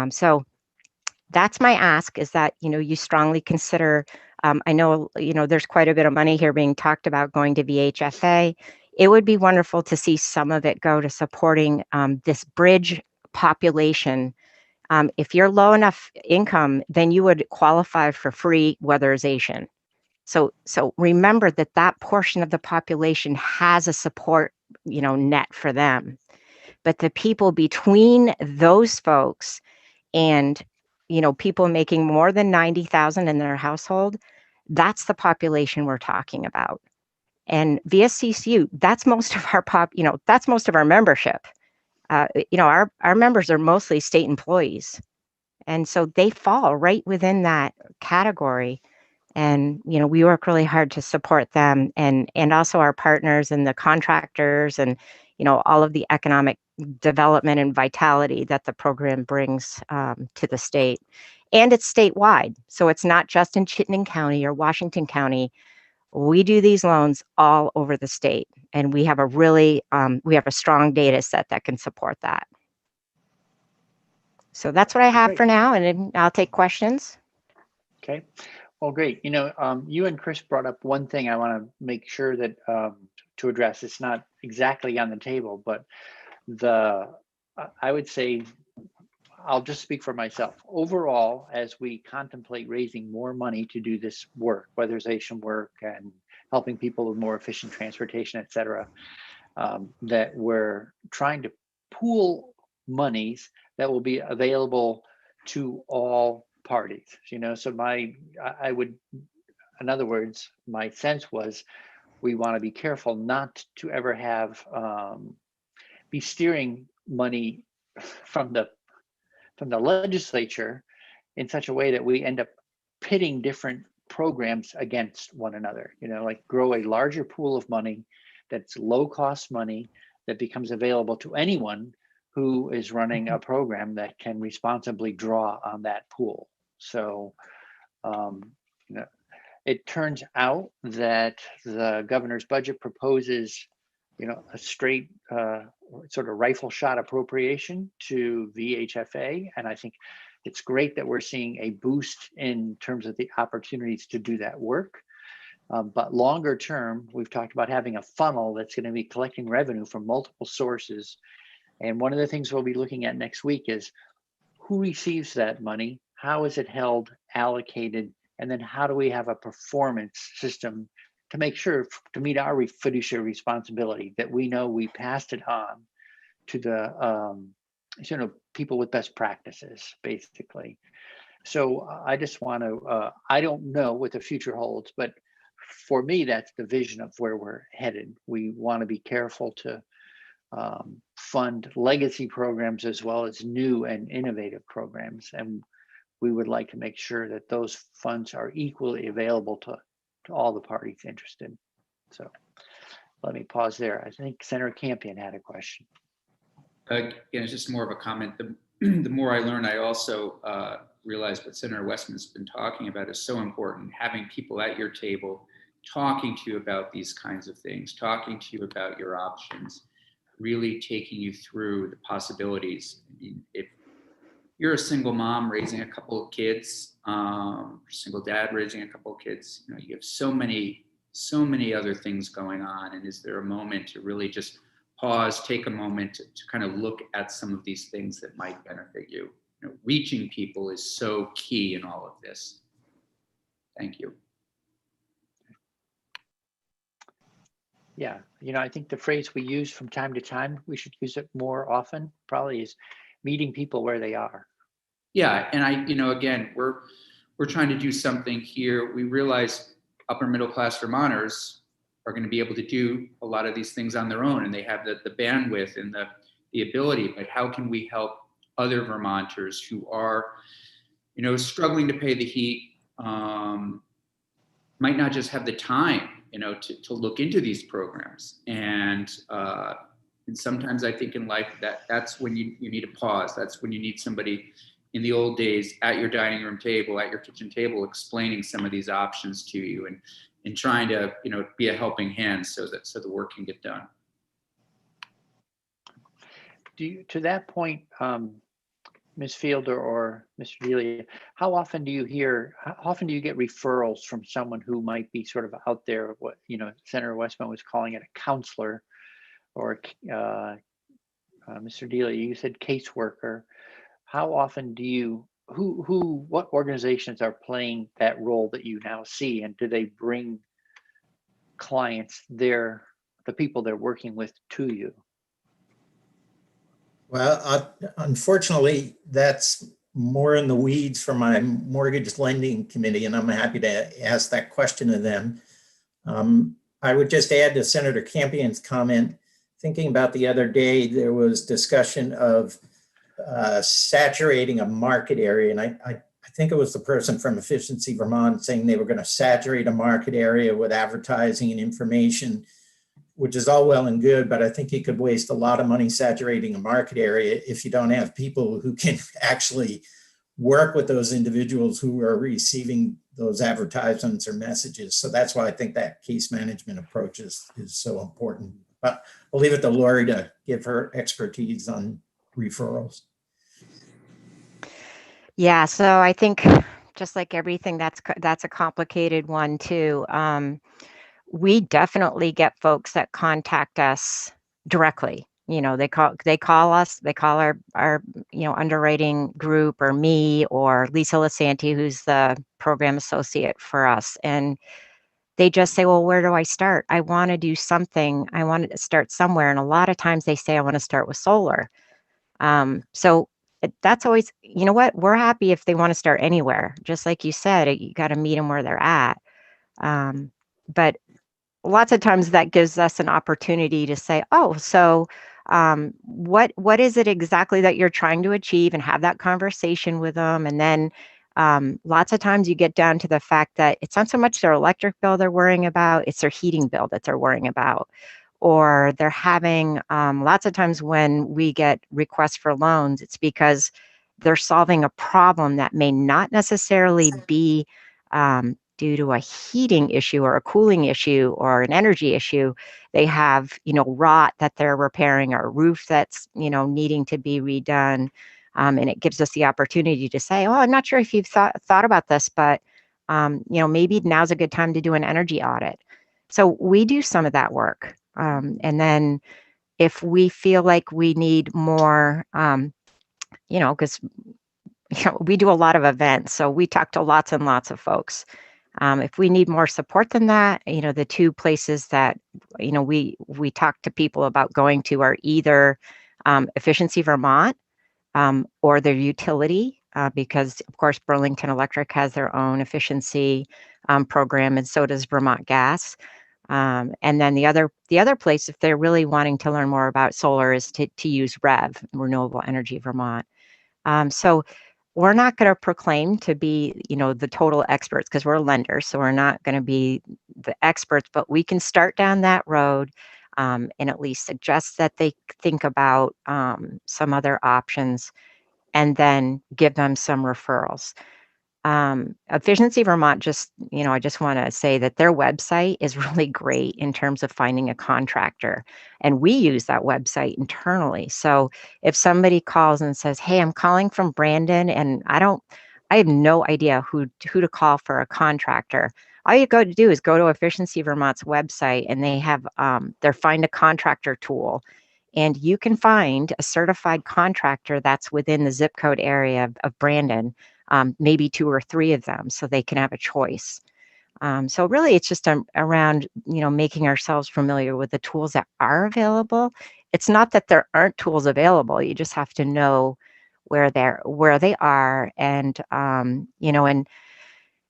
So that's my ask, is that, you know, you strongly consider, I know, you know, there's quite a bit of money here being talked about going to VHFA. It would be wonderful to see some of it go to supporting this bridge population. If you're low enough income, then you would qualify for free weatherization. So remember that that portion of the population has a support, you know, net for them. But the people between those folks and, you know, people making more than 90,000 in their household, that's the population we're talking about. And VSCCU, that's most of our you know, that's most of our membership. You know, our members are mostly state employees. And so they fall right within that category. And, you know, we work really hard to support them, and also our partners and the contractors, and, you know, all of the economic development and vitality that the program brings to the state. And it's statewide. So it's not just in Chittenden County or Washington County. We do these loans all over the state, and we have a really, we have a strong data set that can support that. So that's what I have for now, and then I'll take questions. Okay. Well, great. You know, you and Chris brought up one thing I want to make sure that to address. It's not exactly on the table, but I would say, I'll just speak for myself. Overall, as we contemplate raising more money to do this work, weatherization work, and helping people with more efficient transportation, et cetera, that we're trying to pool monies that will be available to all parties, you know. So I would, in other words, my sense was, we want to be careful not to ever have be steering money from the legislature in such a way that we end up pitting different programs against one another, you know, like grow a larger pool of money that's low cost money that becomes available to anyone who is running a program that can responsibly draw on that pool. So, you know, it turns out that the governor's budget proposes a straight sort of rifle shot appropriation to VHFA. And I think it's great that we're seeing a boost in terms of the opportunities to do that work. But longer term, we've talked about having a funnel that's going to be collecting revenue from multiple sources. And one of the things we'll be looking at next week is who receives that money, how is it held, allocated, and then how do we have a performance system to make sure, to meet our fiduciary responsibility, that we know we passed it on to the people with best practices, basically. So I just want to, I don't know what the future holds, but for me, that's the vision of where we're headed. We want to be careful to fund legacy programs as well as new and innovative programs. And we would like to make sure that those funds are equally available to all the parties interested. So let me pause there. I think Senator Campion had a question. Again, it's just more of a comment. The more I learn, I also realize what Senator Westman's been talking about is so important. Having people at your table talking to you about these kinds of things, talking to you about your options, really taking you through the possibilities. I mean, if you're a single mom raising a couple of kids, single dad raising a couple of kids, you have so many other things going on. And is there a moment to really just pause, take a moment to kind of look at some of these things that might benefit you? Reaching people is so key in all of this. Thank you. Yeah, I think the phrase we use from time to time, we should use it more often, probably, is meeting people where they are. Yeah, and again, we're trying to do something here. We realize upper middle class Vermonters are going to be able to do a lot of these things on their own, and they have the bandwidth and the ability. But how can we help other Vermonters who are, struggling to pay the heat, might not just have the time, to look into these programs. And sometimes I think in life that's when you need a pause. That's when you need somebody in the old days at your dining room table, at your kitchen table, explaining some of these options to you and trying to, be a helping hand so the work can get done. To that point, Ms. Fielder or Mr. Delia, how often do you get referrals from someone who might be sort of out there, what, Senator Westman was calling it a counselor, or Mr. Delia, you said caseworker. How often do what organizations are playing that role that you now see, and do they bring clients, the people they're working with, to you? Well, unfortunately, that's more in the weeds for my mortgage lending committee, and I'm happy to ask that question of them. I would just add to Senator Campion's comment, thinking about the other day, there was discussion of saturating a market area. And I think it was the person from Efficiency Vermont saying they were going to saturate a market area with advertising and information, which is all well and good, but I think you could waste a lot of money saturating a market area if you don't have people who can actually work with those individuals who are receiving those advertisements or messages. So that's why I think that case management approach is so important. But I'll leave it to Lori to give her expertise on referrals. Yeah, so I think just like everything, that's a complicated one too. We definitely get folks that contact us directly. They call us, they call our underwriting group, or me, or Lisa Lasanti, who's the program associate for us. And they just say, well, where do I start? I want to do something. I want to start somewhere. And a lot of times they say, I want to start with solar. So that's always, what, we're happy if they want to start anywhere. Just like you said, you got to meet them where they're at. But lots of times that gives us an opportunity to say, oh, so what is it exactly that you're trying to achieve, and have that conversation with them. And then lots of times you get down to the fact that it's not so much their electric bill they're worrying about, it's their heating bill that they're worrying about. Or they're having lots of times when we get requests for loans, it's because they're solving a problem that may not necessarily be due to a heating issue or a cooling issue or an energy issue. They have, rot that they're repairing, or a roof that's, needing to be redone. And it gives us the opportunity to say, oh, I'm not sure if you've thought about this, but, maybe now's a good time to do an energy audit. So we do some of that work. And then if we feel like we need more, because we do a lot of events, so we talk to lots and lots of folks. If we need more support than that, the two places that, we talk to people about going to are either Efficiency Vermont or their utility, because of course Burlington Electric has their own efficiency program, and so does Vermont Gas. And then the other place, if they're really wanting to learn more about solar, is to use REV, Renewable Energy Vermont. So we're not going to proclaim to be, the total experts, because we're lenders, so we're not going to be the experts, but we can start down that road and at least suggest that they think about some other options, and then give them some referrals. Efficiency Vermont, I just want to say that their website is really great in terms of finding a contractor. And we use that website internally. So if somebody calls and says, hey, I'm calling from Brandon and I have no idea who to call for a contractor, all you got to do is go to Efficiency Vermont's website, and they have their Find a Contractor tool. And you can find a certified contractor that's within the zip code area of Brandon. Maybe 2 or 3 of them, so they can have a choice. So really, it's just around, making ourselves familiar with the tools that are available. It's not that there aren't tools available. You just have to know where they are, and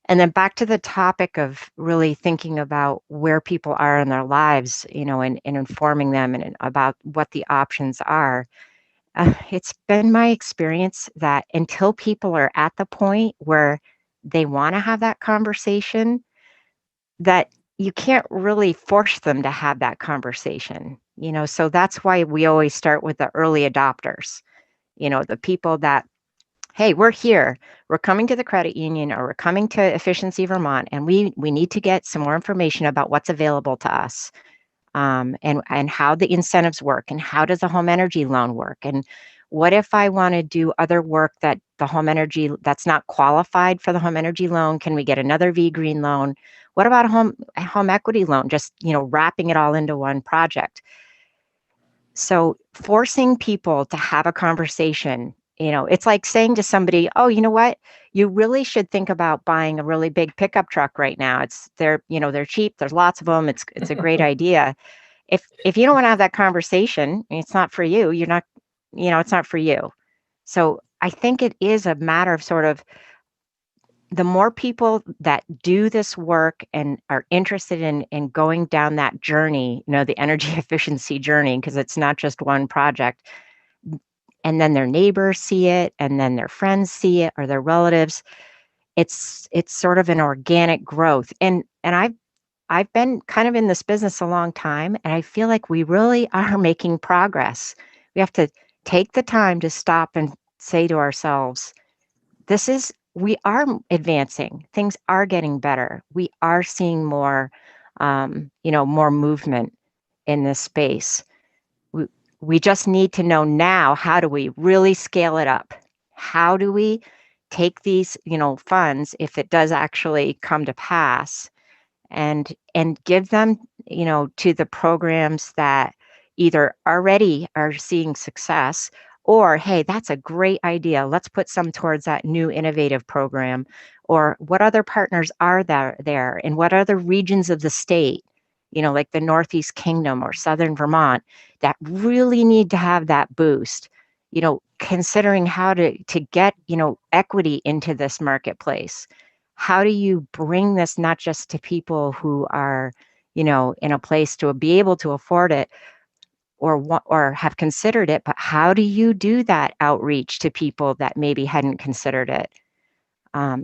and then back to the topic of really thinking about where people are in their lives, and informing them and about what the options are. It's been my experience that until people are at the point where they want to have that conversation, that you can't really force them to have that conversation. So that's why we always start with the early adopters, the people that, hey, we're here, we're coming to the credit union, or we're coming to Efficiency Vermont, and we need to get some more information about what's available to us. And how the incentives work, and how does a home energy loan work, and what if I want to do other work that the home energy that's not qualified for the home energy loan? Can we get another V Green loan? What about a home equity loan? Just wrapping it all into one project. So forcing people to have a conversation, it's like saying to somebody, oh, you know what? You really should think about buying a really big pickup truck right now. They're cheap. There's lots of them. It's a great idea. If you don't want to have that conversation, it's not for you. You're not, it's not for you. So I think it is a matter of sort of the more people that do this work and are interested in going down that journey, the energy efficiency journey, because it's not just one project, and then their neighbors see it, and then their friends see it, or their relatives. It's sort of an organic growth. And I've been kind of in this business a long time, and I feel like we really are making progress. We have to take the time to stop and say to ourselves, we are advancing. Things are getting better. We are seeing more, more movement in this space. We just need to know now, how do we really scale it up? How do we take these, funds, if it does actually come to pass, and give them, to the programs that either already are seeing success, or, hey, that's a great idea, let's put some towards that new innovative program. Or what other partners are there and what other regions of the state, like the Northeast Kingdom or Southern Vermont, that really need to have that boost, considering how to get, equity into this marketplace. How do you bring this not just to people who are, in a place to be able to afford it, or have considered it, but how do you do that outreach to people that maybe hadn't considered it?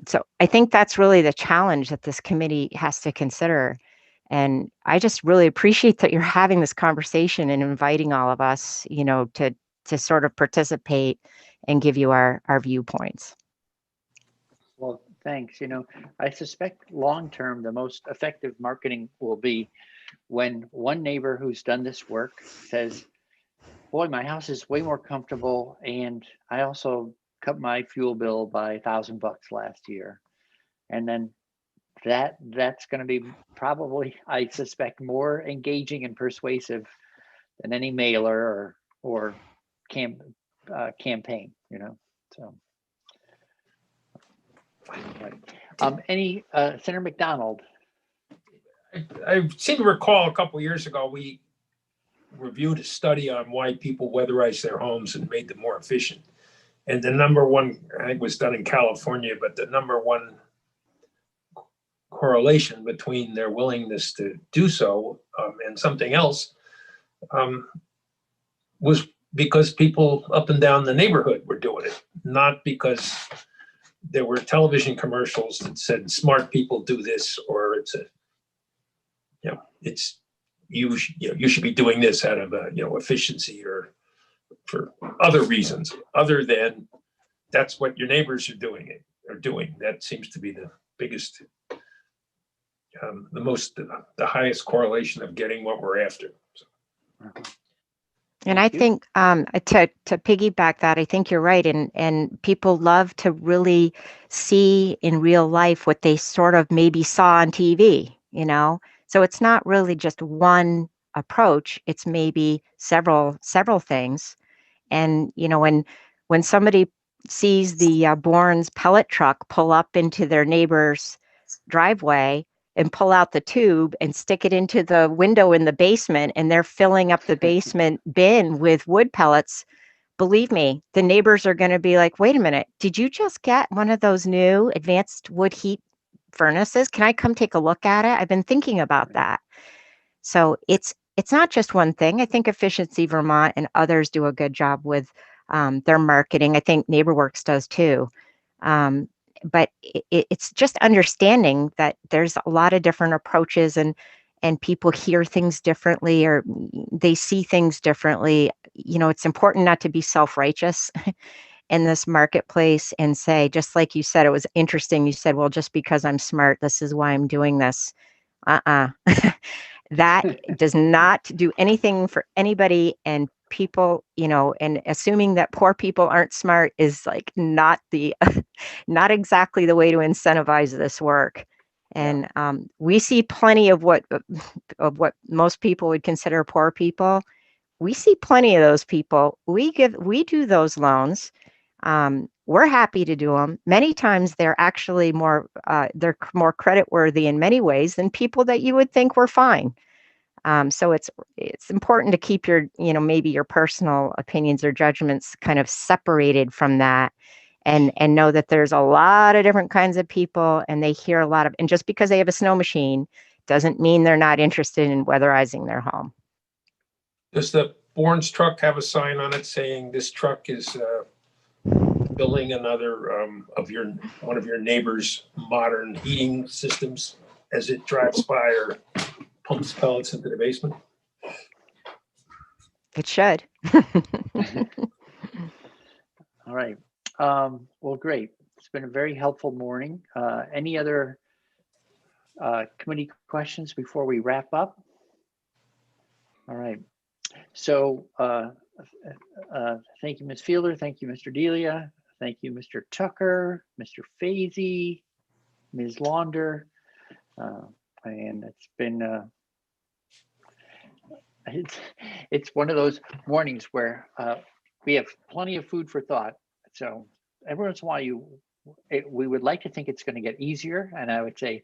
So I think that's really the challenge that this committee has to consider. And I just really appreciate that you're having this conversation and inviting all of us, to sort of participate and give you our viewpoints. Well, thanks. I suspect long-term, the most effective marketing will be when one neighbor who's done this work says, boy, my house is way more comfortable, and I also cut my fuel bill by $1,000 last year. And then that's going to be probably, I suspect, more engaging and persuasive than any mailer or campaign, so. Right. Any Senator McDonald? I seem to recall a couple of years ago, we reviewed a study on why people weatherize their homes and made them more efficient. And the number one, I think, was done in California, but the number one correlation between their willingness to do so and something else was because people up and down the neighborhood were doing it, not because there were television commercials that said smart people do this, or you should be doing this out of efficiency or for other reasons other than that's what your neighbors are doing. That seems to be the biggest, the highest correlation of getting what we're after. So. And I think to piggyback that, I think you're right. And people love to really see in real life what they sort of maybe saw on TV, So it's not really just one approach. It's maybe several things. And, when somebody sees the Bourne's pellet truck pull up into their neighbor's driveway and pull out the tube and stick it into the window in the basement, and they're filling up the basement bin with wood pellets, believe me, the neighbors are going to be like, wait a minute, did you just get one of those new advanced wood heat furnaces? Can I come take a look at it? I've been thinking about that. So it's not just one thing. I think Efficiency Vermont and others do a good job with their marketing. I think NeighborWorks does too. But it's just understanding that there's a lot of different approaches, and people hear things differently, or they see things differently. It's important not to be self-righteous in this marketplace and say, just like you said, it was interesting. You said, well, just because I'm smart, this is why I'm doing this. That does not do anything for anybody, and people, and assuming that poor people aren't smart is like not exactly the way to incentivize this work. And we see plenty of what most people would consider poor people. We see plenty of those people. We do those loans. We're happy to do them. Many times they're actually more creditworthy in many ways than people that you would think were fine. So it's important to keep your, maybe your personal opinions or judgments kind of separated from that, and know that there's a lot of different kinds of people, and they hear a lot of, and just because they have a snow machine doesn't mean they're not interested in weatherizing their home. Does the Bourne's truck have a sign on it saying this truck is building another one of your neighbor's modern heating systems as it drives by, or pumps pellets into the basement? It should. All right. Well, great. It's been a very helpful morning. Any other committee questions before we wrap up? All right. So thank you, Ms. Fielder. Thank you, Mr. Delia. Thank you, Mr. Tucker, Mr. Fazy, Ms. Launder. And it's been, it's one of those mornings where we have plenty of food for thought. So every once in a while, we would like to think it's going to get easier. And I would say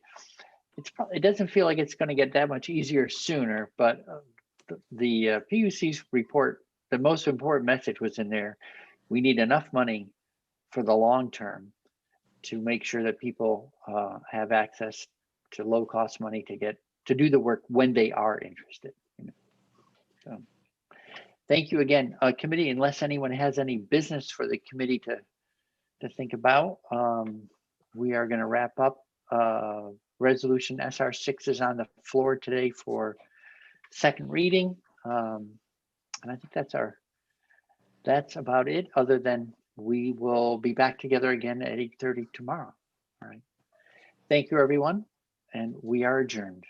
it doesn't feel like it's going to get that much easier sooner, but the PUC's report, the most important message was in there. We need enough money for the long term to make sure that people have access to low cost money to do the work when they are interested. So thank you again, committee. Unless anyone has any business for the committee to think about, we are going to wrap up. Resolution SR6 is on the floor today for second reading, and I think that's about it. Other than we will be back together again at 8:30 tomorrow. All right. Thank you, everyone, and we are adjourned.